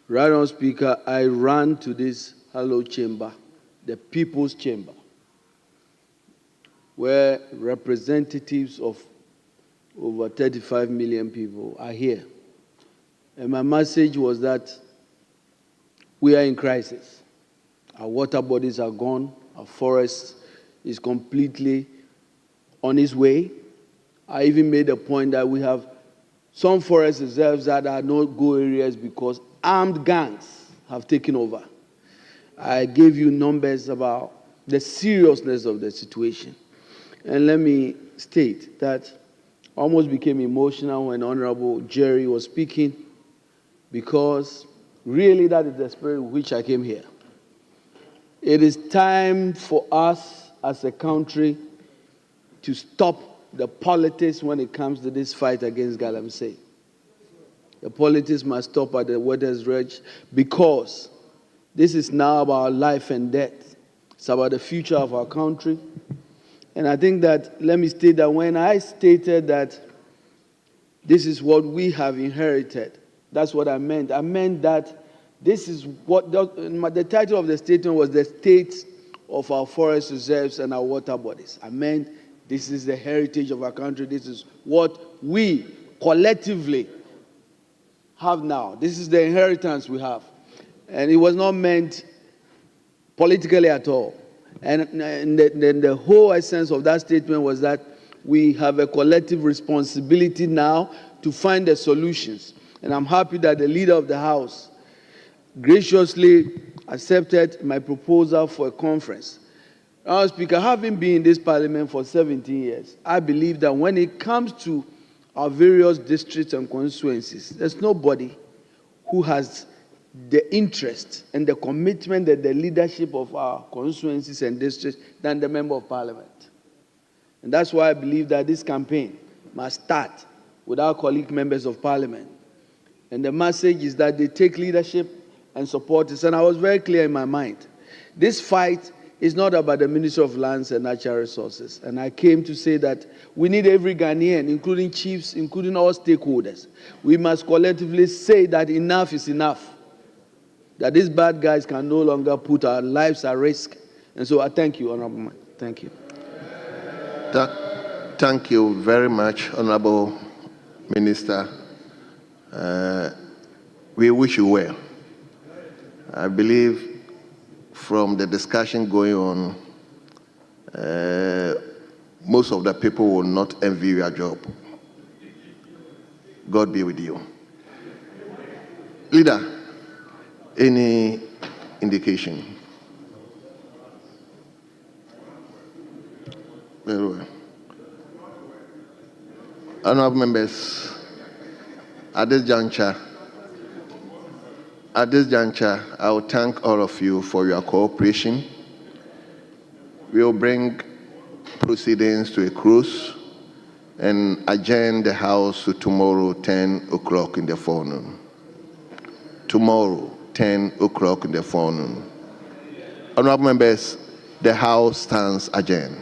Right, Honorable Speaker, I ran to this hallowed chamber, the People's Chamber, where representatives of over 35 million people are here. And my message was that we are in crisis. Our water bodies are gone. Our forest is completely on its way. I even made a point that we have some forest reserves that are no-go areas because armed gangs have taken over. I gave you numbers about the seriousness of the situation. And let me state that I almost became emotional when Honorable Jerry was speaking, because really that is the spirit with which I came here. It is time for us as a country to stop the politics when it comes to this fight against Galamsey. The politics must stop at the water's edge, because this is now about life and death. It's about the future of our country. And I think that, let me state that when I stated that this is what we have inherited, that's what I meant. I meant that this is what, the title of the statement was the state of our forest reserves and our water bodies. I meant this is the heritage of our country. This is what we collectively have now. This is the inheritance we have. And it was not meant politically at all. And the whole essence of that statement was that we have a collective responsibility now to find the solutions. And I'm happy that the leader of the House graciously accepted my proposal for a conference. Mr. Speaker, having been in this parliament for 17 years, I believe that when it comes to our various districts and constituencies, there's nobody who has the interest and the commitment that the leadership of our constituencies and districts than the Member of Parliament. And that's why I believe that this campaign must start with our colleague members of Parliament. And the message is that they take leadership and support us. And I was very clear in my mind. This fight is not about the Ministry of Lands and Natural Resources. And I came to say that we need every Ghanaian, including chiefs, including all stakeholders. We must collectively say that enough is enough. That these bad guys can no longer put our lives at risk. And so I thank you, Honorable Man. Thank you. Thank you very much, Honorable Minister. We wish you well. I believe from the discussion going on, most of the people will not envy your job. God be with you. Leader, any indication? Very well. Honorable members, at this juncture, I will thank all of you for your cooperation. We will bring proceedings to a close and adjourn the House to tomorrow, 10 o'clock in the forenoon. Tomorrow, 10 o'clock in the forenoon. Honorable members, the House stands adjourned.